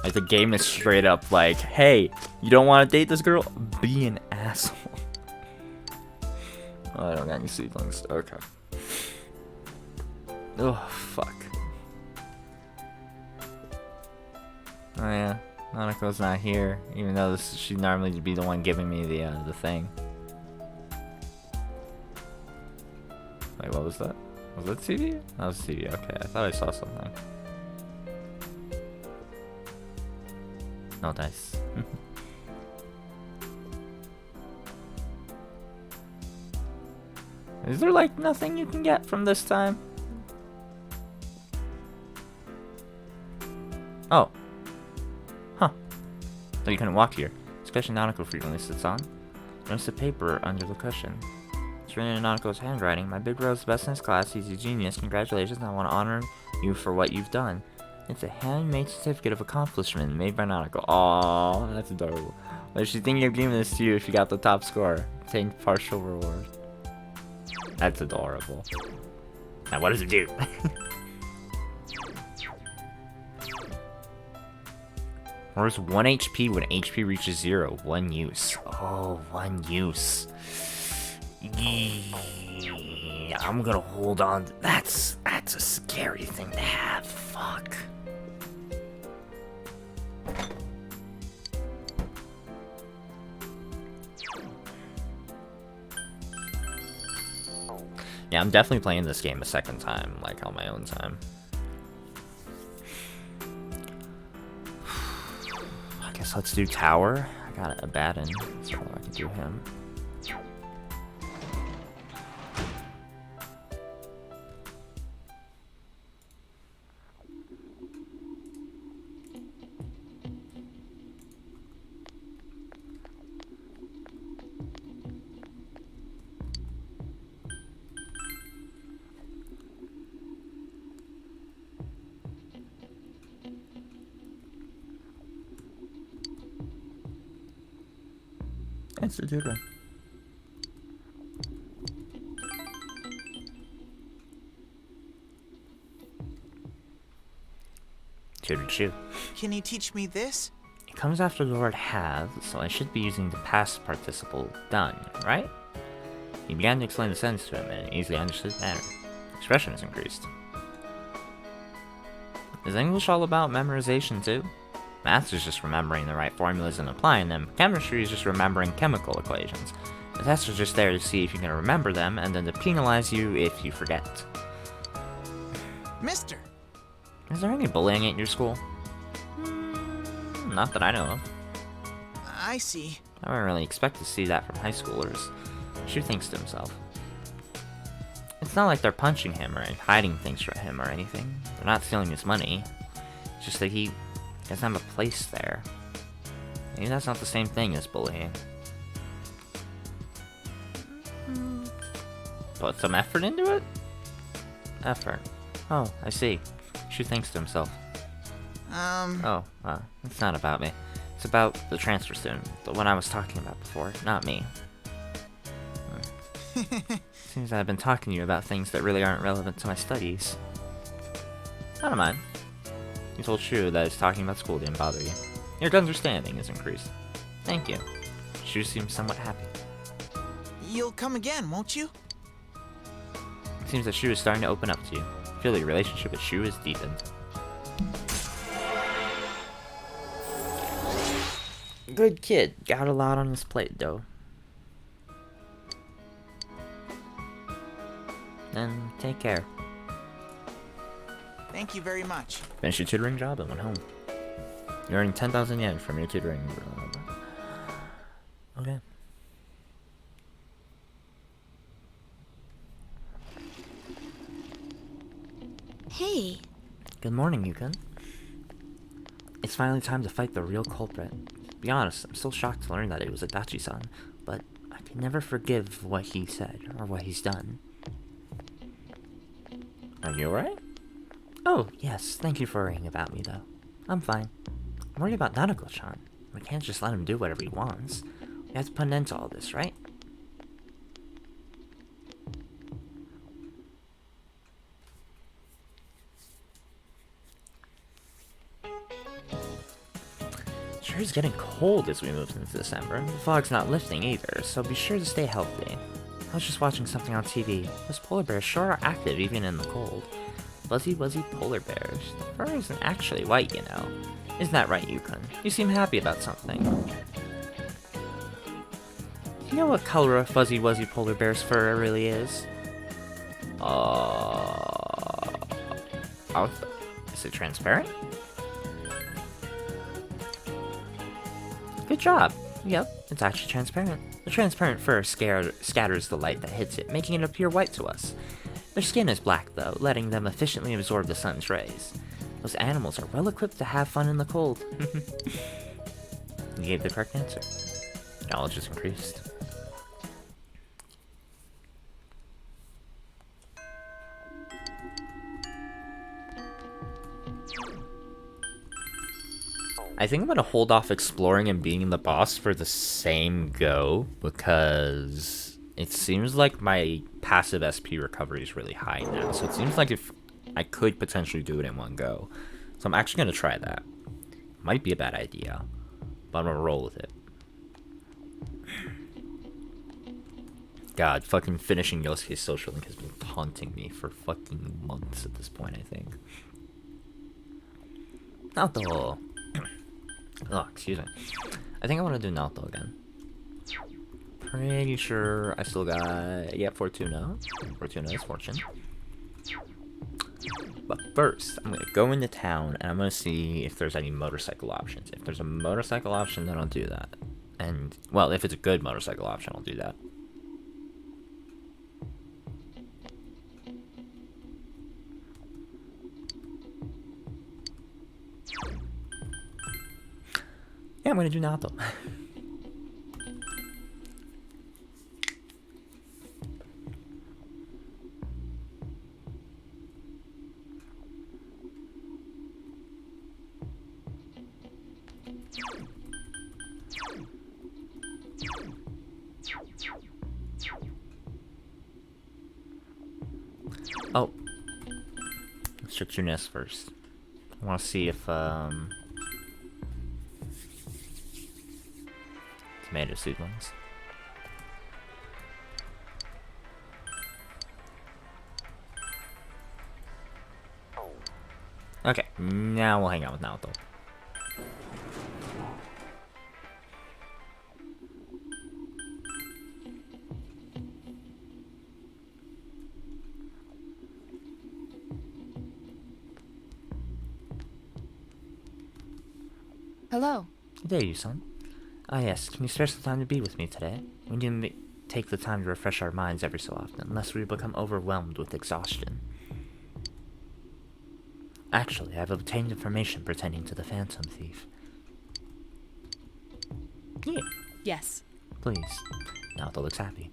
Like the game is straight up like, hey, you don't want to date this girl? Be an asshole. Oh, I don't got any seedlings. Okay. Oh, fuck. Oh yeah, Nanako's not here, even though she'd normally be the one giving me the thing. Wait, what was that? Was that TV? That was TV. Okay, I thought I saw something. No dice. Is there like nothing you can get from this time? Oh. Huh. So you couldn't walk here. This cushion Nanako frequently sits on. Notice the paper under the cushion. It's written in Nanako's handwriting. My big bro's the best in his class. He's a genius. Congratulations. I want to honor you for what you've done. It's a handmade certificate of accomplishment made by Nanako. Aww, that's adorable. But she's thinking of giving this to you if you got the top score. Obtain partial reward. That's adorable. Now what does it do? Where's 1 HP when HP reaches 0? 1 use. Oh, 1 use. Yeah, I'm gonna hold on. That's a scary thing to have. Fuck. Yeah, I'm definitely playing this game a second time, like on my own time. I guess let's do Tower. I got a Abaddon, so I can do him. It's a dude. Tutored shoe. Can you teach me this? It comes after the word have, so I should be using the past participle done, right? He began to explain the sentence to him in an easily understood manner. Expression is increased. Is English all about memorization too? Math is just remembering the right formulas and applying them. Chemistry is just remembering chemical equations. The tests are just there to see if you can remember them, and then to penalize you if you forget. Mister! Is there any bullying at your school? Not that I know of. I see. I wouldn't really expect to see that from high schoolers. Shu thinks to himself. It's not like they're punching him or hiding things from him or anything. They're not stealing his money. It's just that he doesn't have a place there. Maybe that's not the same thing as bullying. Put some effort into it? Effort. Oh, I see. Shu thinks to himself. Oh, it's not about me. It's about the transfer student, the one I was talking about before, not me. Seems I've been talking to you about things that really aren't relevant to my studies. I don't mind. You told Shu that his talking about school didn't bother you. Your understanding is increased. Thank you. Shu seems somewhat happy. You'll come again, won't you? It seems that Shu is starting to open up to you. I feel that your relationship with Shu is deepened. Good kid. Got a lot on his plate, though. Then take care. Thank you very much. Finished your tutoring job and went home. You're earning 10,000 yen from your tutoring job. Hey. Good morning, Yukon. It's finally time to fight the real culprit. To be honest, I'm still shocked to learn that it was Adachi-san, but I can never forgive what he said or what he's done. Are you alright? Oh, yes, thank you for worrying about me, though. I'm fine. I'm worried about Nanako-chan. We can't just let him do whatever he wants. We have to put an end to all this, right? Sure is getting cold as we move into December. The fog's not lifting either, so be sure to stay healthy. I was just watching something on TV. Those polar bears sure are active even in the cold. Fuzzy wuzzy polar bears. The fur isn't actually white, you know. Isn't that right, Yukon? You seem happy about something. You know what color a fuzzy wuzzy polar bear's fur really is? Is it transparent? Good job. Yep, it's actually transparent. The transparent fur scatters the light that hits it, making it appear white to us. Their skin is black, though, letting them efficiently absorb the sun's rays. Those animals are well equipped to have fun in the cold. You gave the correct answer. Knowledge is increased. I think I'm gonna hold off exploring and being the boss for the same go, because it seems like my passive SP recovery is really high now, so it seems like if I could potentially do it in one go. So I'm actually gonna try that. Might be a bad idea, but I'm gonna roll with it. God, fucking finishing Yosuke's social link has been taunting me for fucking months at this point, I think. Naoto! Oh, excuse me. I think I want to do Naoto again. Pretty sure I still got... Yeah, Fortuna. Fortuna is fortune. But first, I'm going to go into town and I'm going to see if there's any motorcycle options. If there's a motorcycle option, then I'll do that. And, well, if it's a good motorcycle option, I'll do that. Yeah, I'm gonna do Naoto. Oh. Let's check your nest first. I wanna see if, tomato seedlings. Okay, now we'll hang out with Naoto. Hello. There you, son. Ah yes, can you spare some time to be with me today? We need to take the time to refresh our minds every so often, lest we become overwhelmed with exhaustion. Actually, I've obtained information pertaining to the Phantom Thief. Yeah. Yes. Please. Naoto looks happy.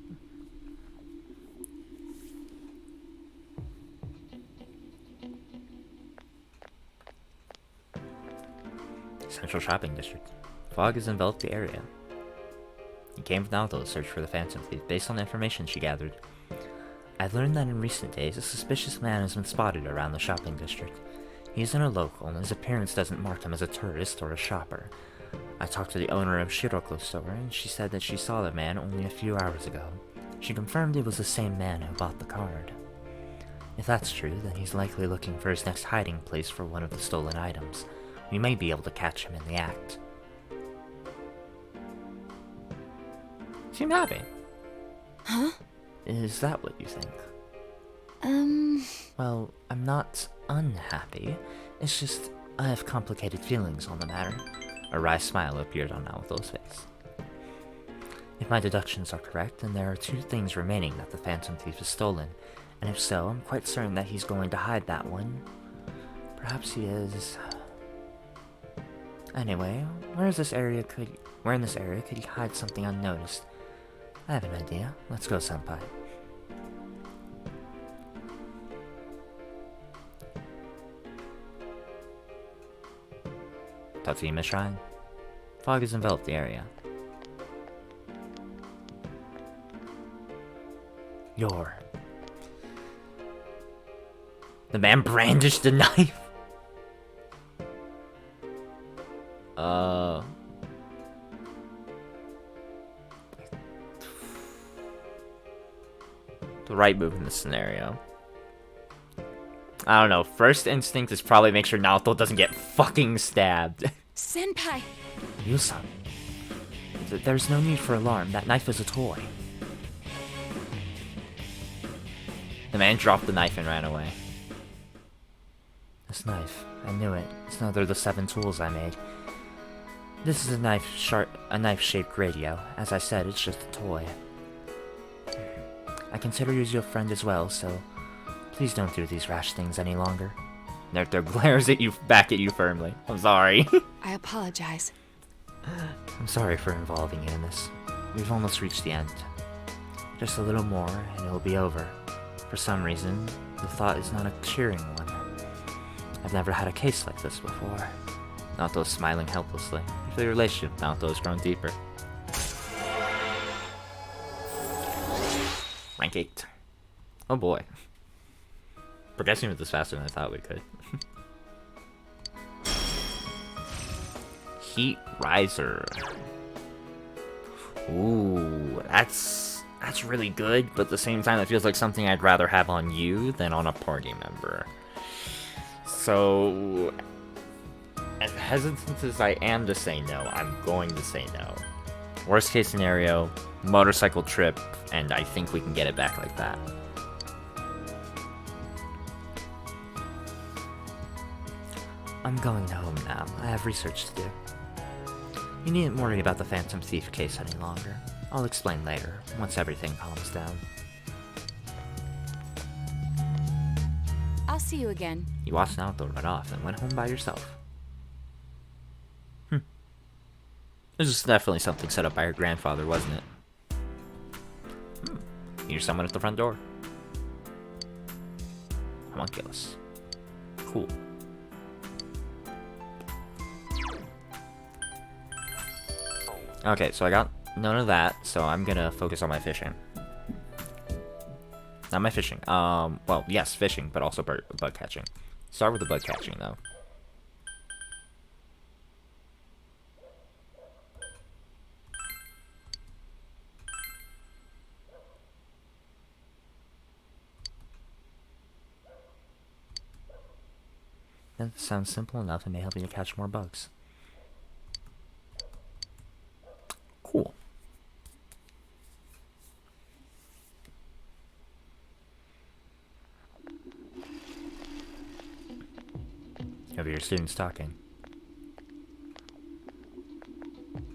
Central Shopping District. Fog has enveloped the area. He came with Naoto to search for the Phantom Thief based on the information she gathered. I've learned that in recent days, a suspicious man has been spotted around the shopping district. He isn't a local, and his appearance doesn't mark him as a tourist or a shopper. I talked to the owner of Shiroko's store, and she said that she saw the man only a few hours ago. She confirmed it was the same man who bought the card. If that's true, then he's likely looking for his next hiding place for one of the stolen items. We may be able to catch him in the act. Seem happy. Huh? Is that what you think? Well, I'm not unhappy. It's just I have complicated feelings on the matter. A wry smile appeared on Naoto's face. If my deductions are correct, then there are two things remaining that the Phantom Thief has stolen, And if so, I'm quite certain that he's going to hide that one. Perhaps he is. Anyway, where in this area could he hide something unnoticed? I have an idea. Let's go, Senpai. Tatsuma Shrine. Fog has enveloped the area. The man brandished a knife. The right move in this scenario. I don't know. First instinct is probably make sure Naoto doesn't get fucking stabbed. Senpai! Yusan. There's no need for alarm. That knife is a toy. The man dropped the knife and ran away. This knife. I knew it. It's another of the 7 tools I made. This is a knife-shaped radio. As I said, it's just a toy. I consider you your friend as well, so please don't do these rash things any longer. Naruto glares at you, back at you firmly. I'm sorry. I apologize. I'm sorry for involving you in this. We've almost reached the end. Just a little more, and it'll be over. For some reason, the thought is not a cheering one. I've never had a case like this before. Naoto's smiling helplessly. The relationship with Naoto has grown deeper. Rank 8. Oh boy. Progressing with this faster than I thought we could. Heat Riser. Ooh, that's really good, but at the same time it feels like something I'd rather have on you than on a party member. So, as hesitant as I am to say no, I'm going to say no. Worst case scenario, motorcycle trip, and I think we can get it back like that. I'm going home now. I have research to do. You needn't worry about the Phantom Thief case any longer. I'll explain later, once everything calms down. I'll see you again. You watched Naoto run off and went home by yourself. This is definitely something set up by her grandfather, wasn't it? Here's someone at the front door. Homunculus. Cool. Okay, so I got none of that, so I'm gonna focus on my fishing. Not my fishing. Well, yes, fishing, but also bug catching. Start with the bug catching, though. That sounds simple enough and may help you catch more bugs. Cool. Have your students talking?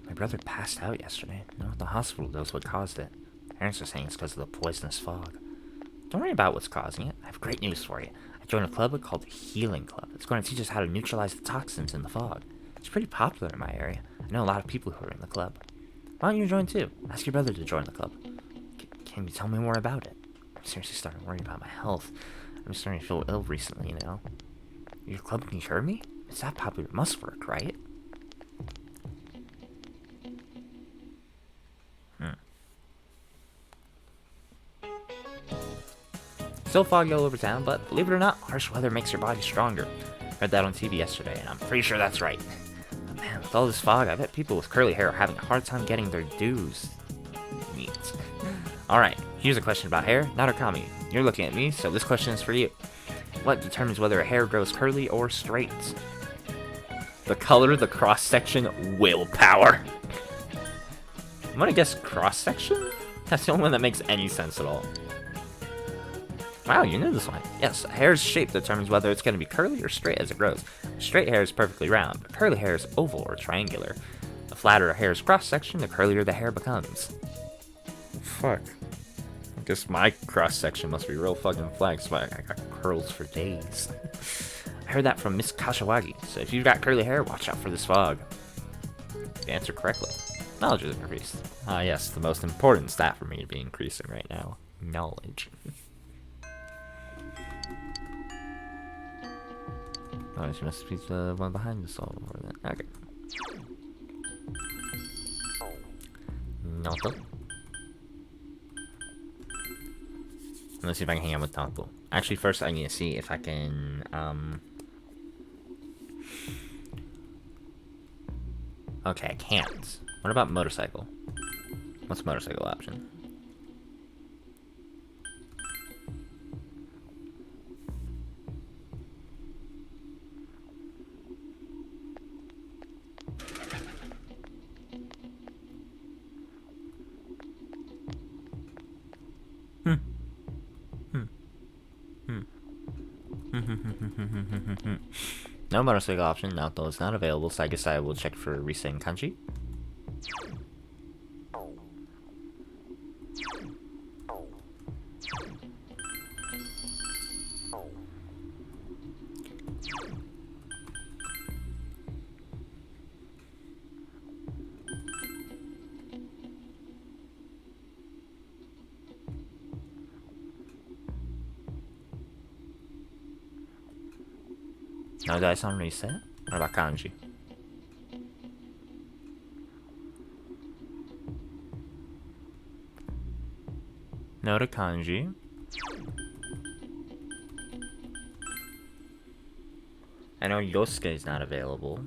My brother passed out yesterday. No one at the hospital knows what caused it. Parents are saying it's because of the poisonous fog. Don't worry about what's causing it. I have great news for you. I joined a club called the Healing Club. It's going to teach us how to neutralize the toxins in the fog. It's pretty popular in my area. I know a lot of people who are in the club. Why don't you join too? Ask your brother to join the club. Can you tell me more about it? I'm seriously starting to worry about my health. I'm starting to feel ill recently, you know. Your club can cure me? It's that popular. It must work, right? Still foggy all over town, but believe it or not, harsh weather makes your body stronger. Read that on TV yesterday, and I'm pretty sure that's right. But man, with all this fog, I bet people with curly hair are having a hard time getting their dues. Neat. Alright, here's a question about hair. Narukami, you're looking at me, so this question is for you. What determines whether a hair grows curly or straight? The color, the cross-section, willpower. I'm gonna guess cross-section? That's the only one that makes any sense at all. Wow, you knew this one. Yes, hair's shape determines whether it's going to be curly or straight as it grows. Straight hair is perfectly round, but curly hair is oval or triangular. The flatter a hair's cross-section, the curlier the hair becomes. Fuck. Guess my cross section must be real fucking flex, but I got curls for days. I heard that from Miss Kashiwagi, so if you've got curly hair, watch out for this fog. You answered correctly. Knowledge is increased. Ah, yes, the most important stat for me to be increasing right now. Knowledge. Oh, she must be the one behind us all over then. Okay. Naoto. Let's see if I can hang out with Naoto. Actually, first I need to see if I can, Okay, I can't. What about motorcycle? What's motorcycle option? No motorcycle option, Naoto is not available, so I guess I will check for Risa and Kanji. No dice on reset? What about Kanji? No to Kanji. I know Yosuke is not available.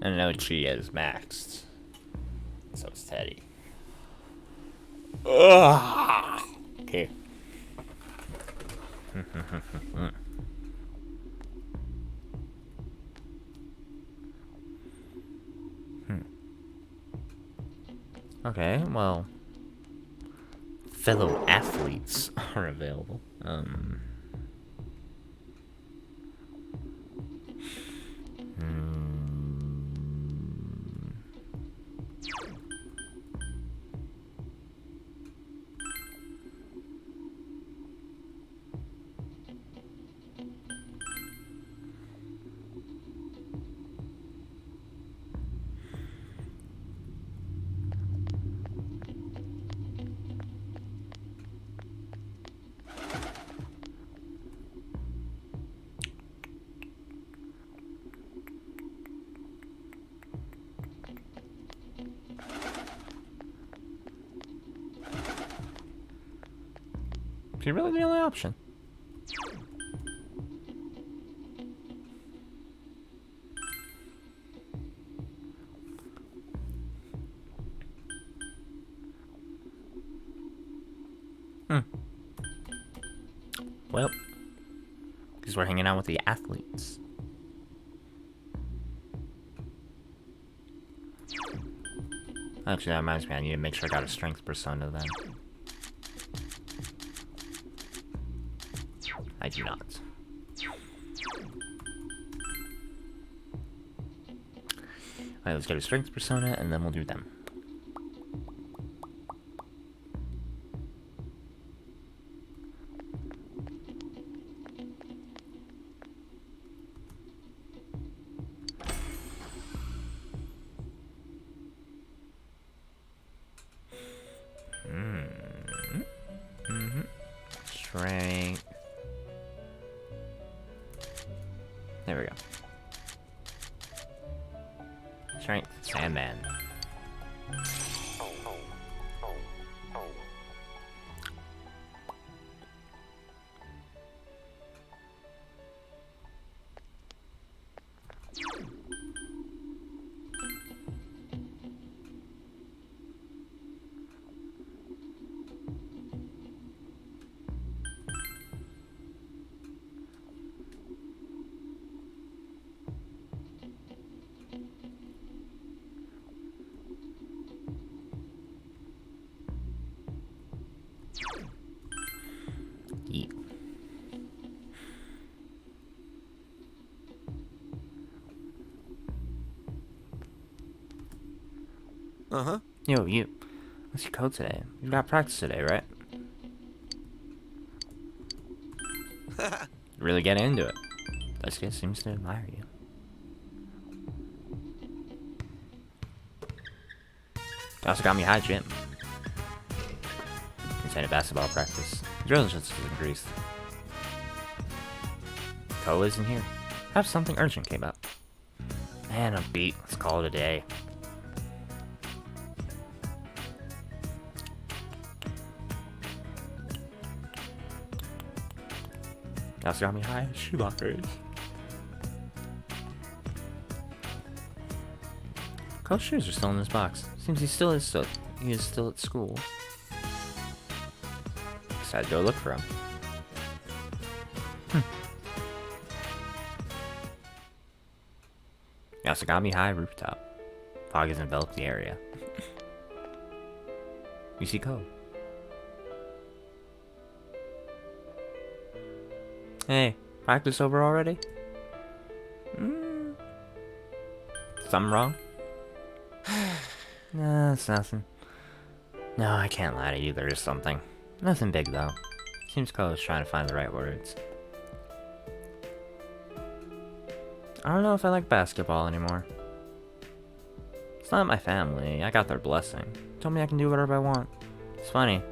I know Chi is maxed. So is Teddy. Ugh. Okay. Okay, well, fellow athletes are available. Is he really the only option? Well, because we're hanging out with the athletes. Actually, that reminds me, I need to make sure I got a strength persona then. I do not. Alright, let's get a strength persona and then we'll do them. Strength. There we go. Strength, Sandman. Uh-huh. Yo, you. What's your code today? You got practice today, right? Really get into it. This guy seems to admire you. You also got me high gym. Inside basketball practice. Drill just increased. Ko isn't here. Perhaps something urgent came up. Man, I'm beat. Let's call it a day. You also got me high shoelockers. Cole's shoes are still in his box. Seems he is still at school. Decided to go look for him. You also got me high rooftop. Fog has enveloped the area. You see Ko. Hey, practice over already? Something wrong? Nah, it's nothing. No, I can't lie to you, there is something. Nothing big though. Seems Ko is trying to find the right words. I don't know if I like basketball anymore. It's not my family, I got their blessing. Told me I can do whatever I want. It's funny,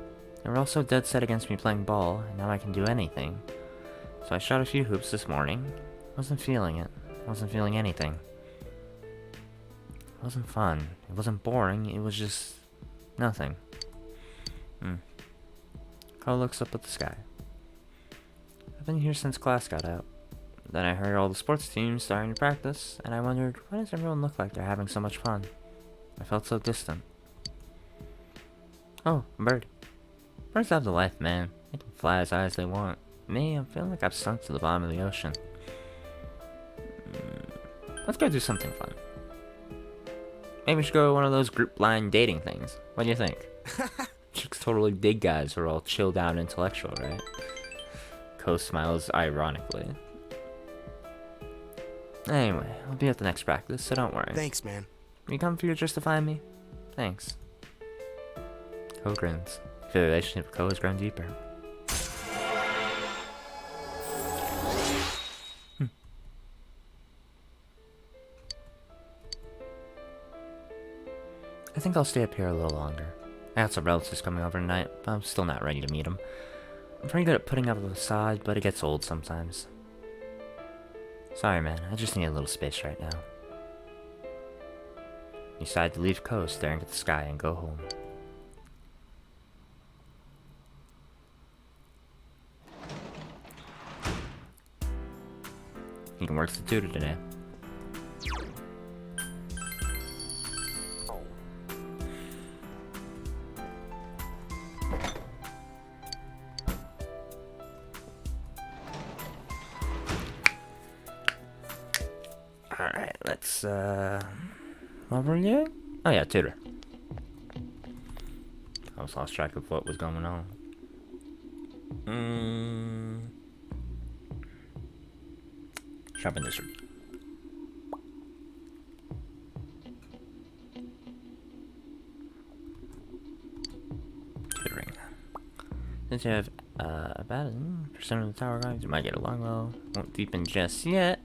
they were all so dead set against me playing ball, and now I can do anything. So I shot a few hoops this morning. Wasn't feeling it. Wasn't feeling anything. It wasn't fun. It wasn't boring. It was just nothing. Ko looks up at the sky. I've been here since class got out. Then I heard all the sports teams starting to practice, and I wondered, why does everyone look like they're having so much fun? I felt so distant. Oh, a bird. Birds have the life, man. They can fly as high as they want. Me, I'm feeling like I've sunk to the bottom of the ocean. Let's go do something fun. Maybe we should go to one of those group blind dating things. What do you think? Chicks totally dig guys who are all chilled out and intellectual, right? Ko smiles ironically. Anyway, I'll be at the next practice, so don't worry. Thanks, man. You come for your justifying me? Thanks. Ko grins. The relationship with Ko has grown deeper. I think I'll stay up here a little longer. I got some relatives coming over tonight, but I'm still not ready to meet them. I'm pretty good at putting up a facade, but it gets old sometimes. Sorry, man. I just need a little space right now. You decide to leave Ko staring at the sky and go home. You can work as a tutor today. Alright, let's, what were you? Oh yeah, tutor. I was lost track of what was going on. Shopping district. Tutoring. Since you have, about percent of the tower guys, you might get along well. Won't deepen just yet.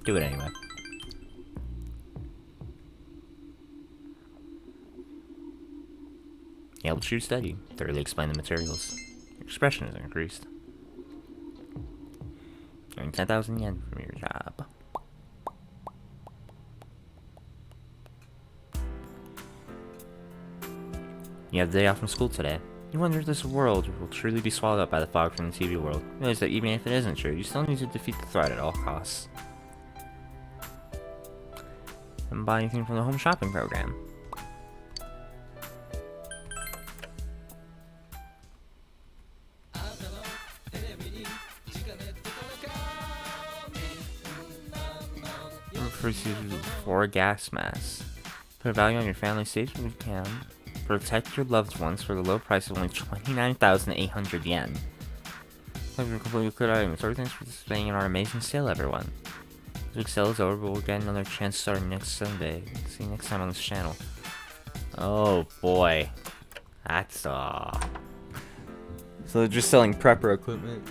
Do it anyway. He helps you study, thoroughly explain the materials. Your expression is increased. Earn 10,000 yen from your job. You have the day off from school today. You wonder if this world will truly be swallowed up by the fog from the TV world. Realize that even if it isn't true, you still need to defeat the threat at all costs. And buy anything from the home shopping program. Receive 4 gas masks. Put a value on your family safety if you can. Protect your loved ones for the low price of only 29,800 yen. Have your completely cleared items. Everything's participating in our amazing sale, everyone. week's sale is over, but we'll get another chance starting next Sunday. See you next time on this channel. Oh boy. That's So they're just selling prepper equipment.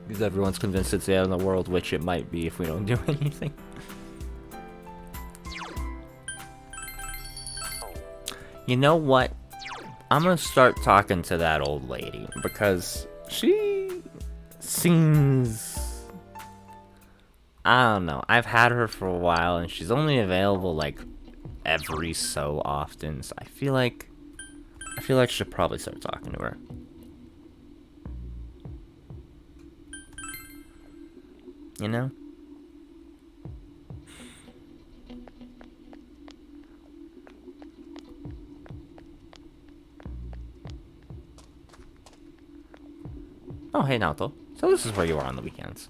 Because everyone's convinced it's the end of the world, which it might be if we don't do anything. You know what? I'm gonna start talking to that old lady, because she seems... I don't know. I've had her for a while, and she's only available, like, every so often, so I feel like I should probably start talking to her. You know? Oh, hey, Naoto. So this is where you are on the weekends.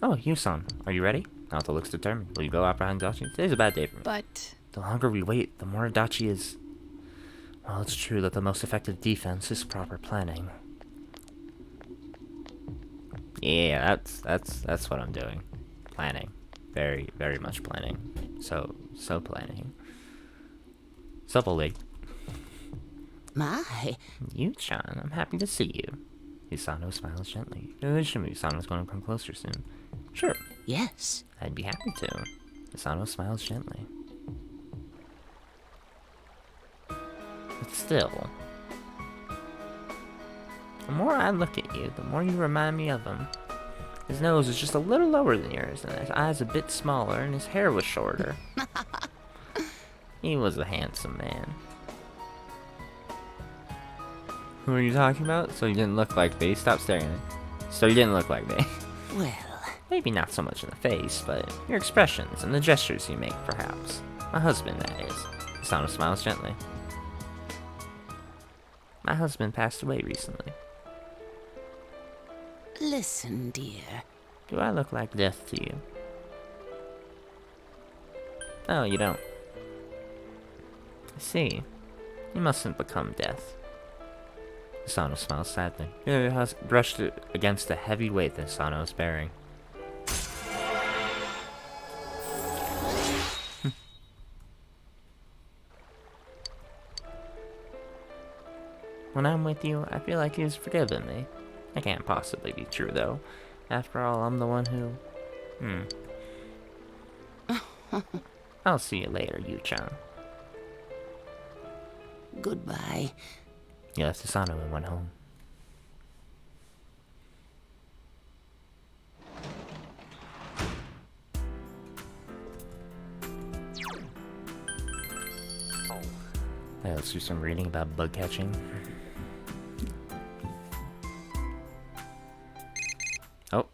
Oh, Yu-san, are you ready? Naoto looks determined. Will you go out behind Dachi? Today's a bad day for me. But... The longer we wait, the more Dachi is... Well, it's true that the most effective defense is proper planning. Yeah, that's what I'm doing. Planning. Very, very much planning. So planning. Supple. My. Yu-chan, I'm happy to see you. Hisano smiles gently. Hisano's going to come closer soon. Sure. Yes. I'd be happy to. Hisano smiles gently. But still, the more I look at you, the more you remind me of him. His nose is just a little lower than yours, and his eyes a bit smaller, and his hair was shorter. He was a handsome man. Who are you talking about? So you didn't look like me. Stop staring at me. So you didn't look like me. Well... Maybe not so much in the face, but your expressions and the gestures you make, perhaps. My husband, that is. Hisano smiles gently. My husband passed away recently. Listen, dear. Do I look like death to you? Oh, you don't. I see. You mustn't become death. Hisano smiles sadly. Your husband brushed it against the heavy weight that Hisano is bearing. When I'm with you, I feel like he's forgiven me. That can't possibly be true, though. After all, I'm the one who... I'll see you later, Yu-chan. Goodbye. He left Hisano and went home. Hey, let's do some reading about bug catching. Oh.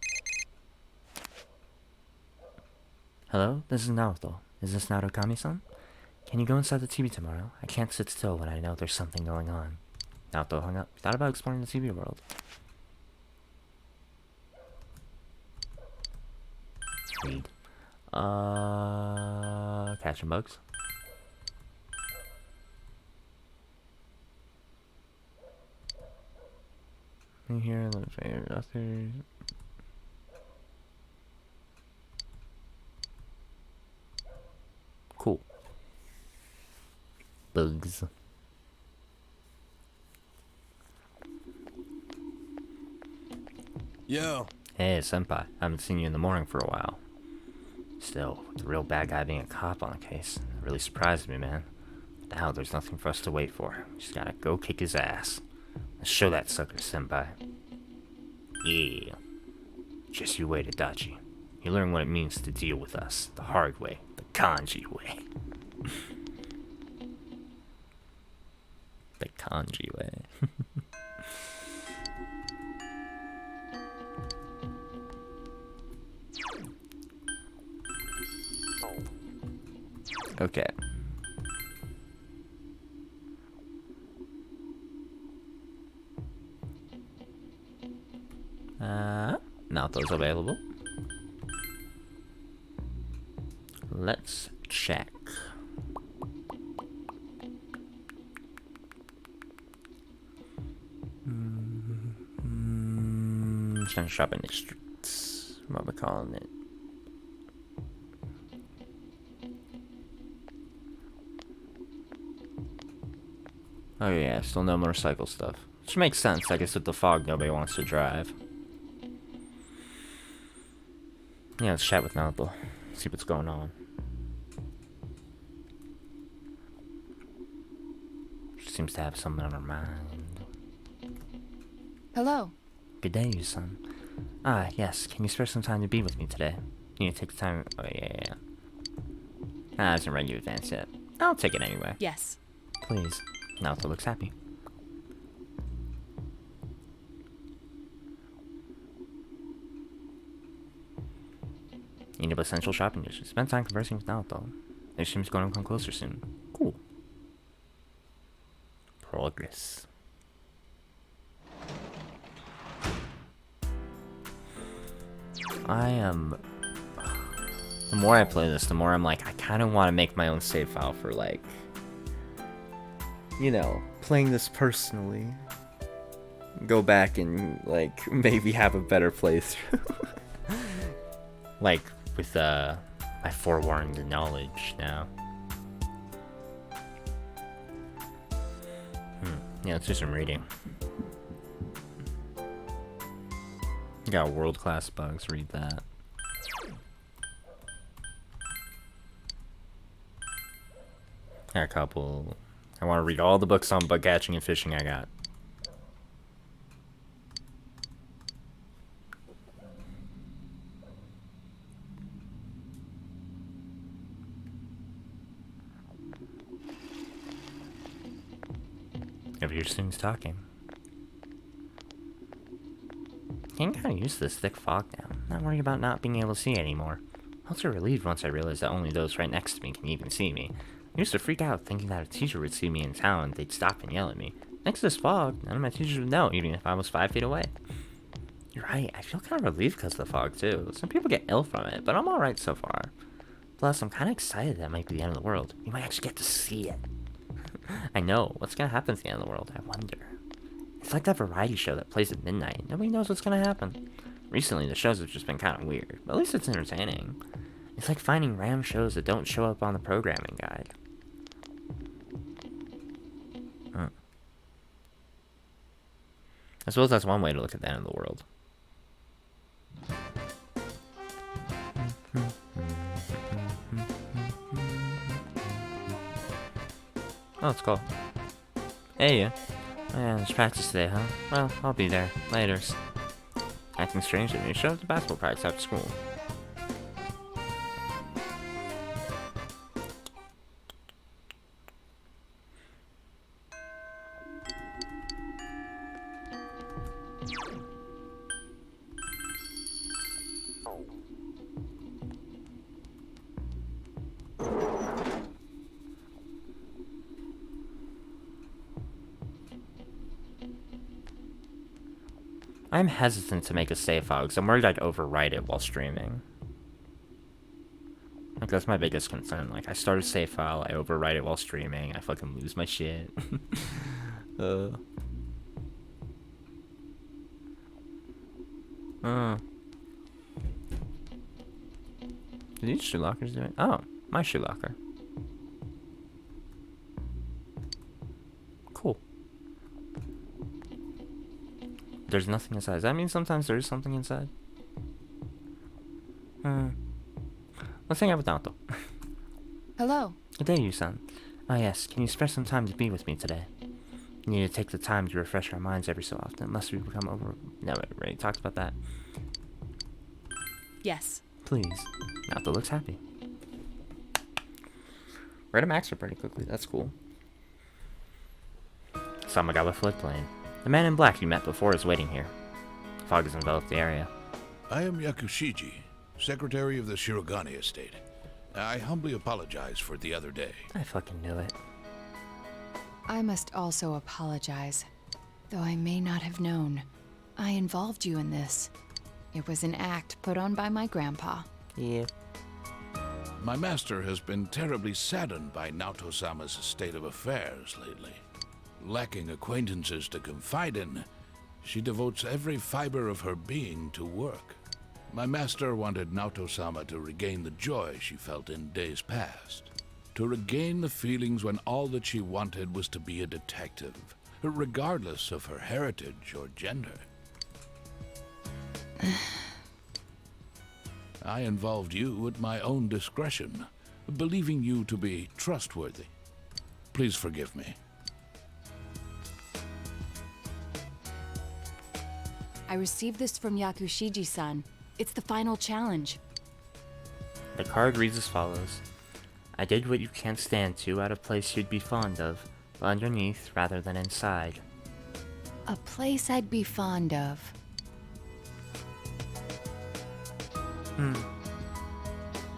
Hello, this is Naoto. Is this Narukami-san? Can you go inside the TV tomorrow? I can't sit still when I know there's something going on. Naoto hung up. Thought about exploring the TV world. Read. Catching bugs. In here, let's favorite authors. Cool. Bugs. Yo. Hey, senpai. Haven't seen you in the morning for a while. Still, with the real bad guy being a cop on the case, it really surprised me, man. Now there's nothing for us to wait for. We just gotta go kick his ass. Let's show that sucker, senpai. Yeah. Just you wait, Adachi. You learn what it means to deal with us the hard way, the kanji way. The kanji way. Okay. Naoto's available. Let's check. Just gonna shop in the streets. What are we calling it? Oh yeah, still no motorcycle stuff. Which makes sense, I guess with the fog nobody wants to drive. Yeah, let's chat with Naoto. See what's going on. She seems to have something on her mind. Hello. Good day, son. Ah, yes. Can you spare some time to be with me today? You need to take the time. Oh, yeah. Ah, I hasn't read you advance yet. I'll take it anyway. Yes. Please. Naoto looks happy. You need essential shopping dishes. Spend time conversing with Naoto. Their stream's going to come closer soon. Cool. Progress. The more I play this, the more I'm like, I kind of want to make my own save file for, like, you know, playing this personally. Go back and, like, maybe have a better playthrough. Like, with, my forewarned knowledge now. Yeah, let's do some reading. Got world-class bugs, read that. Got a couple. I want to read all the books on bug catching and fishing I got. If your student's talking. I can kind of use this thick fog now. Not worried about not being able to see anymore. I was so relieved once I realized that only those right next to me can even see me. I used to freak out thinking that a teacher would see me in town and they'd stop and yell at me. Thanks to this fog, none of my teachers would know, even if I was 5 feet away. You're right, I feel kind of relieved because of the fog too. Some people get ill from it, but I'm alright so far. Plus, I'm kind of excited that it might be the end of the world. We might actually get to see it. I know, what's gonna happen at the end of the world, I wonder. It's like that variety show that plays at midnight. Nobody knows what's gonna happen. Recently, the shows have just been kind of weird, but at least it's entertaining. It's like finding random shows that don't show up on the programming guide. I suppose that's one way to look at the end of the world. Oh, it's cool. Hey, you. Oh, yeah, there's practice today, huh? Well, I'll be there. Laters. Acting strange to me. Show up to basketball practice after school. I'm hesitant to make a save file because I'm worried I'd overwrite it while streaming. Like, that's my biggest concern. Like, I start a save file, I overwrite it while streaming, I fucking lose my shit. Did these shoe lockers do it? Oh, my shoe locker. Cool. There's nothing inside. Does that mean sometimes there is something inside? Let's hang out with Naoto. Hello. Good day, you-san. Oh yes, can you spare some time to be with me today? You need to take the time to refresh our minds every so often, unless we become over... No, we already talked about that. Yes. Please. Naoto looks happy. Read a max pretty quickly, that's cool. Samagawa floodplain. The man in black you met before is waiting here. Fog has enveloped the area. I am Yakushiji, secretary of the Shirogane estate. I humbly apologize for the other day. I fucking knew it. I must also apologize. Though I may not have known. I involved you in this. It was an act put on by my grandpa. Yeah. My master has been terribly saddened by Naoto-sama's state of affairs lately. Lacking acquaintances to confide in, she devotes every fiber of her being to work. My master wanted Naoto-sama to regain the joy she felt in days past. to regain the feelings when all that she wanted was to be a detective, regardless of her heritage or gender. I involved you at my own discretion, believing you to be trustworthy. Please forgive me. I received this from Yakushiji-san. It's the final challenge. The card reads as follows. I did what you can't stand to at a place you'd be fond of, but underneath rather than inside. A place I'd be fond of.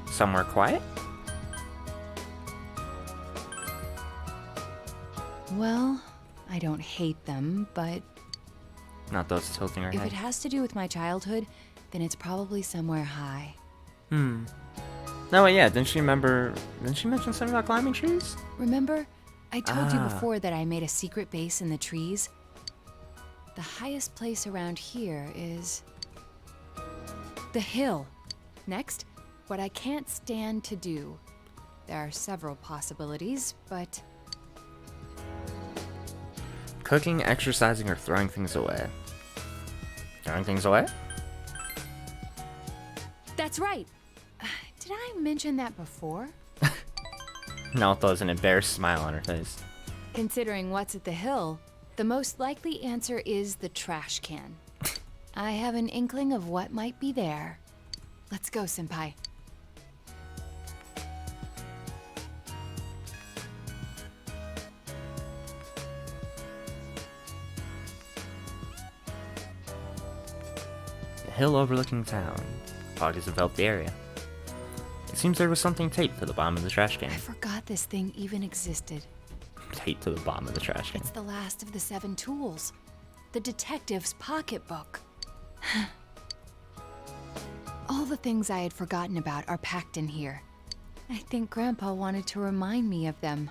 Somewhere quiet? Well, I don't hate them, but Not those tilting her if head. it has to do with my childhood, then it's probably somewhere high. No, wait, yeah, didn't she mention something about climbing trees? Remember, I told you Ah. before that I made a secret base in the trees? The highest place around here is the hill. Next, what I can't stand to do. There are several possibilities, but Cooking, exercising, or throwing things away. Throwing things away? that's right. Did I mention that before? Naoto has an embarrassed smile on her face. Considering what's at the hill, the most likely answer is the trash can. I have an inkling of what might be there. Let's go, Senpai. The hill overlooking town. Fog has enveloped the area. It seems there was something taped to the bottom of the trash can. I forgot this thing even existed. Taped to the bottom of the trash can. It's the last of the 7 tools. The detective's pocketbook. All the things I had forgotten about are packed in here. I think Grandpa wanted to remind me of them.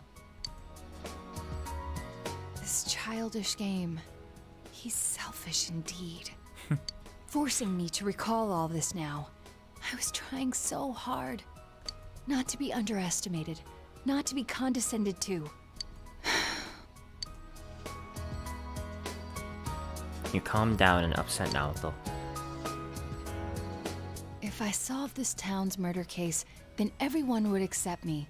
This childish game. He's selfish indeed. Forcing me to recall all this now. I was trying so hard. Not to be underestimated. Not to be condescended to. You calm down and upset Naoto. If I solved this town's murder case, then everyone would accept me.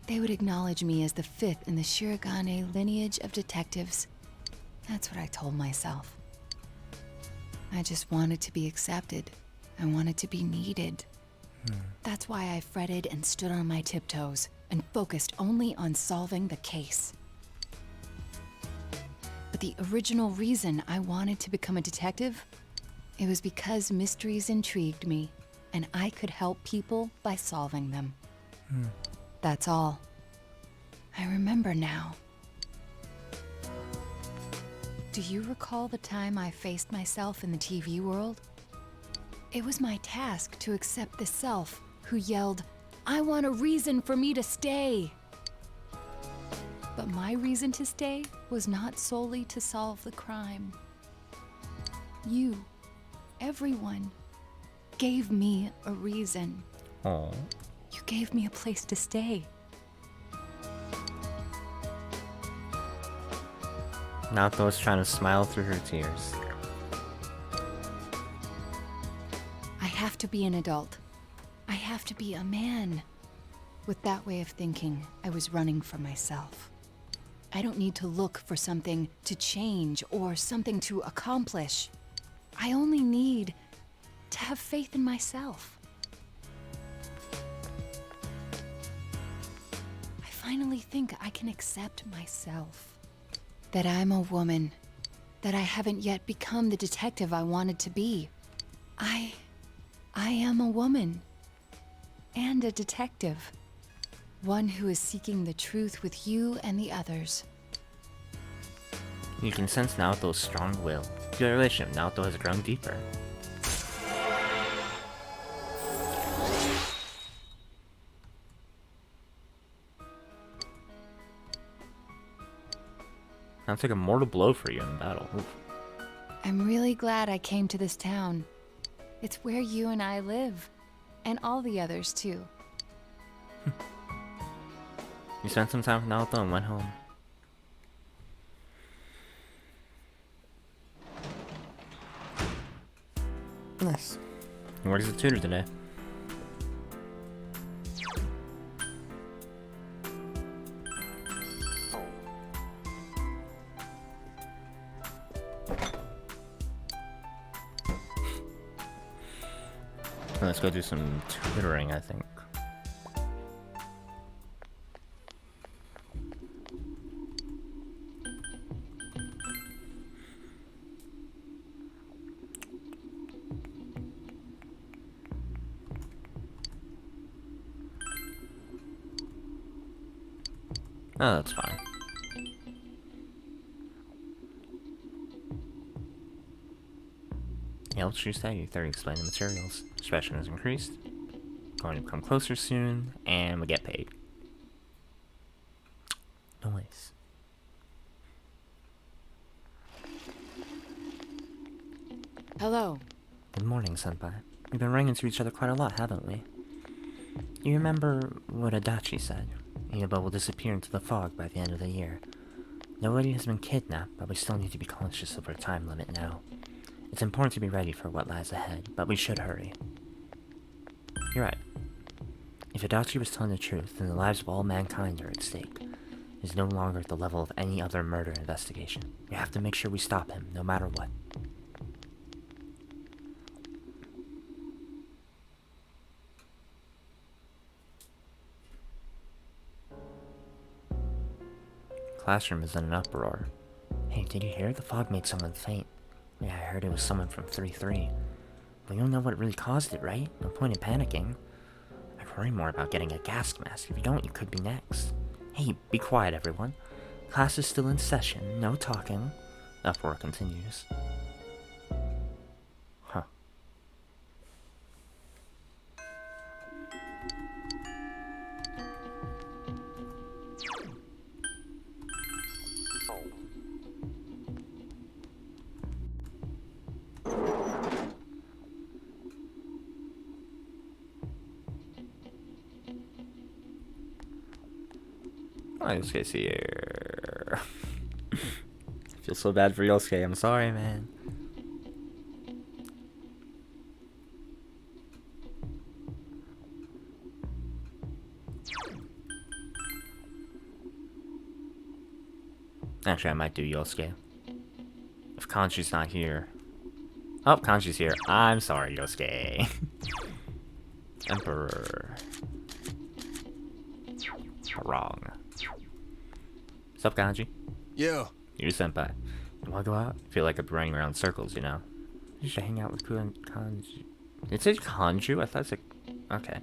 They would acknowledge me as the 5th in the Shirogane lineage of detectives. That's what I told myself. I just wanted to be accepted. I wanted to be needed. That's why I fretted and stood on my tiptoes and focused only on solving the case. But the original reason I wanted to become a detective, it was because mysteries intrigued me, and I could help people by solving them. That's all. I remember now. Do you recall the time I faced myself in the TV world? It was my task to accept the self who yelled, "I want a reason for me to stay!" But my reason to stay was not solely to solve the crime. You, everyone, gave me a reason. Aww. You gave me a place to stay. Naoto is trying to smile through her tears. I have to be an adult. I have to be a man. With that way of thinking, I was running from myself. I don't need to look for something to change or something to accomplish. I only need to have faith in myself. I finally think I can accept myself. That I'm a woman. That I haven't yet become the detective I wanted to be. I am a woman. And a detective. One who is seeking the truth with you and the others. You can sense Naoto's strong will. Your relationship with Naoto has grown deeper. Sounds like a mortal blow for you in battle. Oof. I'm really glad I came to this town. It's where you and I live. And all the others, too. You spent some time with Naoto and went home. Nice. He works as a tutor today. Let's go do some tutoring, I think. Oh, that's fine. Yeah, let's choose that. You thoroughly explain the materials. Expression has increased. Going to come closer soon, and we get paid. Nice. Hello. Good morning, Senpai. We've been running into each other quite a lot, haven't we? You remember what Adachi said? Inuba will disappear into the fog by the end of the year. Nobody has been kidnapped, but we still need to be conscious of our time limit now. It's important to be ready for what lies ahead, but we should hurry. You're right. If Adachi was telling the truth, then the lives of all mankind are at stake. It is no longer at the level of any other murder investigation. We have to make sure we stop him, no matter what. Classroom is in an uproar. Hey, did you hear? The fog made someone faint. Yeah, I heard it was someone from 3-3. But you don't know what really caused it, right? No point in panicking. I worry more about getting a gas mask. If you don't, you could be next. Hey, be quiet, everyone. Class is still in session. No talking. Uproar continues. Huh. Yosuke's here. I feel so bad for Yosuke. I'm sorry, man. Actually, I might do Yosuke. If Kanji's not here. Oh, Kanji's here. I'm sorry, Yosuke. Emperor. Wrong. What's up, Kanji? Yo. You senpai. You wanna go out? I feel like I'm running around in circles, you know? You should hang out with Kanji. It says Kanju? I thought it's like... Okay.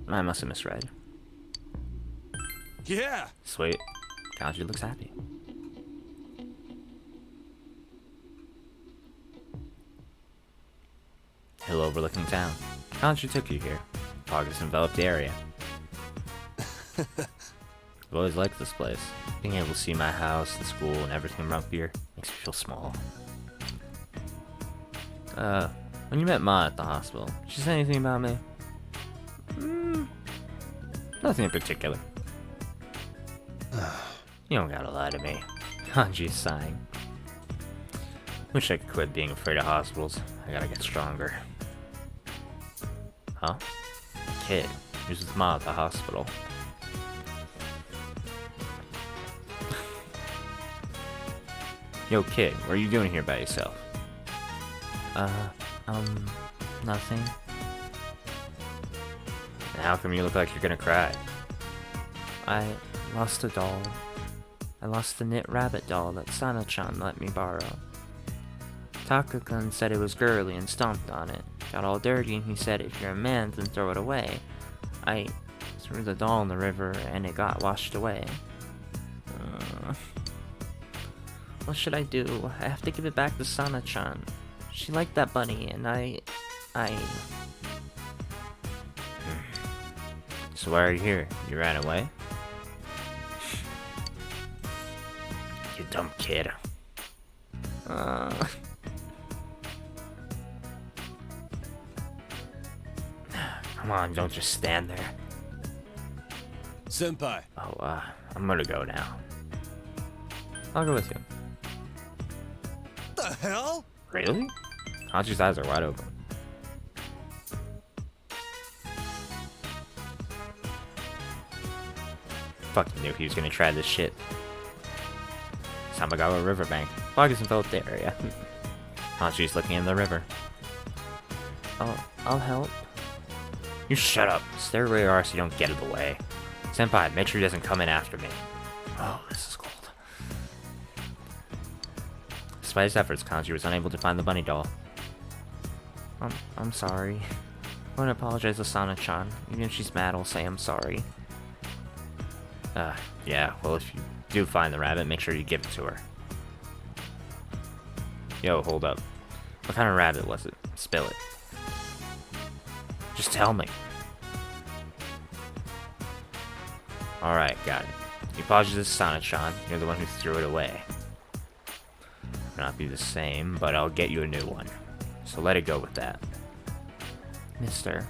I must have misread. Yeah! Sweet. Kanji looks happy. Hill overlooking town. Kanji took you here. Fog has enveloped the area. I've always liked this place. Being able to see my house, the school, and everything around here makes me feel small. When you met Ma at the hospital, did she say anything about me? Nothing in particular. You don't gotta lie to me. Kanji's sighing. Wish I could quit being afraid of hospitals. I gotta get stronger. Huh? Kid, who's with Ma at the hospital? Yo, kid, what are you doing here by yourself? Nothing. And how come you look like you're gonna cry? I lost a doll. I lost the knit rabbit doll that Sana-chan let me borrow. Taka-kun said it was girly and stomped on it. Got all dirty and he said if you're a man then throw it away. I threw the doll in the river and it got washed away. What should I do? I have to give it back to Sana-chan. She liked that bunny and I... So why are you here? You ran away? You dumb kid. Come on, don't just stand there. Senpai. Oh, I'm gonna go now. I'll go with you. The hell? Really? Kanji's eyes are wide open. Fucking knew he was gonna try this shit. Samagawa Riverbank. Fog isn't filled the area. Kanji's looking in the river. I'll help. You shut up. Stay where you are so you don't get in the way. Senpai, make sure he doesn't come in after me. Oh, this is cold. Despite his efforts, Kanji was unable to find the bunny doll. I'm sorry. I want to apologize to Sana-chan. Even if she's mad, I'll say I'm sorry. Yeah, well, if you do find the rabbit, make sure you give it to her. Yo, hold up. What kind of rabbit was it? Spill it. Just tell me. Alright, got it. You apologize to Sana-chan. You're the one who threw it away. It'll not be the same, but I'll get you a new one. So let it go with that. Mister.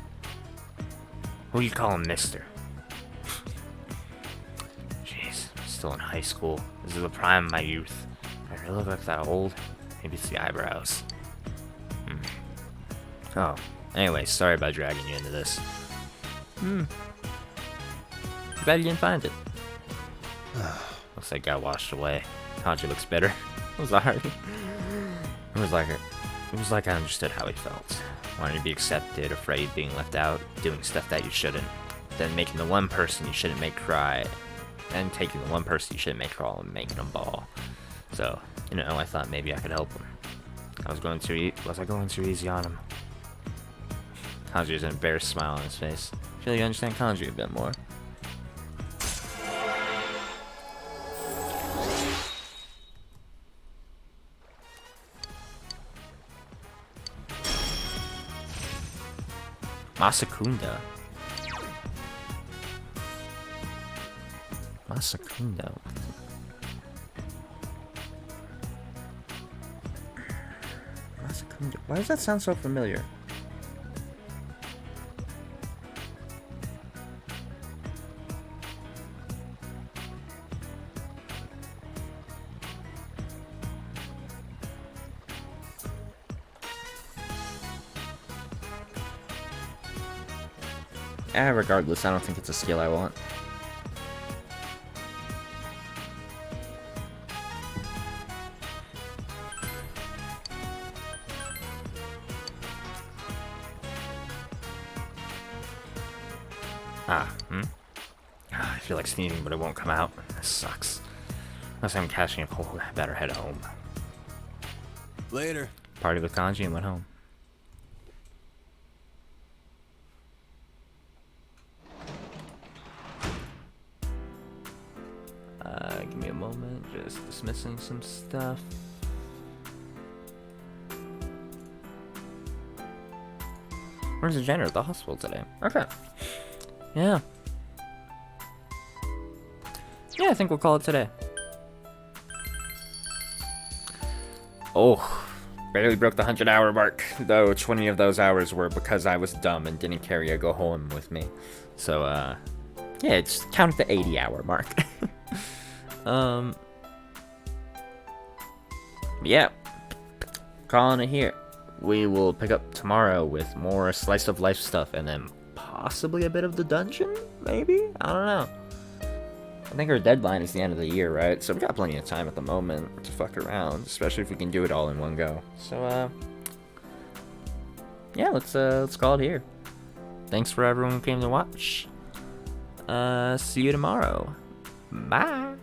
Who you call him Mister? Jeez, I'm still in high school. This is the prime of my youth. I really look like that old? Maybe it's the eyebrows. Oh, anyway, sorry about dragging you into this. Too bad you didn't find it. Looks like it got washed away. Kanji looks better. I'm sorry. It was like I understood how he felt. Wanting to be accepted, afraid being left out, doing stuff that you shouldn't. Then making the one person you shouldn't make cry. And taking the one person you shouldn't make crawl and making them bawl. So, you know, I thought maybe I could help him. Was I going too easy on him? Kanji has an embarrassed smile on his face. I feel like you understand Kanji a bit more. Masakunda. Masakunda. Masakunda. Why does that sound so familiar? Regardless, I don't think it's a skill I want. I feel like sneezing, but it won't come out. This sucks. Unless I'm catching a cold, I better head home. Later. Party with Kanji and went home. Give me a moment, just dismissing some stuff. Where's the janitor at the hospital today? Okay. Yeah. Yeah, I think we'll call it today. Oh, barely broke the 100-hour mark, though 20 of those hours were because I was dumb and didn't carry a go home with me. So, yeah, it's count the 80-hour mark. Yeah, calling it here. We will pick up tomorrow with more slice of life stuff and then possibly a bit of the dungeon, maybe? I don't know. I think our deadline is the end of the year, right? So we got plenty of time at the moment to fuck around, especially if we can do it all in one go. So, yeah, let's call it here. Thanks for everyone who came to watch. See you tomorrow. Bye.